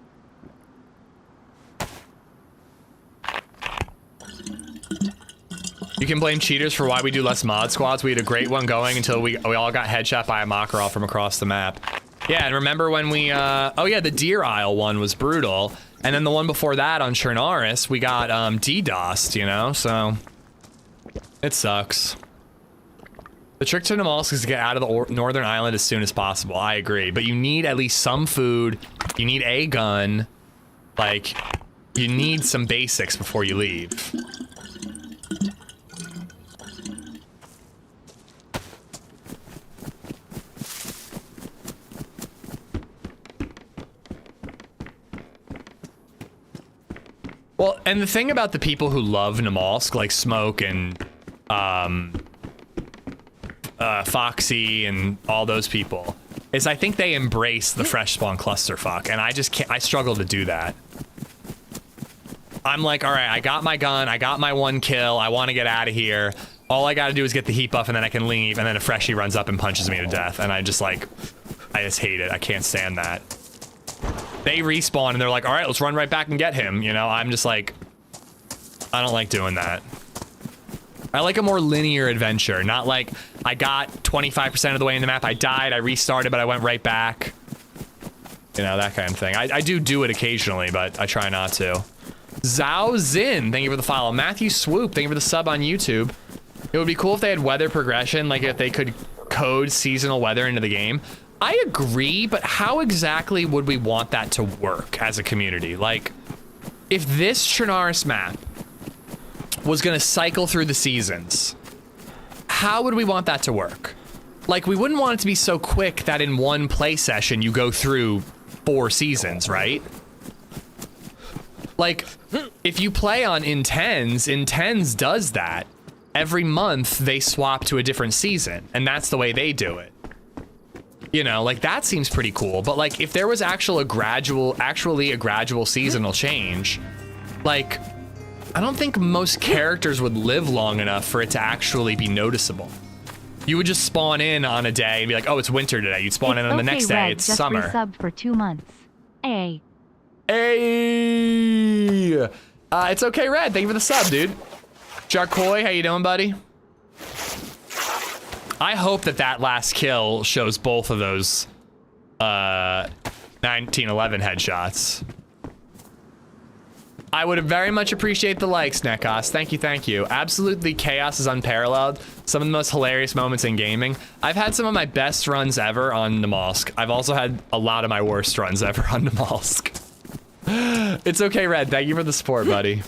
You can blame cheaters for why we do less mod squads. We had a great one going until we all got headshot by a Makarov from across the map. Yeah, and remember when we, oh yeah, the Deer Isle one was brutal. And then the one before that on Chernarus, we got DDoSed, you know, so it sucks. The trick to Namalsk is to get out of the northern island as soon as possible. I agree, but you need at least some food. You need a gun. Like, you need some basics before you leave. Well, and the thing about the people who love Namalsk, like Smoke and Foxy and all those people, is I think they embrace the fresh spawn clusterfuck, and I just can't. I struggle to do that. I'm like, all right, I got my gun, I got my 1 kill, I want to get out of here. All I got to do is get the heat buff, and then I can leave, and then a freshie runs up and punches me to death, and I just hate it. I can't stand that. They respawn and they're like, all right, let's run right back and get him. You know, I'm just like, I don't like doing that. I like a more linear adventure, not like I got 25% of the way in the map, I died, I restarted, but I went right back. You know, that kind of thing. I do it occasionally, but I try not to. Zhao Zin, thank you for the follow. Matthew Swoop, thank you for the sub on YouTube. It would be cool if they had weather progression, like if they could code seasonal weather into the game. I agree, but how exactly would we want that to work as a community? Like, if this Chernarus map was gonna cycle through the seasons, how would we want that to work? Like, we wouldn't want it to be so quick that in one play session you go through 4 seasons, right? Like, if you play on Intense does that. Every month they swap to a different season, and that's the way they do it. You know, like that seems pretty cool, but like if there was actually a gradual seasonal change, like I don't think most characters would live long enough for it to actually be noticeable. You would just spawn in on a day and be like, oh, it's winter today. You'd spawn in on the next day, it's summer. Just resubbed for 2 months. Hey. Hey. It's okay, Red. Thank you for the sub, dude. Jarkoy, how you doing, buddy? I hope that last kill shows both of those 1911 headshots. I would very much appreciate the likes, Nekos. Thank you. Absolutely, chaos is unparalleled. Some of the most hilarious moments in gaming. I've had some of my best runs ever on Namalsk. I've also had a lot of my worst runs ever on Namalsk. It's okay, Red. Thank you for the support, buddy.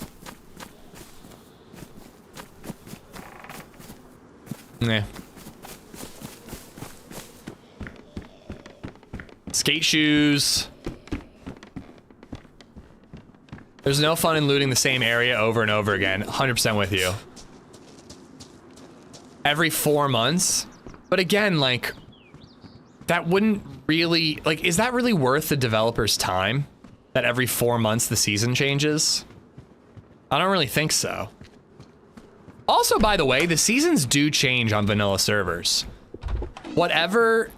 Yeah. Skate shoes. There's no fun in looting the same area over and over again. 100% with you. Every 4 months? But again, like, that wouldn't really, like, is that really worth the developer's time? That every 4 months the season changes? I don't really think so. Also, by the way, the seasons do change on vanilla servers. Whatever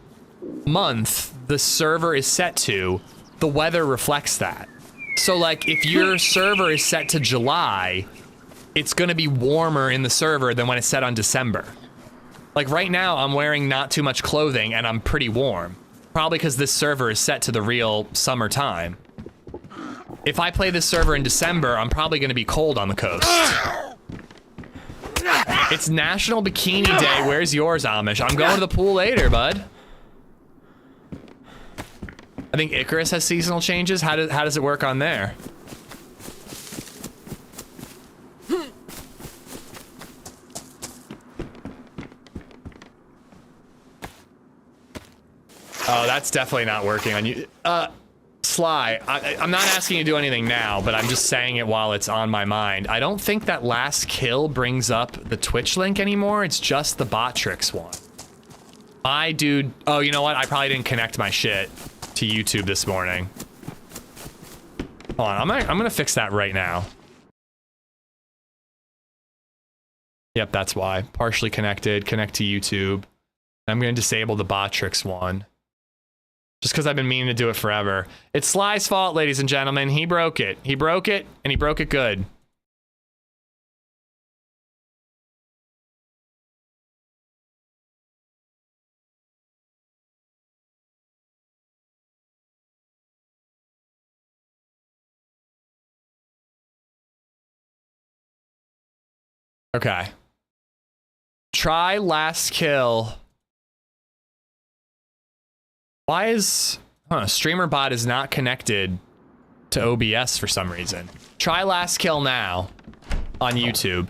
month the server is set to, the weather reflects that. So like if your server is set to July, it's gonna be warmer in the server than when it's set on December. Like right now I'm wearing not too much clothing and I'm pretty warm. Probably because this server is set to the real summertime. If I play this server in December, I'm probably gonna be cold on the coast. It's National Bikini Day. Where's yours, Amish? I'm going to the pool later, bud. I think Icarus has seasonal changes. How does it work on there? Oh, that's definitely not working on you. Sly, I'm not asking you to do anything now, but I'm just saying it while it's on my mind. I don't think that last kill brings up the Twitch link anymore. It's just the Botrix one. My dude, oh, you know what? I probably didn't connect my shit to YouTube this morning. Hold on, I'm gonna fix that right now. Yep, that's why. Partially connected, connect to YouTube. I'm gonna disable the Botrix one. Just because I've been meaning to do it forever. It's Sly's fault, ladies and gentlemen. He broke it. He broke it, and he broke it good. Okay. Try last kill. Why is... StreamerBot is not connected to OBS for some reason. Try last kill now on YouTube.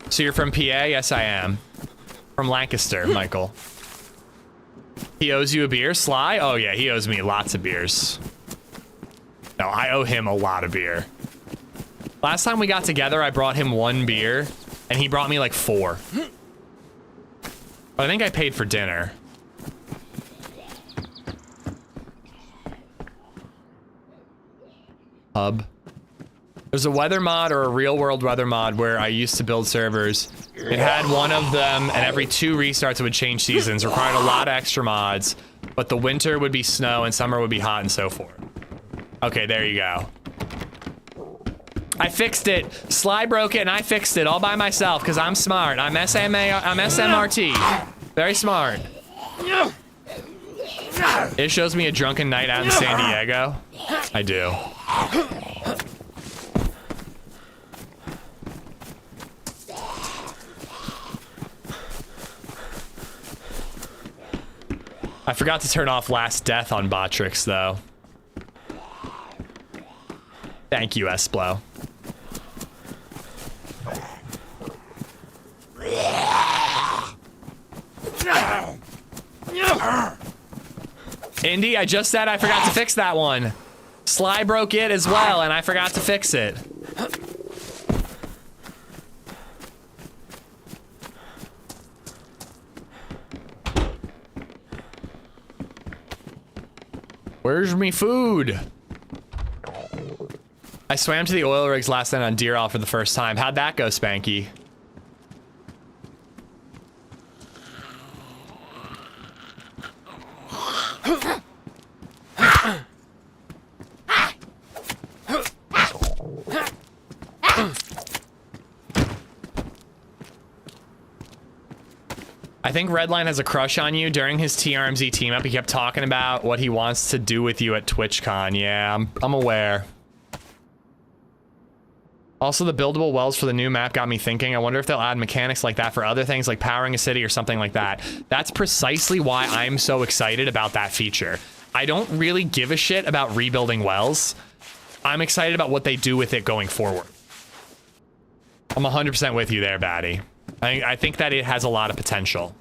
So you're from PA? Yes, I am. From Lancaster, Michael. He owes you a beer? Sly? Oh yeah, he owes me lots of beers. No, I owe him a lot of beer. Last time we got together, I brought him 1 beer, and he brought me like 4. I think I paid for dinner. Hub. There's a weather mod or a real world weather mod where I used to build servers. It had one of them, and every 2 restarts it would change seasons. Required a lot of extra mods, but the winter would be snow and summer would be hot and so forth. Okay, there you go. I fixed it. Sly broke it and I fixed it all by myself because I'm smart. I'm SMRT. Very smart. It shows me a drunken night out in San Diego. I do. I forgot to turn off Last Death on Botrix, though. Thank you, Esplo. Indy, I just said I forgot to fix that one. Sly broke it as well, and I forgot to fix it. Where's me food? I swam to the oil rigs last night on Deer Isle for the first time. How'd that go, Spanky? I think Redline has a crush on you. During his TRMZ team up, he kept talking about what he wants to do with you at TwitchCon. Yeah, I'm aware. Also, the buildable wells for the new map got me thinking. I wonder if they'll add mechanics like that for other things like powering a city or something like that. That's precisely why I'm so excited about that feature. I don't really give a shit about rebuilding wells. I'm excited about what they do with it going forward. I'm 100% with you there, Batty. I think that it has a lot of potential.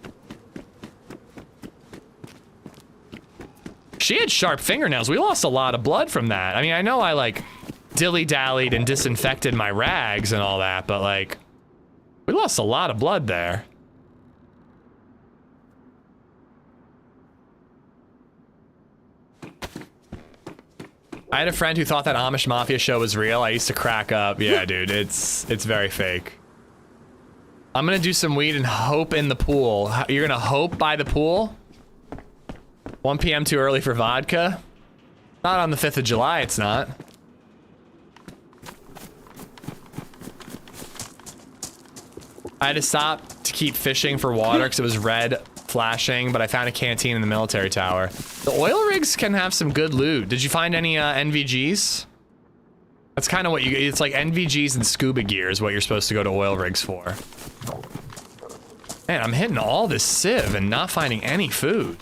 She had sharp fingernails. We lost a lot of blood from that. I mean, I know I like dilly-dallied and disinfected my rags and all that, but like, we lost a lot of blood there. I had a friend who thought that Amish Mafia show was real. I used to crack up. Yeah, dude, it's very fake. I'm gonna do some weed and hope in the pool. You're gonna hope by the pool? 1 p.m. too early for vodka? Not on the 5th of July, it's not. I had to stop to keep fishing for water because it was red flashing, but I found a canteen in the military tower. The oil rigs can have some good loot. Did you find any NVGs? That's kind of what you, it's like NVGs and scuba gear is what you're supposed to go to oil rigs for. Man, I'm hitting all this civ and not finding any food.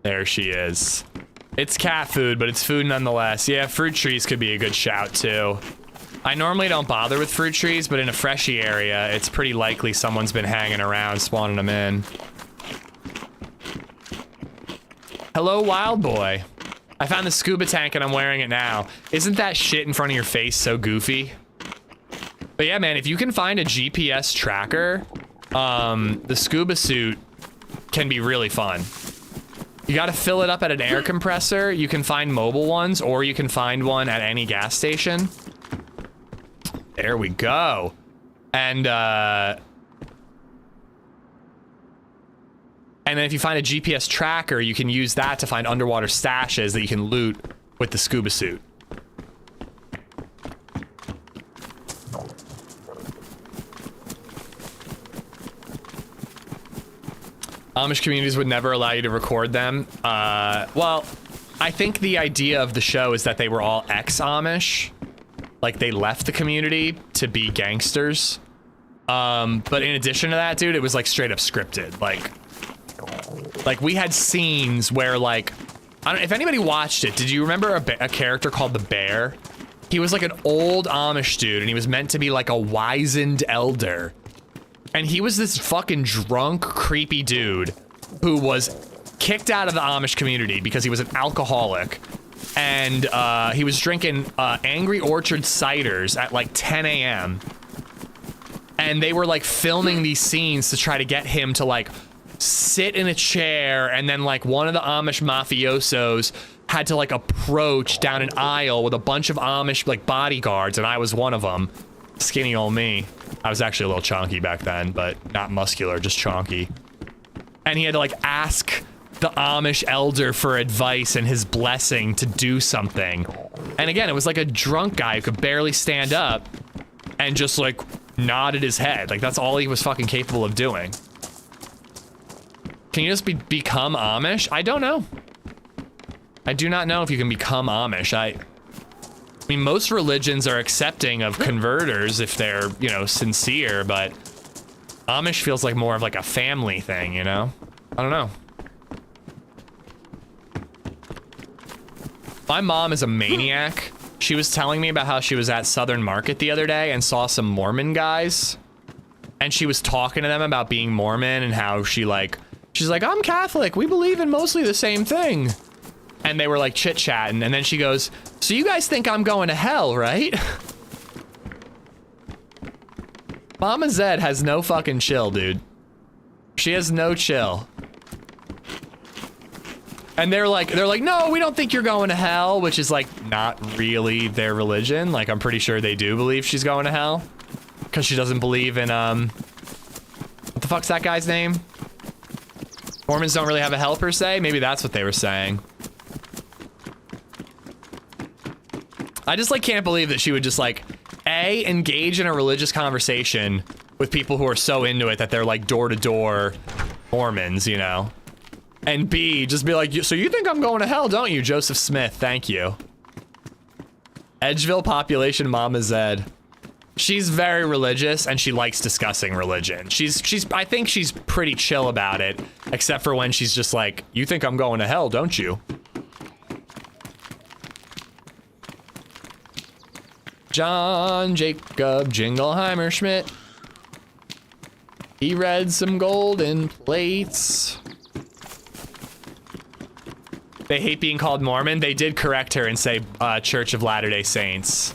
There she is. It's cat food, but it's food nonetheless. Yeah, fruit trees could be a good shout too. I normally don't bother with fruit trees, but in a freshy area, it's pretty likely someone's been hanging around, spawning them in. Hello, wild boy. I found the scuba tank and I'm wearing it now. Isn't that shit in front of your face so goofy? But yeah, man, if you can find a GPS tracker, the scuba suit can be really fun. You gotta fill it up at an air compressor. You can find mobile ones, or you can find one at any gas station. There we go. And then if you find a GPS tracker, you can use that to find underwater stashes that you can loot with the scuba suit. Amish communities would never allow you to record them. Well, I think the idea of the show is that they were all ex-Amish. Like, they left the community to be gangsters. But in addition to that, dude, it was like straight up scripted. Like we had scenes where, like, I don't know if anybody watched it. Did you remember a character called the Bear? He was like an old Amish dude, and he was meant to be like a wizened elder. And he was this fucking drunk, creepy dude who was kicked out of the Amish community because he was an alcoholic. And he was drinking Angry Orchard ciders at like 10 a.m. And they were like filming these scenes to try to get him to like sit in a chair, and then like one of the Amish mafiosos had to like approach down an aisle with a bunch of Amish like bodyguards, and I was one of them. Skinny old me. I was actually a little chonky back then, but not muscular, just chonky. And he had to like ask the Amish elder for advice and his blessing to do something. And again, it was like a drunk guy who could barely stand up and just like nodded his head. Like that's all he was fucking capable of doing. Can you just become Amish? I don't know. I do not know if you can become Amish. I mean, most religions are accepting of converters if they're, you know, sincere, but Amish feels like more of like a family thing, you know? I don't know. My mom is a maniac. She was telling me about how she was at Southern Market the other day and saw some Mormon guys. And she was talking to them about being Mormon and how she's like, I'm Catholic. We believe in mostly the same thing. And they were like chit-chatting, and then she goes, so you guys think I'm going to hell, right? Mama Zed has no fucking chill, dude. She has no chill. And they're like, no, we don't think you're going to hell, which is like not really their religion. Like, I'm pretty sure they do believe she's going to hell. Because she doesn't believe in, what the fuck's that guy's name? Mormons don't really have a hell per se? Maybe that's what they were saying. I just like can't believe that she would just like, A, engage in a religious conversation with people who are so into it that they're like door-to-door Mormons, you know? And B, just be like, so you think I'm going to hell, don't you, Joseph Smith? Thank you. Edgeville population Mama Zed. She's very religious and she likes discussing religion. I think she's pretty chill about it, except for when she's just like, you think I'm going to hell, don't you? John Jacob Jingleheimer Schmidt. He read some golden plates. They hate being called Mormon. They did correct her and say Church of Latter-day Saints.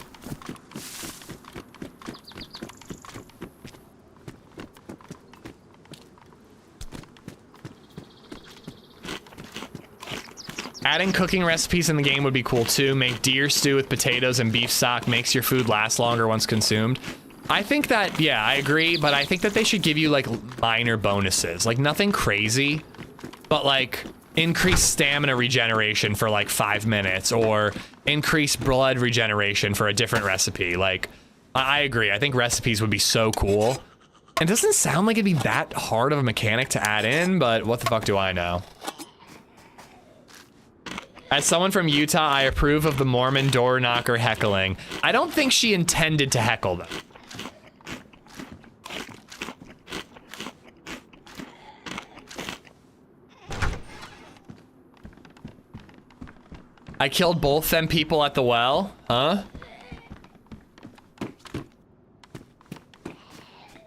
Adding cooking recipes in the game would be cool too. Make deer stew with potatoes and beef stock. Makes your food last longer once consumed. I think that, yeah, I agree, but I think that they should give you like minor bonuses. Like nothing crazy, but like increased stamina regeneration for like 5 minutes or increased blood regeneration for a different recipe. Like, I agree. I think recipes would be so cool. It doesn't sound like it'd be that hard of a mechanic to add in, but what the fuck do I know? As someone from Utah, I approve of the Mormon door knocker heckling. I don't think she intended to heckle them. I killed both them people at the well, huh?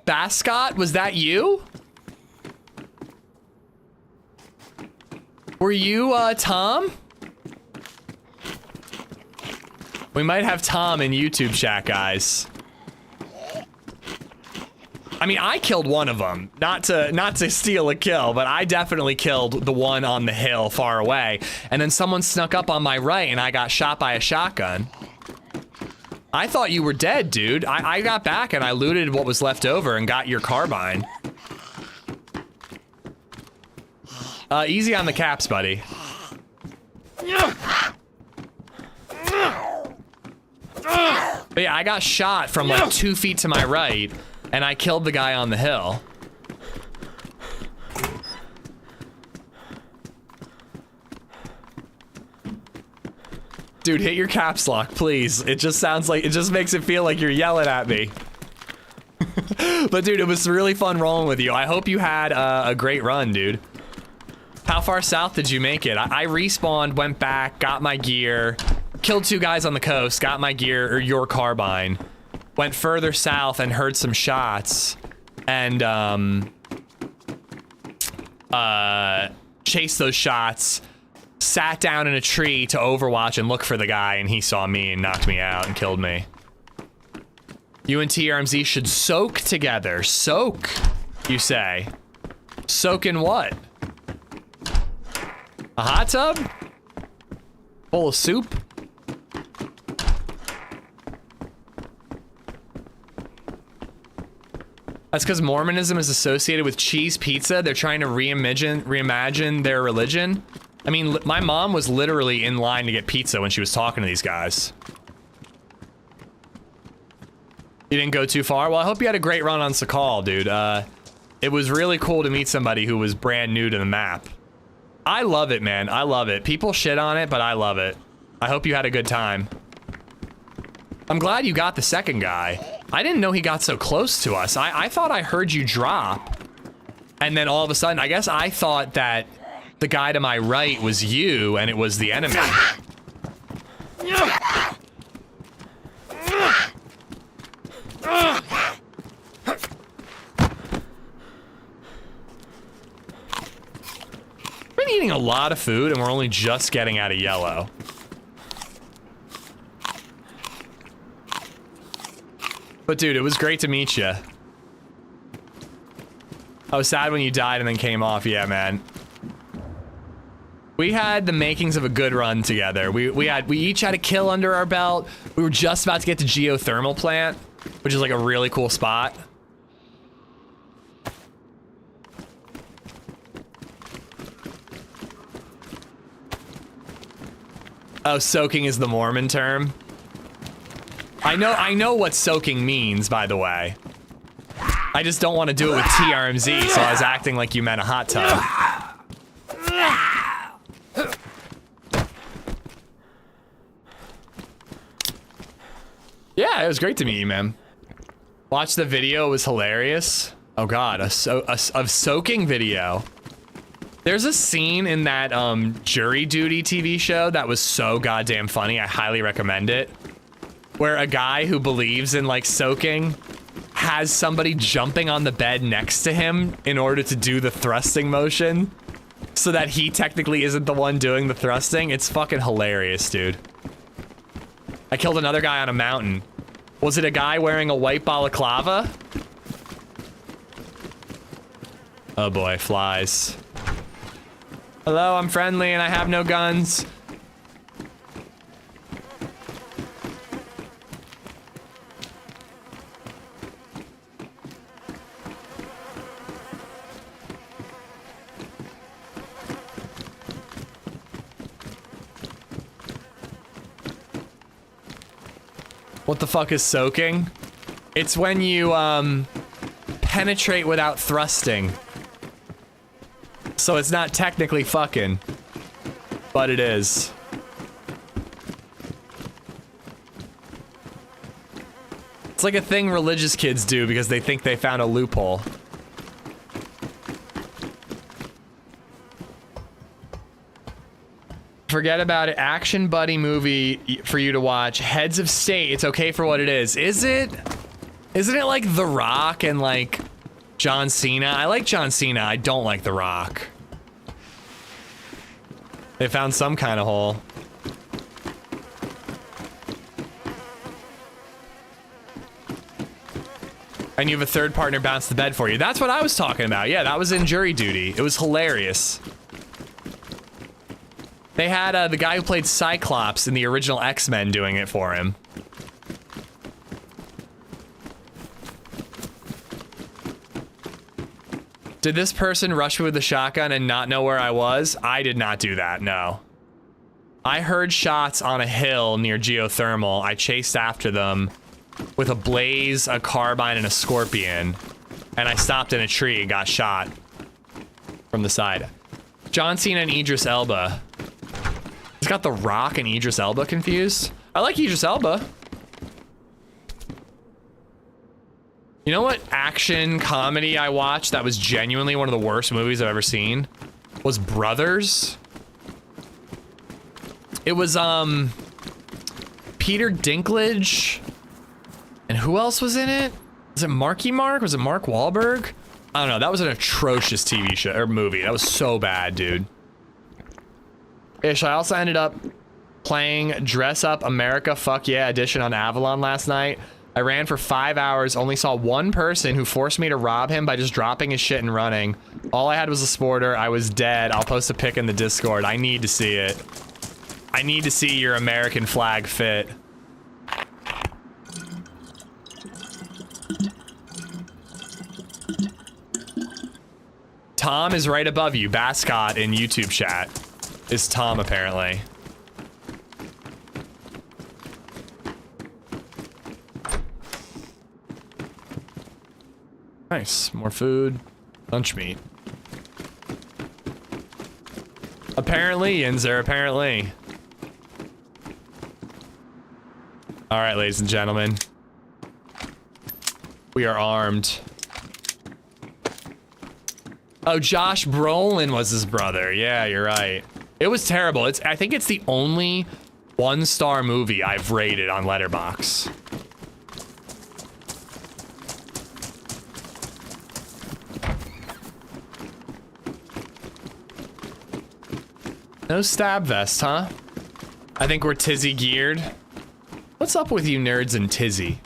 Bascott, was that you? Were you, Tom? We might have Tom in YouTube chat, guys. I mean, I killed one of them. Not to steal a kill, but I definitely killed the one on the hill far away. And then someone snuck up on my right and I got shot by a shotgun. I thought you were dead, dude. I got back and I looted what was left over and got your carbine. Easy on the caps, buddy. But yeah, I got shot from like 2 feet to my right, and I killed the guy on the hill. Dude, hit your caps lock, please. It just sounds like, it just makes it feel like you're yelling at me. But dude, it was really fun rolling with you. I hope you had a great run, dude. How far south did you make it? I respawned, went back, got my gear, killed 2 guys on the coast, got my gear, or your carbine, went further south and heard some shots, and chased those shots, sat down in a tree to overwatch and look for the guy, and he saw me and knocked me out and killed me. You and TRMZ should soak together. Soak, you say? Soak in what? A hot tub? Bowl of soup? That's because Mormonism is associated with cheese pizza. They're trying to reimagine their religion. I mean, my mom was literally in line to get pizza when she was talking to these guys. You didn't go too far? Well, I hope you had a great run on Sakal, dude. It was really cool to meet somebody who was brand new to the map. I love it, man. I love it. People shit on it, but I love it. I hope you had a good time. I'm glad you got the second guy. I didn't know he got so close to us. I thought I heard you drop. And then all of a sudden, I guess I thought that the guy to my right was you and it was the enemy. Been eating a lot of food and we're only just getting out of yellow. But dude, it was great to meet you. I was sad when you died and then came off. Yeah, man. We had the makings of a good run together. We each had a kill under our belt. We were just about to get to geothermal plant, which is like a really cool spot. Oh, soaking is the Mormon term. I know what soaking means, by the way. I just don't want to do it with TRMZ, so I was acting like you meant a hot tub. Yeah, it was great to meet you, man. Watch the video, it was hilarious. Oh god, a soaking video. There's a scene in that Jury Duty TV show that was so goddamn funny, I highly recommend it. Where a guy who believes in like soaking has somebody jumping on the bed next to him in order to do the thrusting motion so that he technically isn't the one doing the thrusting. It's fucking hilarious, dude. I killed another guy on a mountain. Was it a guy wearing a white balaclava? Oh boy, flies. Hello, I'm friendly and I have no guns. What the fuck is soaking? It's when you, penetrate without thrusting. So it's not technically fucking, but it is. It's like a thing religious kids do because they think they found a loophole. Forget about it. Action buddy movie for you to watch. Heads of State. It's okay for what it is. Is it? Isn't it like The Rock and like John Cena? I like John Cena. I don't like The Rock. They found some kind of hole. And you have a third partner bounce the bed for you. That's what I was talking about. Yeah, that was in Jury Duty. It was hilarious. They had the guy who played Cyclops in the original X-Men doing it for him. Did this person rush me with a shotgun and not know where I was? I did not do that, no. I heard shots on a hill near geothermal. I chased after them with a blaze, a carbine, and a scorpion. And I stopped in a tree and got shot from the side. John Cena and Idris Elba. He's got The Rock and Idris Elba confused. I like Idris Elba. You know what action comedy I watched that was genuinely one of the worst movies I've ever seen? Was Brothers. It was, Peter Dinklage. And who else was in it? Was it Marky Mark? Was it Mark Wahlberg? I don't know. That was an atrocious TV show or movie. That was so bad, dude. Ish, I also ended up playing Dress Up America Fuck Yeah Edition on Avalon last night. I ran for 5 hours, only saw one person who forced me to rob him by just dropping his shit and running. All I had was a sporter. I was dead. I'll post a pic in the Discord. I need to see it. I need to see your American flag fit. Tom is right above you. Bascot in YouTube chat is Tom, apparently. Nice. More food. Lunch meat. Apparently, Yinzer, apparently. Alright, ladies and gentlemen. We are armed. Oh, Josh Brolin was his brother. Yeah, you're right. It was terrible. I think it's the only one-star movie I've rated on Letterboxd. No stab vest, huh? I think we're Tizzy geared. What's up with you nerds and Tizzy?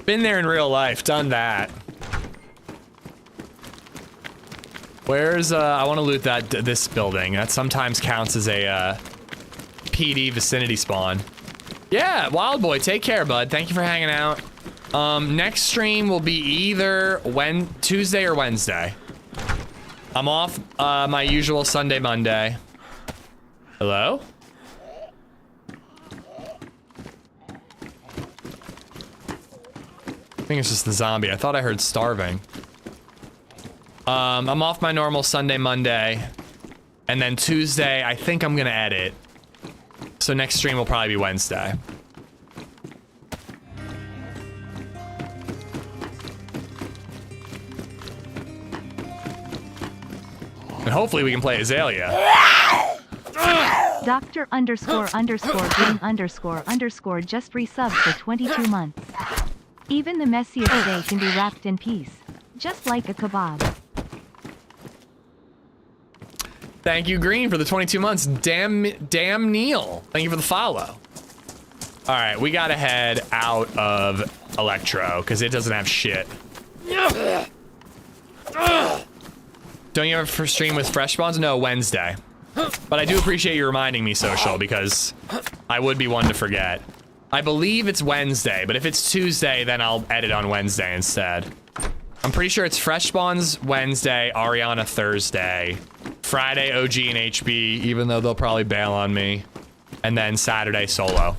Been there in real life, done that. Where's, I want to loot this building. That sometimes counts as a, PD vicinity spawn. Yeah, Wild Boy, take care, bud. Thank you for hanging out. Next stream will be either Tuesday or Wednesday. I'm off, my usual Sunday, Monday. Hello? I think it's just the zombie. I thought I heard starving. I'm off my normal Sunday, Monday. And then Tuesday, I think I'm gonna edit. So next stream will probably be Wednesday. And hopefully we can play Azalea. Doctor ___ Green _ just resubbed for 22 months. Even the messiest day can be wrapped in peace. Just like a kebab. Thank you, Green, for the 22 months. Damn Neil. Thank you for the follow. All right, we gotta head out of Electro because it doesn't have shit. Don't you ever stream with fresh spawns? No, Wednesday. But I do appreciate you reminding me, Social, because I would be one to forget. I believe it's Wednesday, but if it's Tuesday, then I'll edit on Wednesday instead. I'm pretty sure it's fresh spawns Wednesday, Ariana Thursday, Friday OG and HB, even though they'll probably bail on me, and then Saturday solo.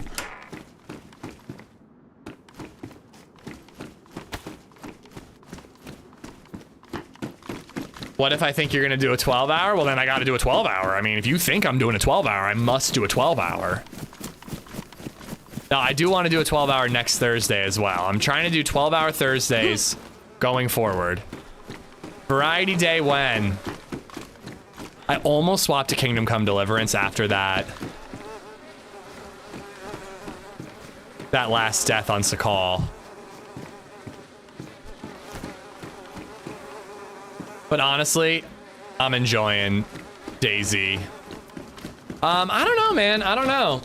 What if I think you're gonna do a 12-hour? Well, then I gotta do a 12-hour. I mean, if you think I'm doing a 12-hour, I must do a 12-hour. No, I do want to do a 12-hour next Thursday as well. I'm trying to do 12-hour Thursdays going forward. Variety day when? I almost swapped to Kingdom Come Deliverance after that. That last death on Sakal. But honestly, I'm enjoying DayZ. I don't know, man. I don't know.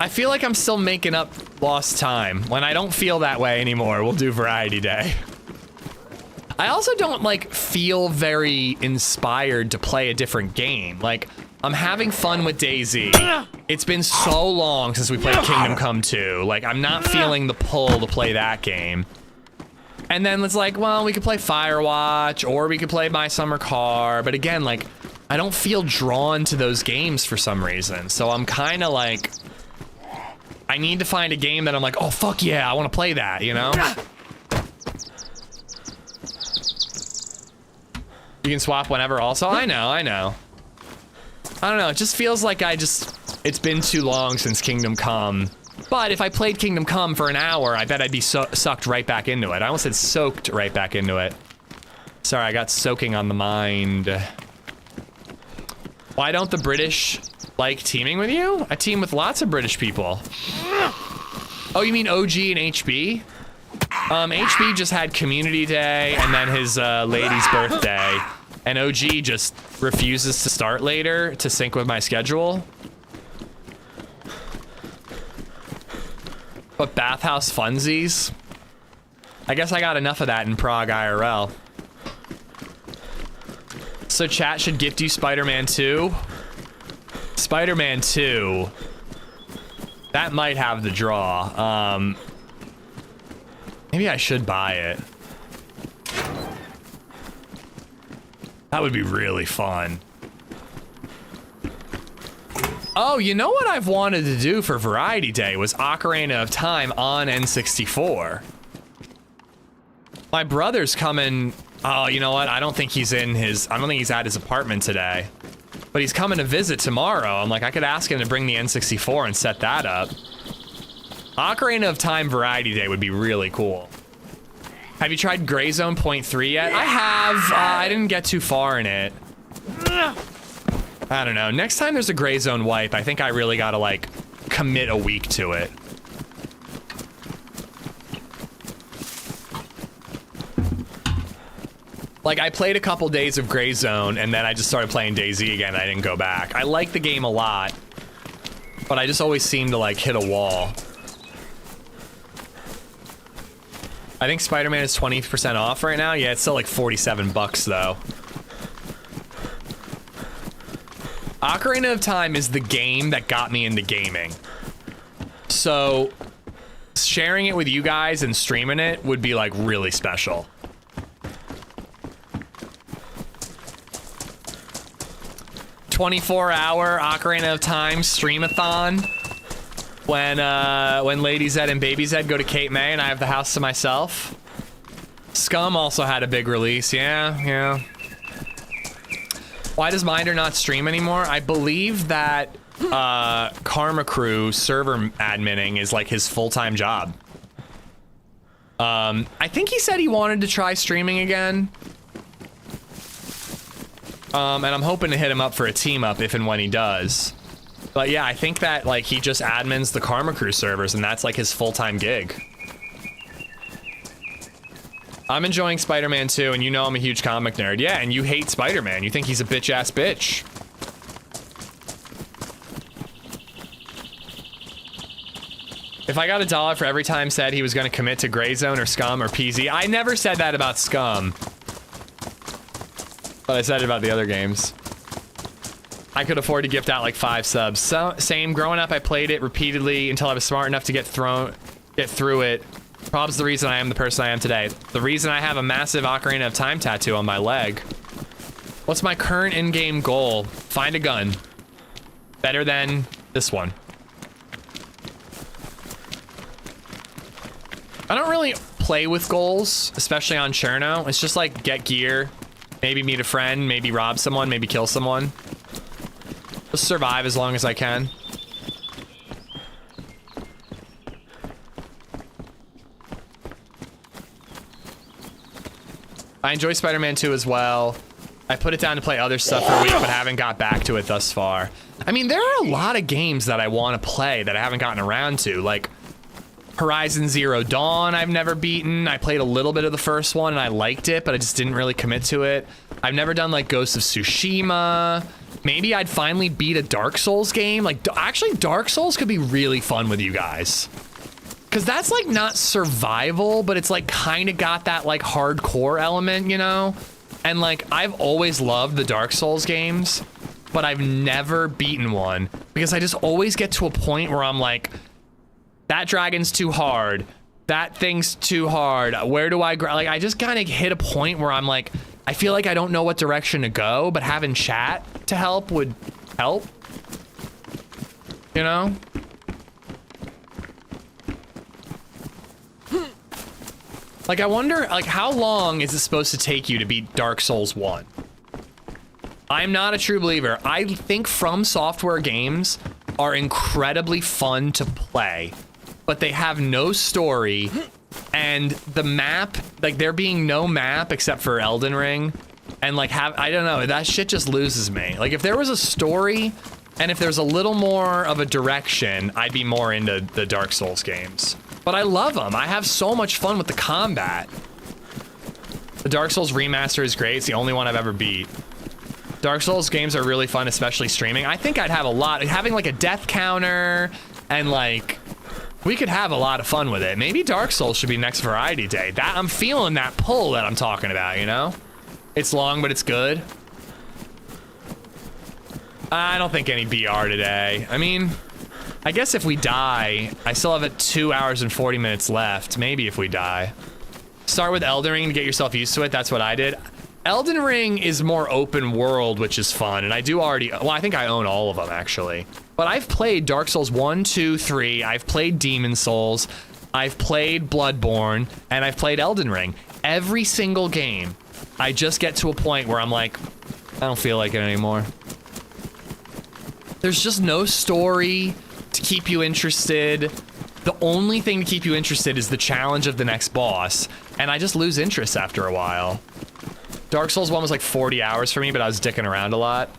I feel like I'm still making up lost time. When I don't feel that way anymore, we'll do Variety Day. I also don't, like, feel very inspired to play a different game. Like, I'm having fun with DayZ. It's been so long since we played Kingdom Come 2. Like, I'm not feeling the pull to play that game. And then it's like, well, we could play Firewatch, or we could play My Summer Car. But again, like, I don't feel drawn to those games for some reason. So I'm kind of like, I need to find a game that I'm like, oh, fuck yeah, I want to play that, you know? You can swap whenever also? I know. I don't know, it just feels like it's been too long since Kingdom Come. But if I played Kingdom Come for an hour, I bet I'd be sucked right back into it. I almost said soaked right back into it. Sorry, I got soaking on the mind. Why don't the British like teaming with you? I team with lots of British people. Oh, you mean OG and HB? HB just had Community Day and then his lady's birthday. And OG just refuses to start later to sync with my schedule. But bathhouse funsies? I guess I got enough of that in Prague IRL. So chat should gift you Spider-Man 2? Spider-Man 2. That might have the draw. Maybe I should buy it. That would be really fun. Oh, you know what I've wanted to do for Variety Day was Ocarina of Time on N64. My brother's coming. Oh, you know what? I don't think he's at his apartment today. But he's coming to visit tomorrow. I'm like, I could ask him to bring the N64 and set that up. Ocarina of Time Variety Day would be really cool. Have you tried Gray Zone Point 3 yet? I have. I didn't get too far in it. I don't know. Next time there's a Gray Zone wipe, I think I really gotta, like, commit a week to it. Like, I played a couple days of Gray Zone, and then I just started playing DayZ again, and I didn't go back. I like the game a lot, but I just always seem to, like, hit a wall. I think Spider-Man is 20% off right now. Yeah, it's still like 47 bucks, though. Ocarina of Time is the game that got me into gaming. So, sharing it with you guys and streaming it would be, like, really special. $24-hour Ocarina of Time streamathon when LadyZed and BabyZed go to Cape May and I have the house to myself. Scum also had a big release. Yeah. Why does Minder not stream anymore? I believe that Karma Crew server adminning is like his full-time job. I think he said he wanted to try streaming again. And I'm hoping to hit him up for a team up if and when he does. But yeah, I think that like he just admins the Karma Crew servers and that's like his full-time gig. I'm enjoying Spider-Man 2 and you know I'm a huge comic nerd. Yeah, and you hate Spider-Man. You think he's a bitch-ass bitch. If If I got $1 for every time said he was going to commit to Gray Zone or Scum or PZ, I never said that about Scum. But I said it about the other games. I could afford to gift out like 5 subs. So, same, growing up I played it repeatedly until I was smart enough to get through it. Probably the reason I am the person I am today. The reason I have a massive Ocarina of Time tattoo on my leg. What's my current in-game goal? Find a gun. Better than this one. I don't really play with goals, especially on Cherno. It's just like get gear, maybe meet a friend, maybe rob someone, maybe kill someone. Just survive as long as I can. I enjoy Spider-Man 2 as well. I put it down to play other stuff for a week, but haven't got back to it thus far. I mean, there are a lot of games that I want to play that I haven't gotten around to, like Horizon Zero Dawn I've never beaten. I played a little bit of the first one and I liked it, but I just didn't really commit to it. I've never done like Ghost of Tsushima. Maybe I'd finally beat a Dark Souls game. Like, actually, Dark Souls could be really fun with you guys. Because that's like not survival, but it's like kind of got that like hardcore element, you know? And like, I've always loved the Dark Souls games, but I've never beaten one because I just always get to a point where I'm like, that dragon's too hard. That thing's too hard. Where do I like, I just kind of hit a point where I'm like, I feel like I don't know what direction to go, but having chat to help would help. You know? Like, I wonder, like, how long is it supposed to take you to beat Dark Souls 1? I'm not a true believer. I think From Software games are incredibly fun to play, but they have no story, and the map, like, there being no map except for Elden Ring, and, like, I don't know, that shit just loses me. Like, if there was a story, and if there's a little more of a direction, I'd be more into the Dark Souls games. But I love them. I have so much fun with the combat. The Dark Souls remaster is great. It's the only one I've ever beat. Dark Souls games are really fun, especially streaming. I think I'd have a lot, having like a death counter, and like, we could have a lot of fun with it. Maybe Dark Souls should be next Variety Day. That, I'm feeling that pull that I'm talking about, you know? It's long, but it's good. I don't think any BR today. I mean, I guess if we die, I still have 2 hours and 40 minutes left. Maybe if we die. Start with Elden Ring to get yourself used to it. That's what I did. Elden Ring is more open world, which is fun. And I do already, well, I think I own all of them actually. But I've played Dark Souls 1, 2, 3. I've played Demon Souls. I've played Bloodborne. And I've played Elden Ring. Every single game, I just get to a point where I'm like, I don't feel like it anymore. There's just no story to keep you interested. The only thing to keep you interested is the challenge of the next boss, and I just lose interest after a while. Dark Souls 1 was like 40 hours for me, but I was dicking around a lot.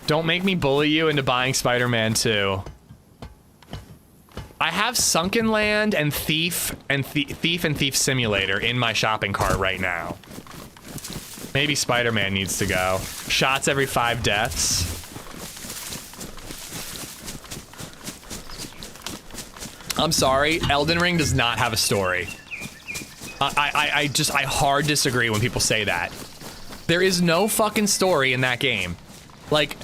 Don't make me bully you into buying Spider-Man 2. I have Sunken Land and Thief and Thief Simulator in my shopping cart right now. Maybe Spider-Man needs to go. Shots every 5 deaths. I'm sorry, Elden Ring does not have a story. I hard disagree when people say that. There is no fucking story in that game. Like,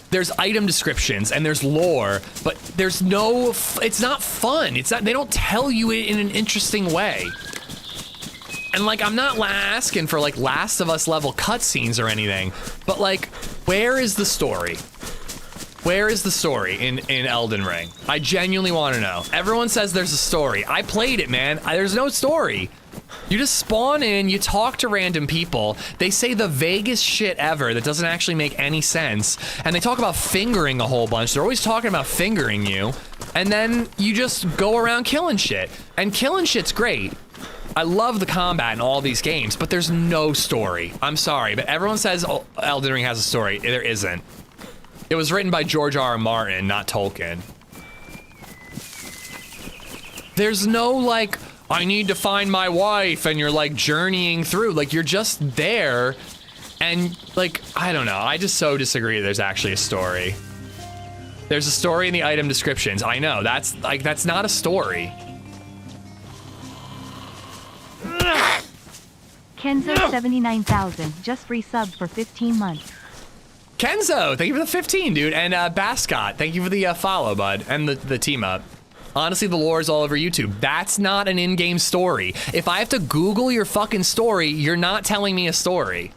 there's item descriptions and there's lore, but there's no, it's not fun. It's not, they don't tell you it in an interesting way. And like, I'm not asking for like Last of Us level cutscenes or anything, but like, where is the story? Where is the story in Elden Ring? I genuinely want to know. Everyone says there's a story. I played it, man. There's no story. You just spawn in, you talk to random people, they say the vaguest shit ever that doesn't actually make any sense, and they talk about fingering a whole bunch. They're always talking about fingering you, and then you just go around killing shit. And killing shit's great. I love the combat in all these games, but there's no story. I'm sorry, but everyone says Elden Ring has a story. There isn't. It was written by George R.R. Martin, not Tolkien. There's no, like, I need to find my wife, and you're, like, journeying through. Like, you're just there, and, like, I don't know. I just so disagree there's actually a story. There's a story in the item descriptions. I know, that's not a story. Kenzo 79,000 just resubbed for 15 months. Kenzo, thank you for the 15, dude. And Bascot, thank you for the follow, bud, and the team up. Honestly, the lore is all over YouTube. That's not an in-game story. If I have to Google your fucking story, you're not telling me a story.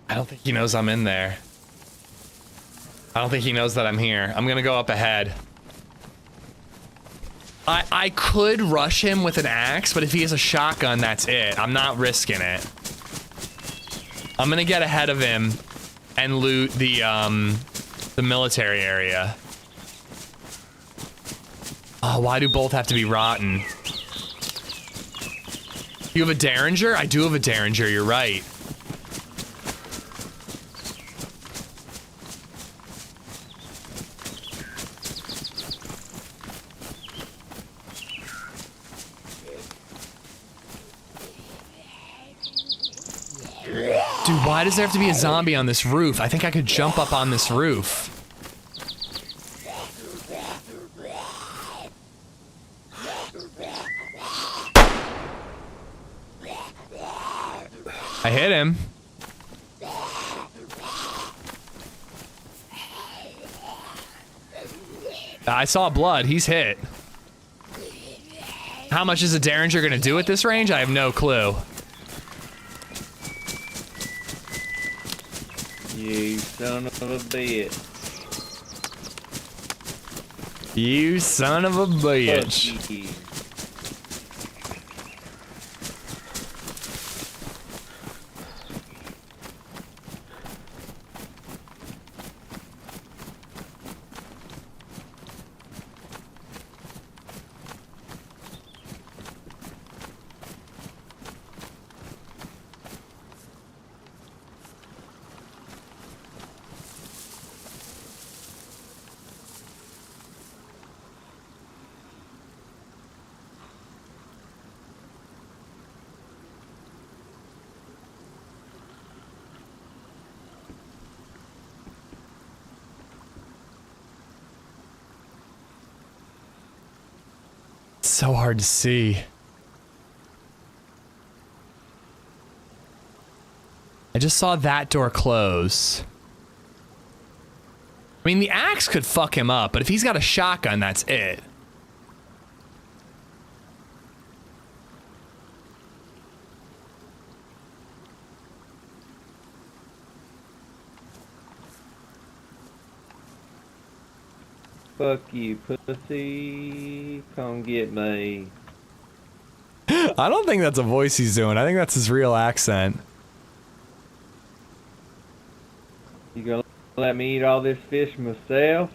I don't think he knows I'm in there. I don't think he knows that I'm here. I'm gonna go up ahead. I could rush him with an axe, but if he has a shotgun, that's it. I'm not risking it. I'm gonna get ahead of him and loot the military area. Oh, why do both have to be rotten? You have a Derringer? I do have a Derringer, you're right. Dude, why does there have to be a zombie on this roof? I think I could jump up on this roof. I hit him. I saw blood. He's hit. How much is a Derringer gonna do at this range? I have no clue. You son of a bitch. You son of a bitch. Fuck you. So hard to see. I just saw that door close. I mean, the axe could fuck him up, but if he's got a shotgun, that's it. Fuck you, pussy. Come get me. I don't think that's a voice he's doing. I think that's his real accent. You gonna let me eat all this fish myself?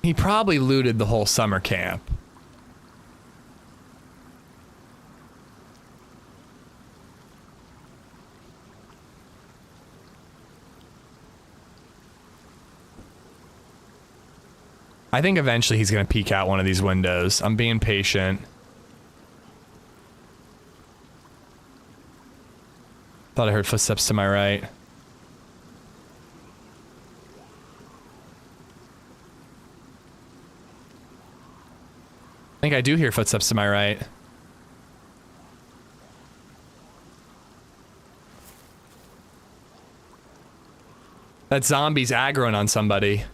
He probably looted the whole summer camp. I think eventually he's gonna peek out one of these windows. I'm being patient. Thought I heard footsteps to my right. I think I do hear footsteps to my right. That zombie's aggroing on somebody.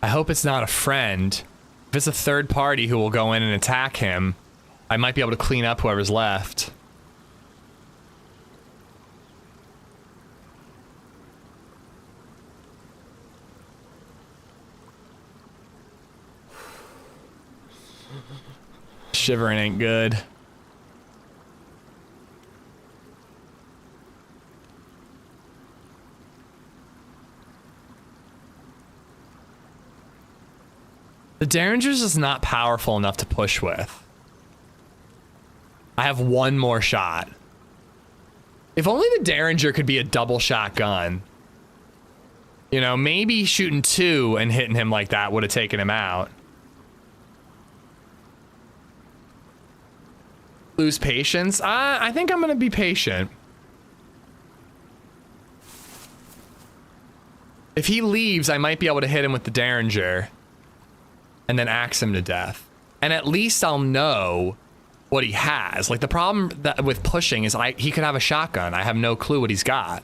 I hope it's not a friend. If it's a third party who will go in and attack him, I might be able to clean up whoever's left. Shivering ain't good. The Derringer's is not powerful enough to push with. I have one more shot. If only the Derringer could be a double shotgun. You know, maybe shooting 2 and hitting him like that would have taken him out. Lose patience? I think I'm gonna be patient. If he leaves, I might be able to hit him with the Derringer and then axe him to death. And at least I'll know what he has. Like, the problem with pushing is he could have a shotgun. I have no clue what he's got.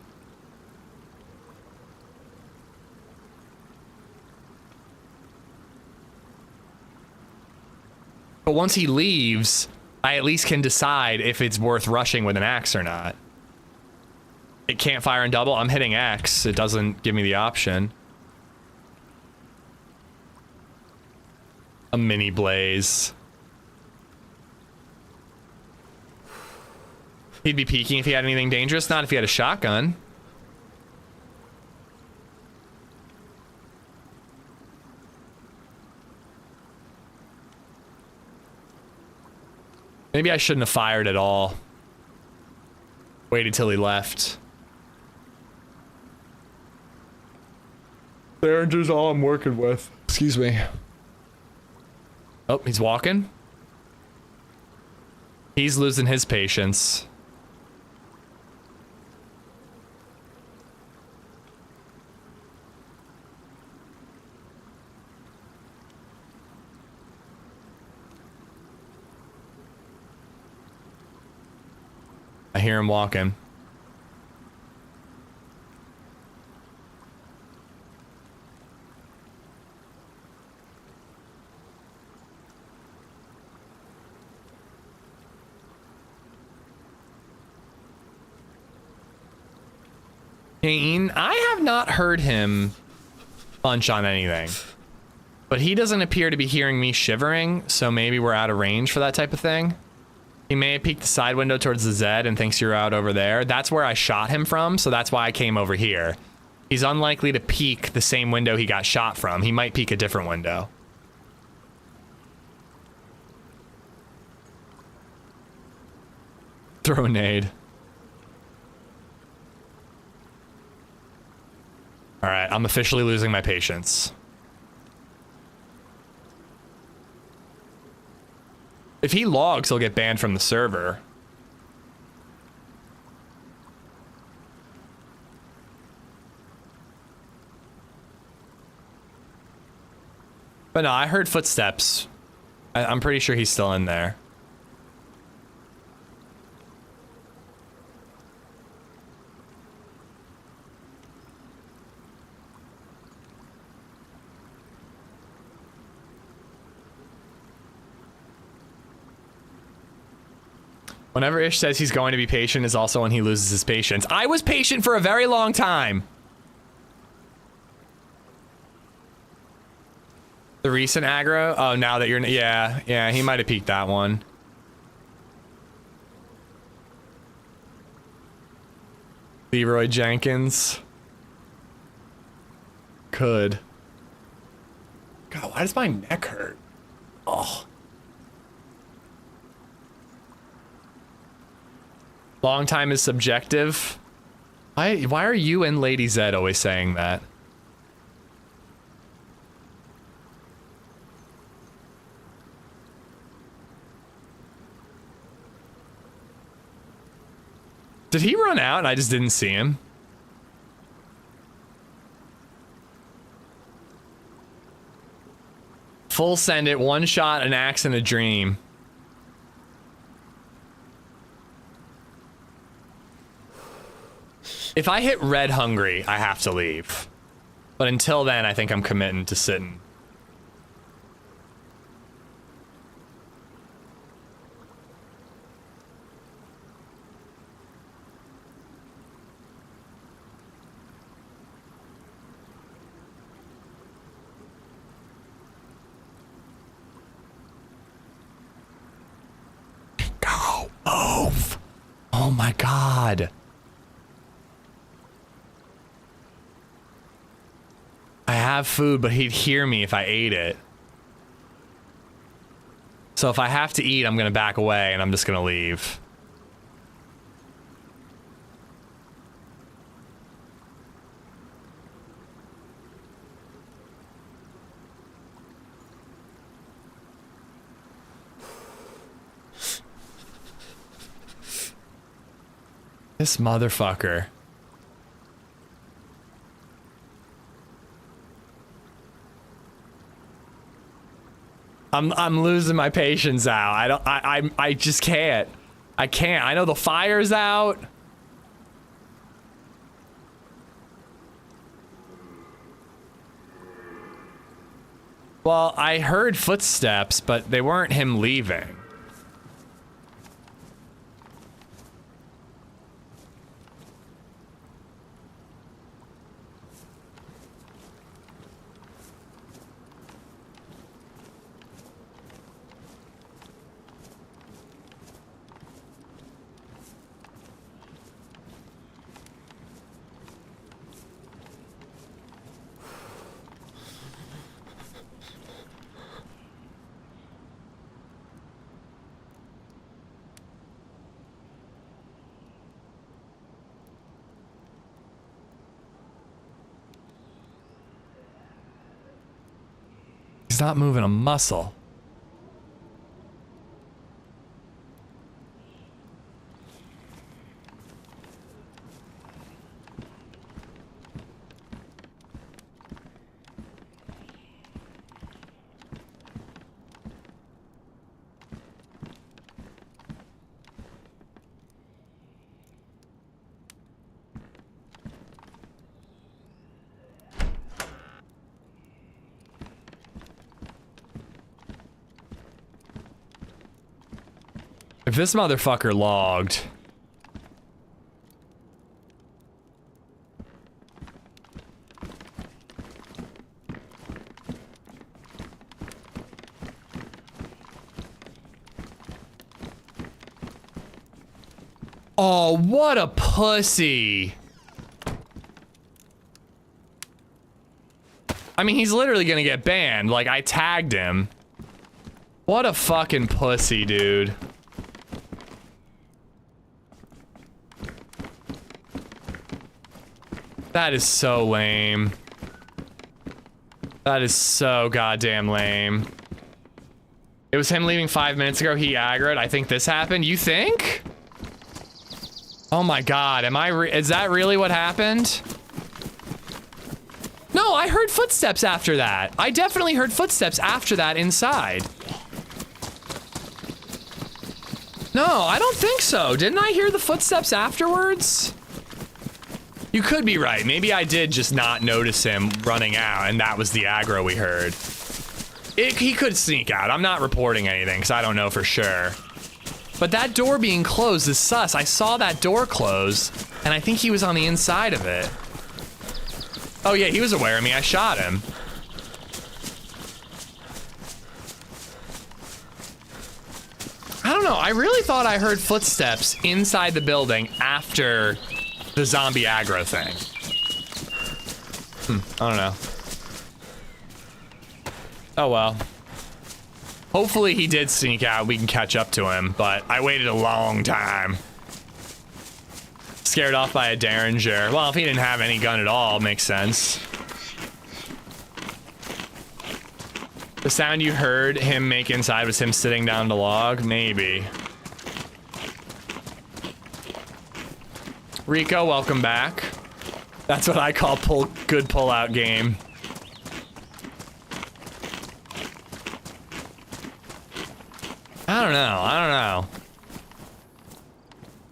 But once he leaves, I at least can decide if it's worth rushing with an axe or not. It can't fire in double. I'm hitting X. It doesn't give me the option. A mini blaze. He'd be peeking if he had anything dangerous, not if he had a shotgun. Maybe I shouldn't have fired at all. Waited till he left. Derringer's all I'm working with. Excuse me. Oh, he's walking. He's losing his patience. I hear him walking. Kane, I have not heard him punch on anything, but he doesn't appear to be hearing me shivering, so maybe we're out of range for that type of thing. He may have peeked the side window towards the Zed and thinks you're out over there. That's where I shot him from, so that's why I came over here. He's unlikely to peek the same window he got shot from. He might peek a different window. Throw a nade. All right, I'm officially losing my patience. If he logs, he'll get banned from the server. But no, I heard footsteps. I'm pretty sure he's still in there. Whenever Ish says he's going to be patient is also when he loses his patience. I was patient for a very long time. The recent aggro? Oh, now that you're... Yeah, he might have peeked that one. Leroy Jenkins. Could. God, why does my neck hurt? Oh. Long time is subjective. Why are you and LadyZed always saying that? Did he run out and I just didn't see him? Full send it, one shot, an axe, and a dream. If I hit red hungry, I have to leave. But until then, I think I'm committing to sitting. Oh my god. I have food, but he'd hear me if I ate it. So if I have to eat, I'm gonna back away and I'm just gonna leave. This motherfucker. I'm losing my patience out. I just can't. I can't. I know the fire's out. Well, I heard footsteps, but they weren't him leaving. He's not moving a muscle. If this motherfucker logged... Oh, what a pussy. I mean, he's literally gonna get banned. Like, I tagged him. What a fucking pussy, dude. That is so lame. That is so goddamn lame. It was him leaving 5 minutes ago. He aggroed. I think this happened. You think? Oh my god. Is that really what happened? No, I heard footsteps after that. I definitely heard footsteps after that inside. No, I don't think so. Didn't I hear the footsteps afterwards? You could be right. Maybe I did just not notice him running out, and that was the aggro we heard. He could sneak out. I'm not reporting anything, because I don't know for sure. But that door being closed is sus. I saw that door close, and I think he was on the inside of it. Oh yeah, he was aware of me. I shot him. I don't know. I really thought I heard footsteps inside the building after the zombie aggro thing. I don't know. Oh well. Hopefully he did sneak out. We can catch up to him, but I waited a long time. Scared off by a Derringer. Well, if he didn't have any gun at all, makes sense. The sound you heard him make inside was him sitting down to log? Maybe. Rico, welcome back. That's what I call good pull-out game. I don't know.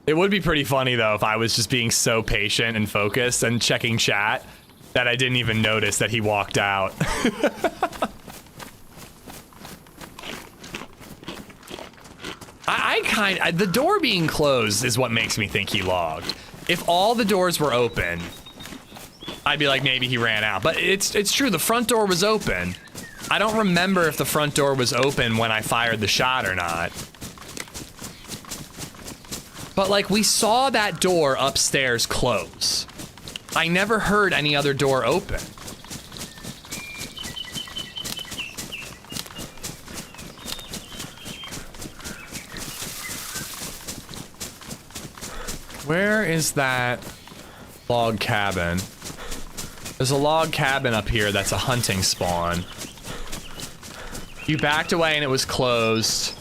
It would be pretty funny though if I was just being so patient and focused and checking chat that I didn't even notice that he walked out. The door being closed is what makes me think he logged. If all the doors were open, I'd be like, maybe he ran out. But it's true, the front door was open. I don't remember if the front door was open when I fired the shot or not. But like we saw that door upstairs close. I never heard any other door open. Where is that log cabin? There's a log cabin up here that's a hunting spawn. You backed away and it was closed.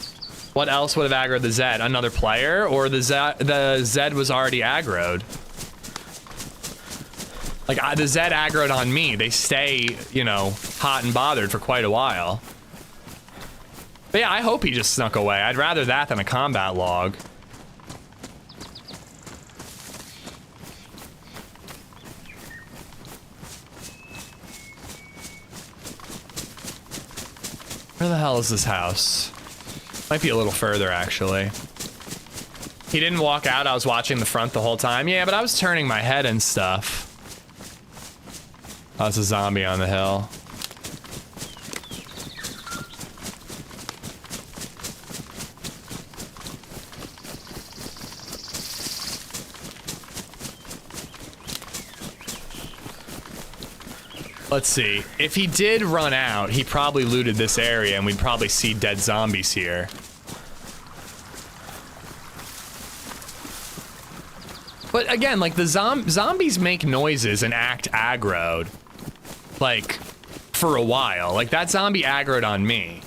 What else would have aggroed the Zed? Another player? Or the Zed was already aggroed? Like, the Zed aggroed on me. They stay, you know, hot and bothered for quite a while. But yeah, I hope he just snuck away. I'd rather that than a combat log. Where the hell is this house? Might be a little further, actually. He didn't walk out. I was watching the front the whole time. Yeah, but I was turning my head and stuff. Oh, it's a zombie on the hill. Let's see. If he did run out, he probably looted this area and we'd probably see dead zombies here. But again, like the zombies make noises and act aggroed. Like, for a while. Like that zombie aggroed on me.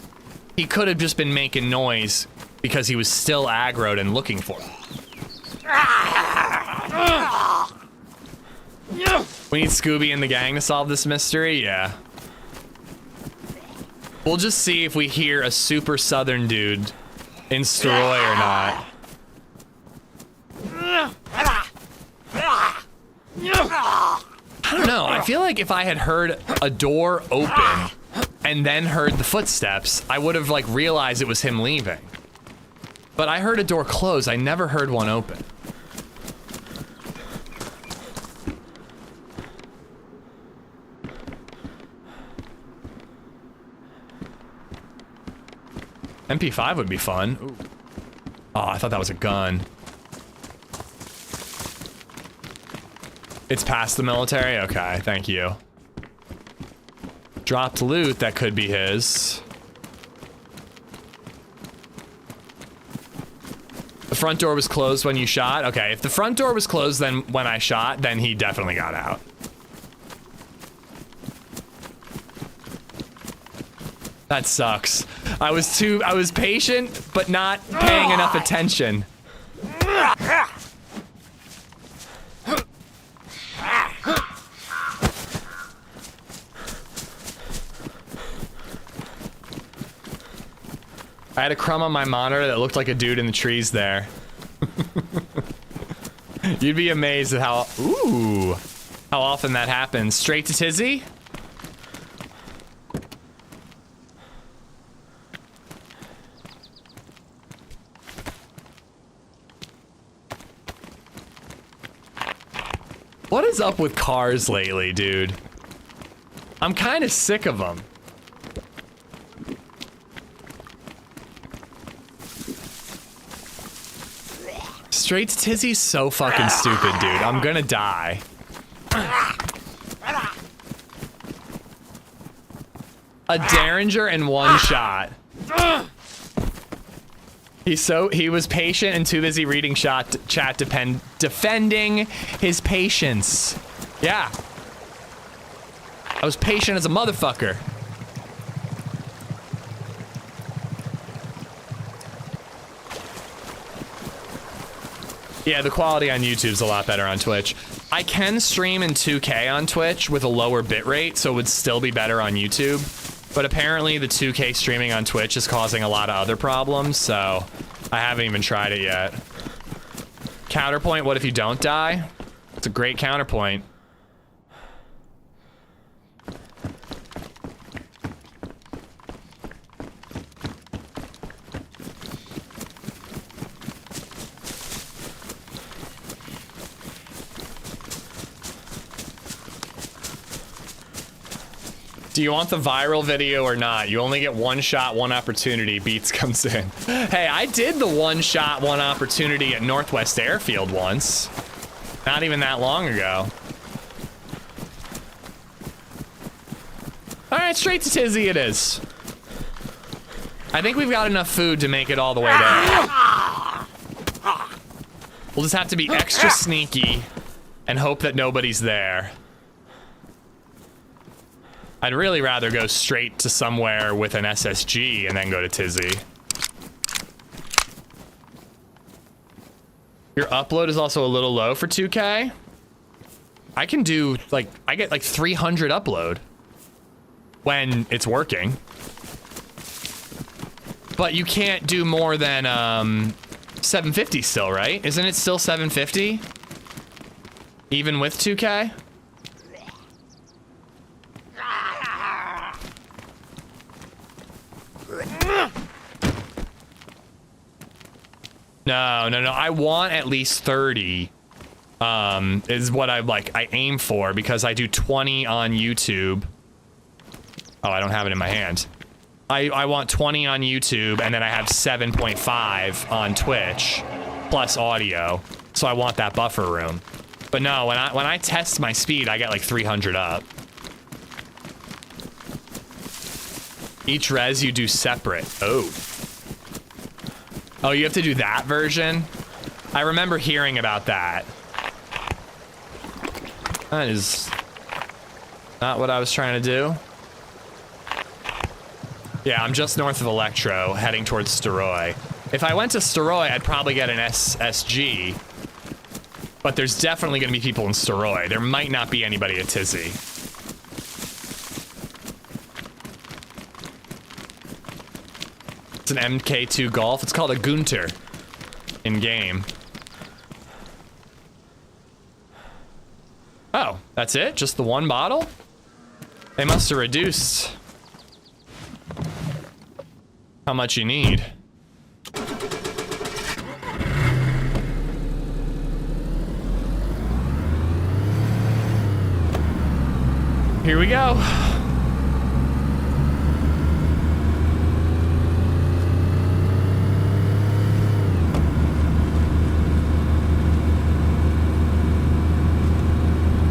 He could have just been making noise because he was still aggroed and looking for it. We need Scooby and the gang to solve this mystery? Yeah. We'll just see if we hear a super southern dude in Stroy or not. I don't know. I feel like if I had heard a door open and then heard the footsteps, I would have like realized it was him leaving. But I heard a door close. I never heard one open. MP5 would be fun. Ooh. Oh, I thought that was a gun. It's past the military? Okay, thank you. Dropped loot that could be his. The front door was closed when you shot? Okay, if the front door was closed then when I shot, then he definitely got out. That sucks. I was patient, but not paying enough attention. I had a crumb on my monitor that looked like a dude in the trees there. You'd be amazed at how often that happens. Straight to Tizzy? What is up with cars lately, dude? I'm kind of sick of them. Straight to Tizzy's so fucking stupid, dude. I'm gonna die. A Derringer and one shot. He was patient and too busy reading chat defending his patience. Yeah. I was patient as a motherfucker. Yeah, the quality on YouTube's a lot better on Twitch. I can stream in 2K on Twitch with a lower bitrate, so it would still be better on YouTube. But apparently the 2K streaming on Twitch is causing a lot of other problems, so I haven't even tried it yet. Counterpoint, what if you don't die? It's a great counterpoint. Do you want the viral video or not? You only get one shot, one opportunity. Beats comes in. Hey, I did the one shot, one opportunity at Northwest Airfield once. Not even that long ago. All right, straight to Tizzy it is. I think we've got enough food to make it all the way there. We'll just have to be extra sneaky and hope that nobody's there. I'd really rather go straight to somewhere with an SSG and then go to Tizzy. Your upload is also a little low for 2K. I can do, like, I get like 300 upload when it's working. But you can't do more than 750 still, right? Isn't it still 750? Even with 2K? No. I want at least 30. Is what I aim for, because I do 20 on YouTube. Oh, I don't have it in my hand. I want 20 on YouTube, and then I have 7.5 on Twitch, plus audio. So I want that buffer room. But no, when I test my speed, I get like 300 up. Each res you do separate. Oh. Oh, you have to do that version? I remember hearing about that. That is not what I was trying to do. Yeah, I'm just north of Electro, heading towards Steroy. If I went to Steroy, I'd probably get an SSG. But there's definitely gonna be people in Steroy. There might not be anybody at Tizzy. It's an MK2 Golf. It's called a Gunter in game. Oh, that's it? Just the one bottle? They must have reduced how much you need. Here we go.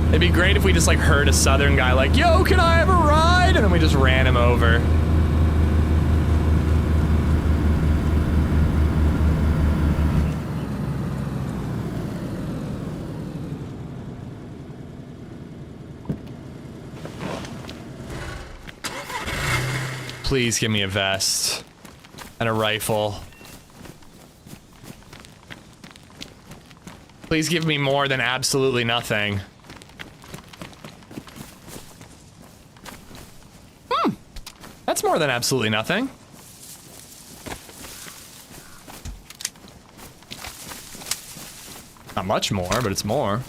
It'd be great if we just like heard a southern guy like, yo, can I have a ride? And then we just ran him over. Please give me a vest and a rifle. Please give me more than absolutely nothing. That's more than absolutely nothing. Not much more, but it's more.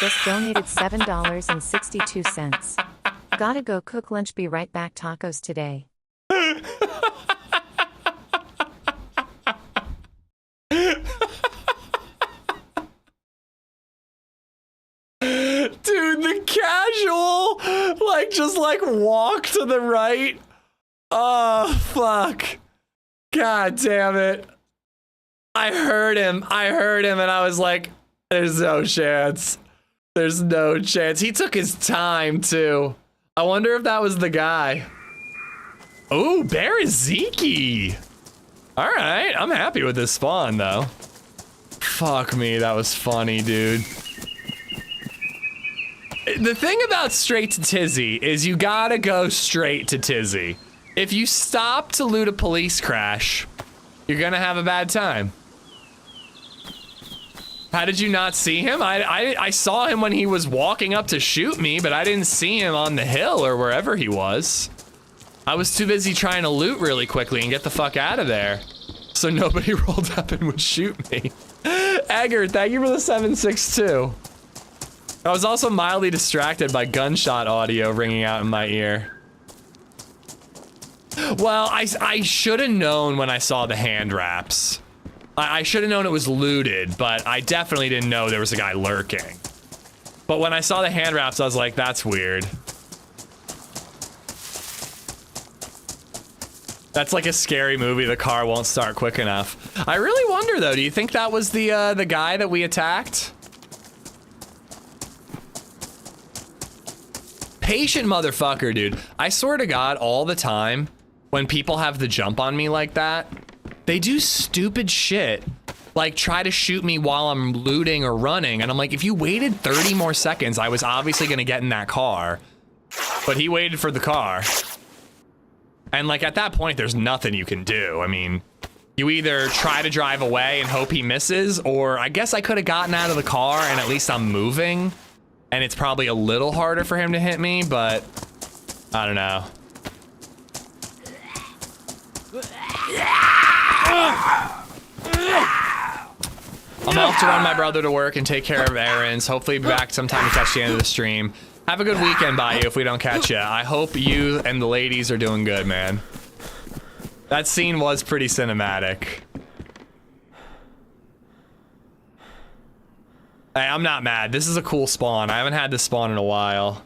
Just donated $7.62. Gotta go cook lunch, be right back. Tacos today. Dude, the casual, just walk to the right. Oh, fuck. God damn it. I heard him, and I was like, there's no chance. There's no chance. He took his time, too. I wonder if that was the guy. Oh, Beriziki. All right, I'm happy with this spawn, though. Fuck me, that was funny, dude. The thing about straight to Tizzy is you gotta go straight to Tizzy. If you stop to loot a police crash, you're gonna have a bad time. How did you not see him? I saw him when he was walking up to shoot me, but I didn't see him on the hill or wherever he was. I was too busy trying to loot really quickly and get the fuck out of there. so nobody rolled up and would shoot me. Egger, thank you for the 762. I was also mildly distracted by gunshot audio ringing out in my ear. Well, I should have known when I saw the hand wraps. I should have known it was looted, but I definitely didn't know there was a guy lurking. But when I saw the hand wraps, I was like, that's weird. That's like a scary movie. The car won't start quick enough. I really wonder, though. Do you think that was the guy that we attacked? Patient motherfucker, dude. I swear to God, all the time, when people have the jump on me like that, they do stupid shit. Like, try to shoot me while I'm looting or running. And I'm like, if you waited 30 more seconds, I was obviously going to get in that car. But he waited for the car. And like at that point, there's nothing you can do. I mean, you either try to drive away and hope he misses, or I guess I could have gotten out of the car and at least I'm moving. And it's probably a little harder for him to hit me, but I don't know. I'm off to run my brother to work and take care of errands. Hopefully be back sometime to catch the end of the stream. Have a good weekend, Bayou, if we don't catch you. I hope you and the ladies are doing good, man. That scene was pretty cinematic. Hey, I'm not mad. This is a cool spawn. I haven't had this spawn in a while.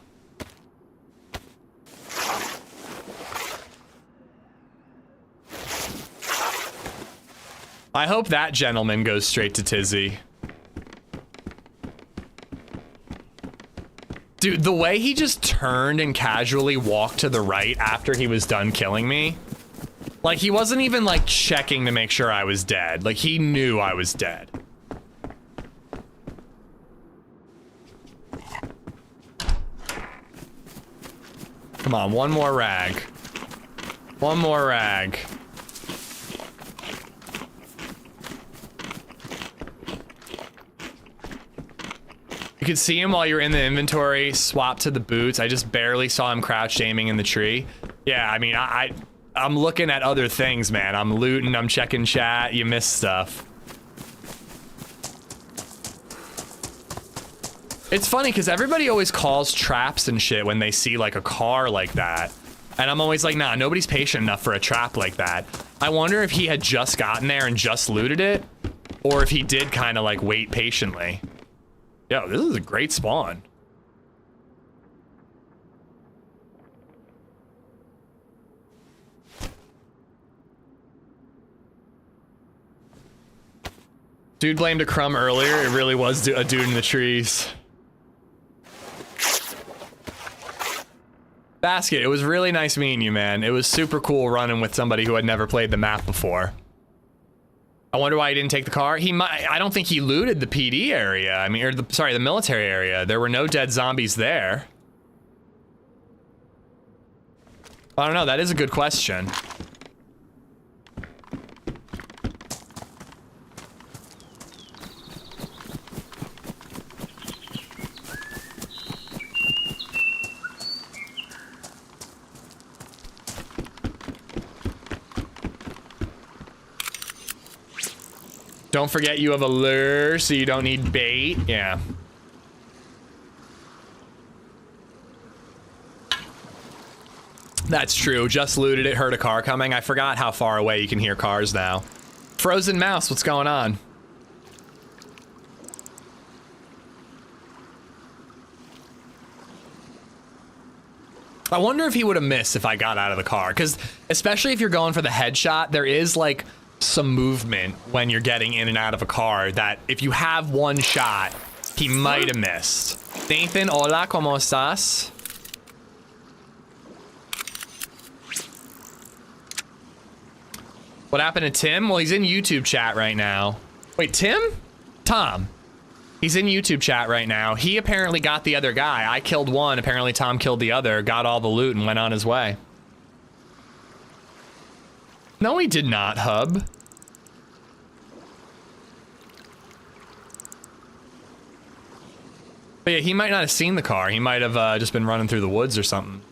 I hope that gentleman goes straight to Tizzy. Dude, the way he just turned and casually walked to the right after he was done killing me. Like, he wasn't even, like, checking to make sure I was dead. Like, he knew I was dead. Come on, one more rag. One more rag. You could see him while you're in the inventory, swap to the boots. I just barely saw him crouched aiming in the tree. Yeah, I mean, I'm looking at other things, man. I'm looting, I'm checking chat, you miss stuff. It's funny, because everybody always calls traps and shit when they see, like, a car like that. And I'm always like, nah, nobody's patient enough for a trap like that. I wonder if he had just gotten there and just looted it, or if he did kind of, like, wait patiently. Yo, this is a great spawn. Dude blamed a crumb earlier. It really was a dude in the trees. Basket, it was really nice meeting you, man. It was super cool running with somebody who had never played the map before. I wonder why he didn't take the car. He might. I don't think he looted the PD area. I mean, or sorry, the military area. There were no dead zombies there. I don't know. That is a good question. Don't forget you have a lure, so you don't need bait. Yeah. That's true. Just looted it, heard a car coming. I forgot how far away you can hear cars now. Frozen Mouse, what's going on? I wonder if he would have missed if I got out of the car, because especially if you're going for the headshot, there is like some movement when you're getting in and out of a car that if you have one shot, he might have missed. Nathan, hola, ¿cómo estás? What happened to Tim? Well, he's in YouTube chat right now. Wait, Tim? Tom. He's in YouTube chat right now. He apparently got the other guy. I killed one. Apparently Tom killed the other, got all the loot and went on his way. No, he did not, Hub. But yeah, he might not have seen the car. He might have just been running through the woods or something.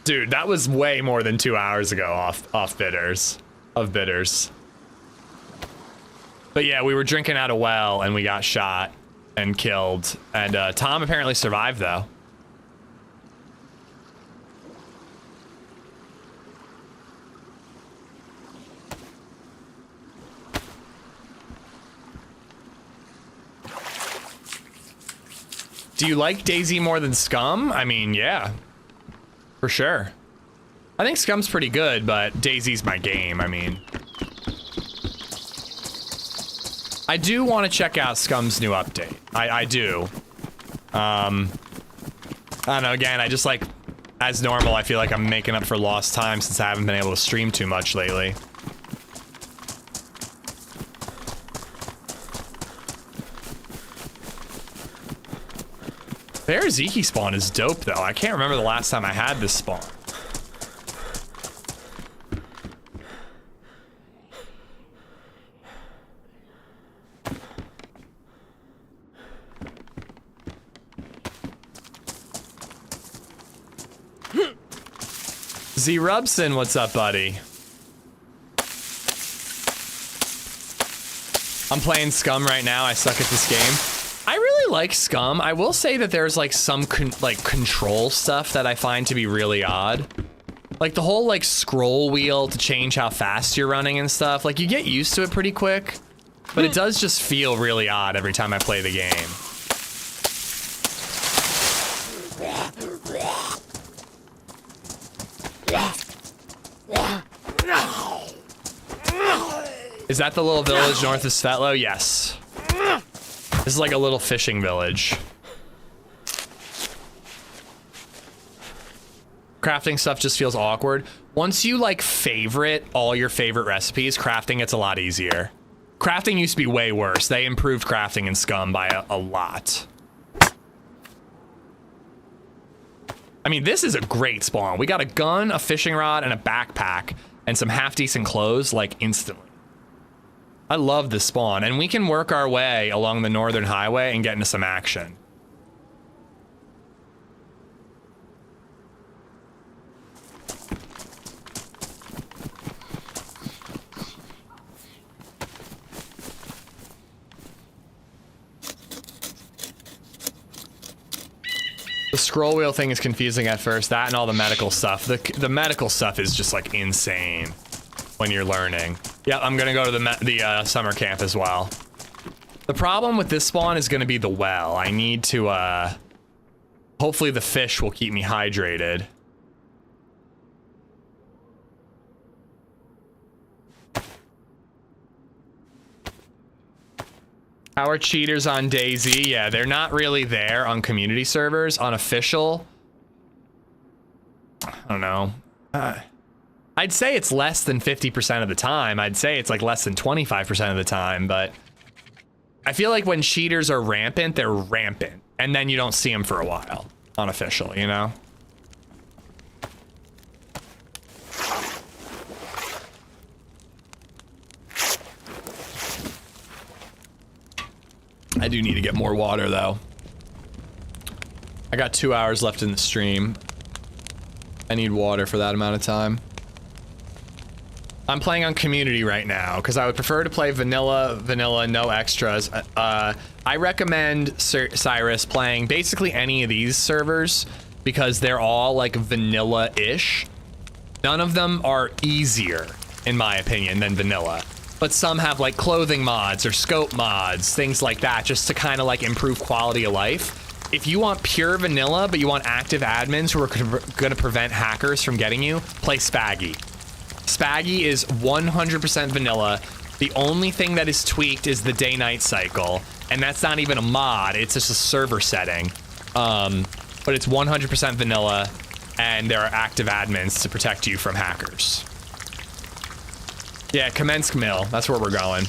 Dude, that was way more than 2 hours ago off bitters. Of bitters. But yeah, we were drinking out a well and we got shot and killed. And Tom apparently survived though. Do you like DayZ more than Scum? I mean, yeah. For sure. I think Scum's pretty good, but DayZ's my game, I mean. I do want to check out Scum's new update. I do. I don't know, again, I just like, as normal, I feel like I'm making up for lost time since I haven't been able to stream too much lately. Their Zeki spawn is dope, though. I can't remember the last time I had this spawn. Z Rubson, what's up, buddy? I'm playing Scum right now. I suck at this game. I really like Scum. I will say that there's like some control stuff that I find to be really odd. Like the whole like scroll wheel to change how fast you're running and stuff. Like you get used to it pretty quick, but it does just feel really odd every time I play the game. Is that the little village north of Svetlo? Yes. This is like a little fishing village. Crafting stuff just feels awkward. Once you like favorite all your favorite recipes, crafting gets a lot easier. Crafting used to be way worse. They improved crafting in Scum by a lot. I mean, this is a great spawn. We got a gun, a fishing rod, and a backpack, and some half-decent clothes, like, instantly. I love this spawn, and we can work our way along the northern highway and get into some action. The scroll wheel thing is confusing at first, that and all the medical stuff. The medical stuff is just like insane when you're learning. Yeah, I'm gonna go to the summer camp as well. The problem with this spawn is gonna be the well. I need to, hopefully the fish will keep me hydrated. How are cheaters on DayZ? Yeah, they're not really there on community servers. On official, I don't know. I'd say it's less than 50% of the time. I'd say it's like less than 25% of the time, but I feel like when cheaters are rampant, they're rampant. And then you don't see them for a while on official, you know? I do need to get more water though. I got 2 hours left in the stream. I need water for that amount of time. I'm playing on community right now because I would prefer to play vanilla, no extras. I recommend Cyrus playing basically any of these servers because they're all like vanilla-ish. None of them are easier, in my opinion, than vanilla. But some have like clothing mods or scope mods, things like that, just to kind of like improve quality of life. If you want pure vanilla, but you want active admins who are gonna prevent hackers from getting you, play Spaggy. Spaggy is 100% vanilla. The only thing that is tweaked is the day-night cycle, and that's not even a mod, it's just a server setting. But it's 100% vanilla, and there are active admins to protect you from hackers. Yeah, Commence Mill, that's where we're going.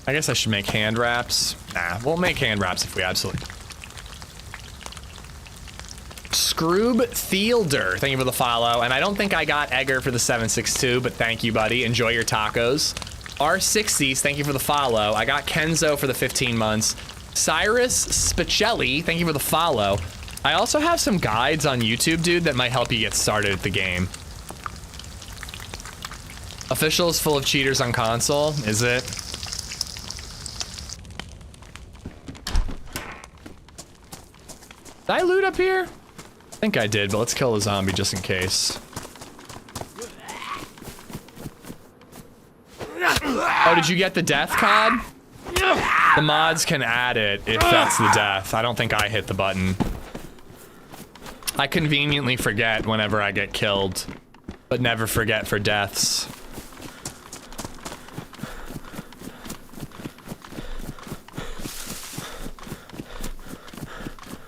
I guess I should make hand wraps. Nah, we'll make hand wraps if we absolutely. Scroob Fielder, thank you for the follow. And I don't think I got Egger for the 762, but thank you, buddy. Enjoy your tacos. R60s, thank you for the follow. I got Kenzo for the 15 months. Cyrus Spicelli, thank you for the follow. I also have some guides on YouTube, dude, that might help you get started at the game. Official is full of cheaters on console, is it? Did I loot up here? I think I did, but let's kill the zombie just in case. Oh, did you get the death cod? The mods can add it if that's the death. I don't think I hit the button. I conveniently forget whenever I get killed, but never forget for deaths.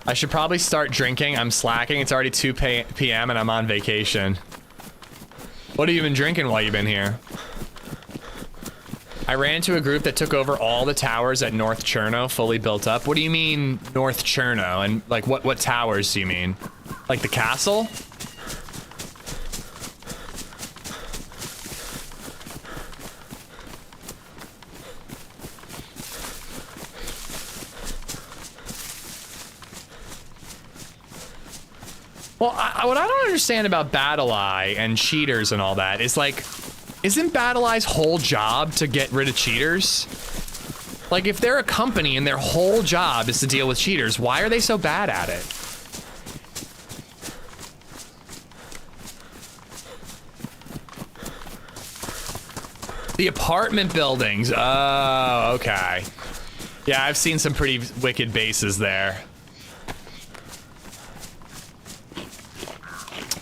I should probably start drinking. I'm slacking. It's already 2 p.m. and I'm on vacation. What have you been drinking while you've been here? I ran into a group that took over all the towers at North Cherno, fully built up. What do you mean North Cherno? And like what towers do you mean? Like the castle? Well, what I don't understand about BattlEye and cheaters and all that is like, isn't BattlEye's whole job to get rid of cheaters? Like, if they're a company and their whole job is to deal with cheaters, why are they so bad at it? The apartment buildings. Oh, okay. Yeah, I've seen some pretty wicked bases there.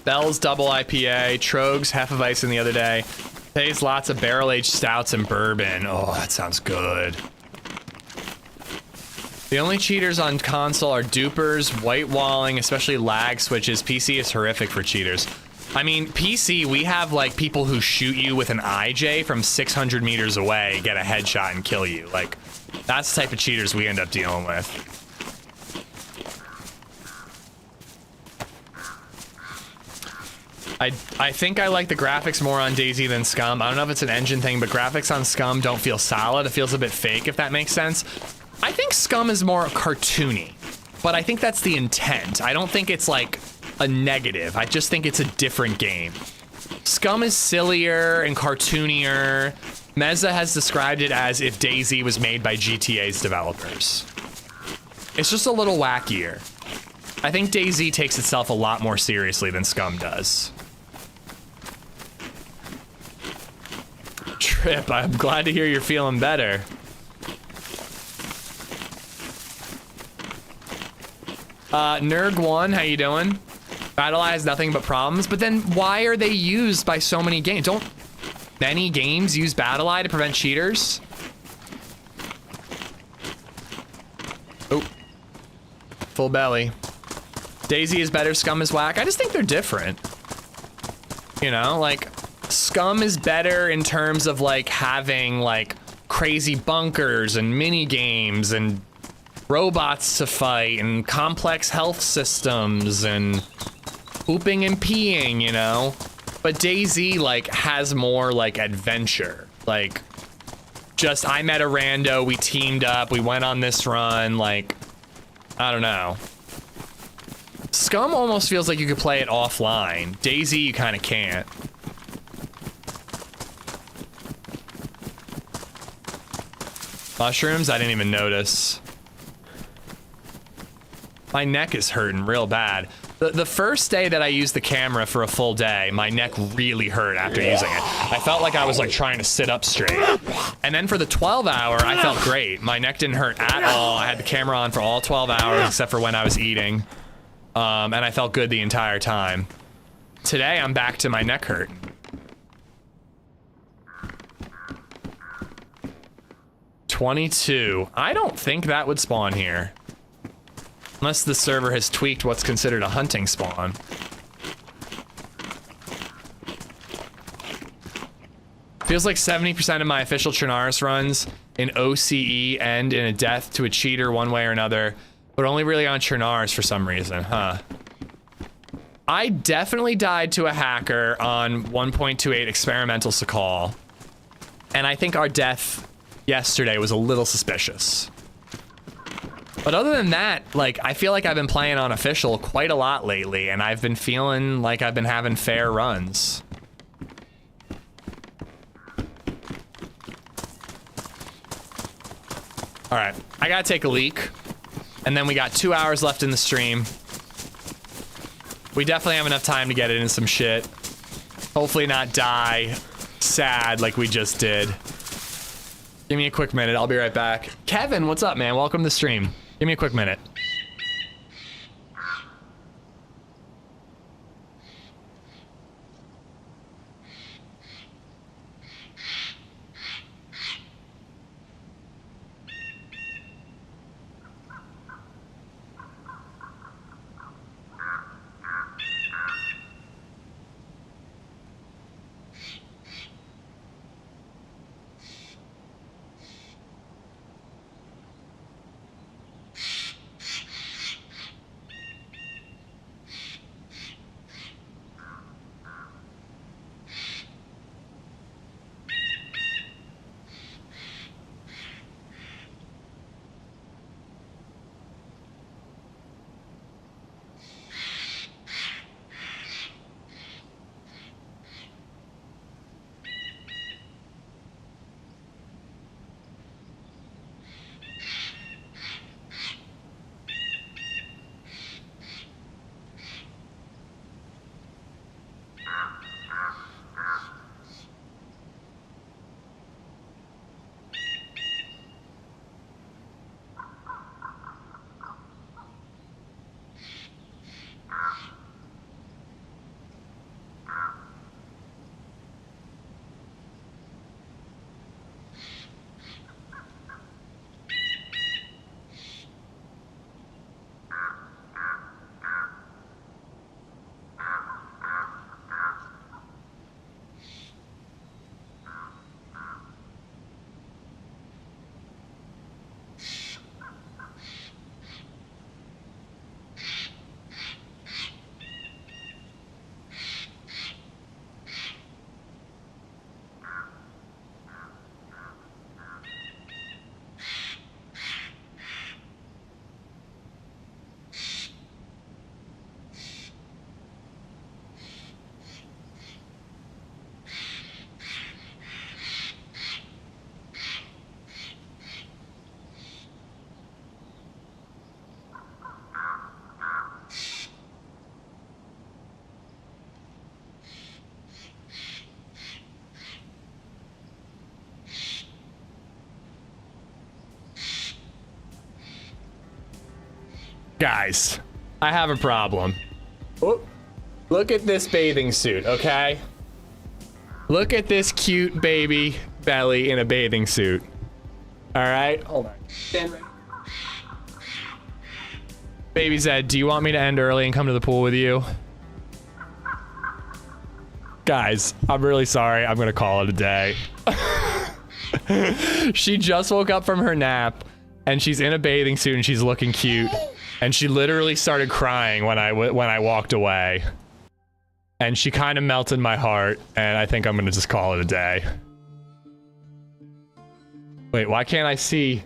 Bell's double IPA, Trogs half of ice in the other day. Pays lots of barrel-aged stouts and bourbon. Oh, that sounds good. The only cheaters on console are dupers, white-walling, especially lag switches. PC is horrific for cheaters. I mean, PC, we have like people who shoot you with an IJ from 600 meters away, get a headshot and kill you. Like, that's the type of cheaters we end up dealing with. I think I like the graphics more on DayZ than Scum. I don't know if it's an engine thing, but graphics on Scum don't feel solid. It feels a bit fake, if that makes sense. I think Scum is more cartoony, but I think that's the intent. I don't think it's like a negative. I just think it's a different game. Scum is sillier and cartoonier. Meza has described it as if DayZ was made by GTA's developers. It's just a little wackier. I think DayZ takes itself a lot more seriously than Scum does. Trip, I'm glad to hear you're feeling better. Nerg1, how you doing? BattlEye has nothing but problems, but then why are they used by so many games? Don't many games use BattlEye to prevent cheaters? Oh. Full belly. DayZ is better, Scum is whack. I just think they're different. You know, like, Scum is better in terms of like having like crazy bunkers and mini games and robots to fight and complex health systems and pooping and peeing, you know? But DayZ like has more like adventure. Like, just I met a rando, we teamed up, we went on this run, like, I don't know. Scum almost feels like you could play it offline. DayZ you kind of can't. Mushrooms? I didn't even notice. My neck is hurting real bad. The first day that I used the camera for a full day, my neck really hurt after using it. I felt like I was like trying to sit up straight. And then for the 12 hour, I felt great. My neck didn't hurt at all. I had the camera on for all 12 hours except for when I was eating. And I felt good the entire time. Today, I'm back to my neck hurting. $22. I don't think that would spawn here. Unless the server has tweaked what's considered a hunting spawn. Feels like 70% of my official Chernarus runs in OCE end in a death to a cheater one way or another, but only really on Chernarus for some reason, huh? I definitely died to a hacker on 1.28 experimental Sakal. And I think our death yesterday was a little suspicious. But other than that, like, I feel like I've been playing on official quite a lot lately, and I've been feeling like I've been having fair runs. All right, I gotta take a leak, and then we got 2 hours left in the stream. We definitely have enough time to get into some shit. Hopefully not die sad like we just did. Give me a quick minute, I'll be right back. Kevin, what's up, man? Welcome to the stream. Give me a quick minute. Guys, I have a problem. Oh, look at this bathing suit, okay? Look at this cute baby belly in a bathing suit. All right, hold on. Stand right. Baby Zed, do you want me to end early and come to the pool with you? Guys, I'm really sorry. I'm gonna call it a day. She just woke up from her nap and she's in a bathing suit and she's looking cute. And she literally started crying when I walked away. And she kind of melted my heart, and I think I'm gonna just call it a day. Wait, why can't I see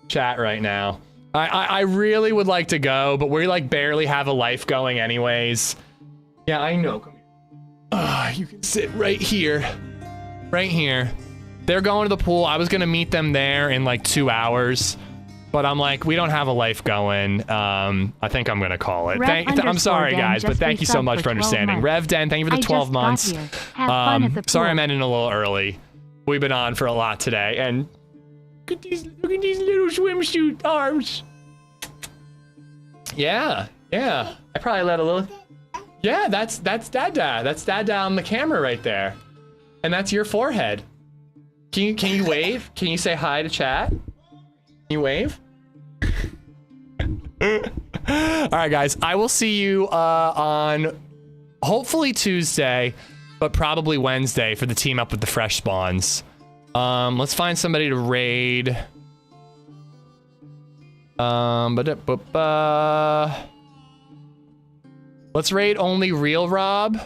chat right now? I really would like to go, but we like barely have a life going anyways. Yeah, I know. Come here. You can sit right here. Right here. They're going to the pool. I was gonna meet them there in like 2 hours. But I'm like, we don't have a life going. I think I'm gonna call it. I'm sorry, guys, but thank you so much for understanding. Rev Den, thank you for the 12 months. Sorry I'm ending a little early. We've been on for a lot today, and look at these little swimsuit arms. Yeah. I probably let a little. Yeah, that's Dada. That's Dada on the camera right there, and that's your forehead. Can you wave? Can you say hi to chat? Can you wave? All right, guys, I will see you on hopefully Tuesday, but probably Wednesday for the team up with the fresh spawns. Let's find somebody to raid. Let's raid only Real Rob.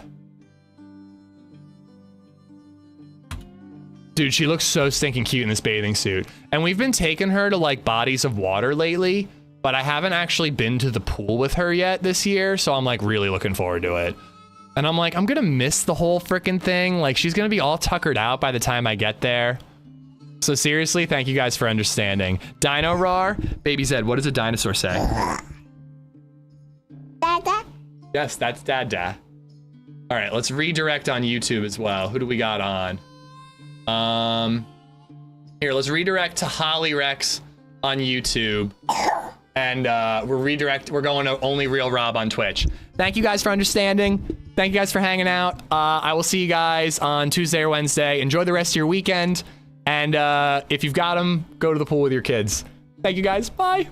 Dude, she looks so stinking cute in this bathing suit. And we've been taking her to like bodies of water lately, but I haven't actually been to the pool with her yet this year. So I'm like really looking forward to it. And I'm like, I'm gonna miss the whole freaking thing. Like she's gonna be all tuckered out by the time I get there. So seriously, thank you guys for understanding. Dino roar, LadyZed, what does a dinosaur say? Dada. Yes, that's Dada. All right, let's redirect on YouTube as well. Who do we got on? Here, let's redirect to Holly Rex on YouTube. And we're going to Only Real Rob on Twitch. Thank you guys for understanding. Thank you guys for hanging out. I will see you guys on Tuesday or Wednesday. Enjoy the rest of your weekend. And if you've got them, go to the pool with your kids. Thank you guys. Bye.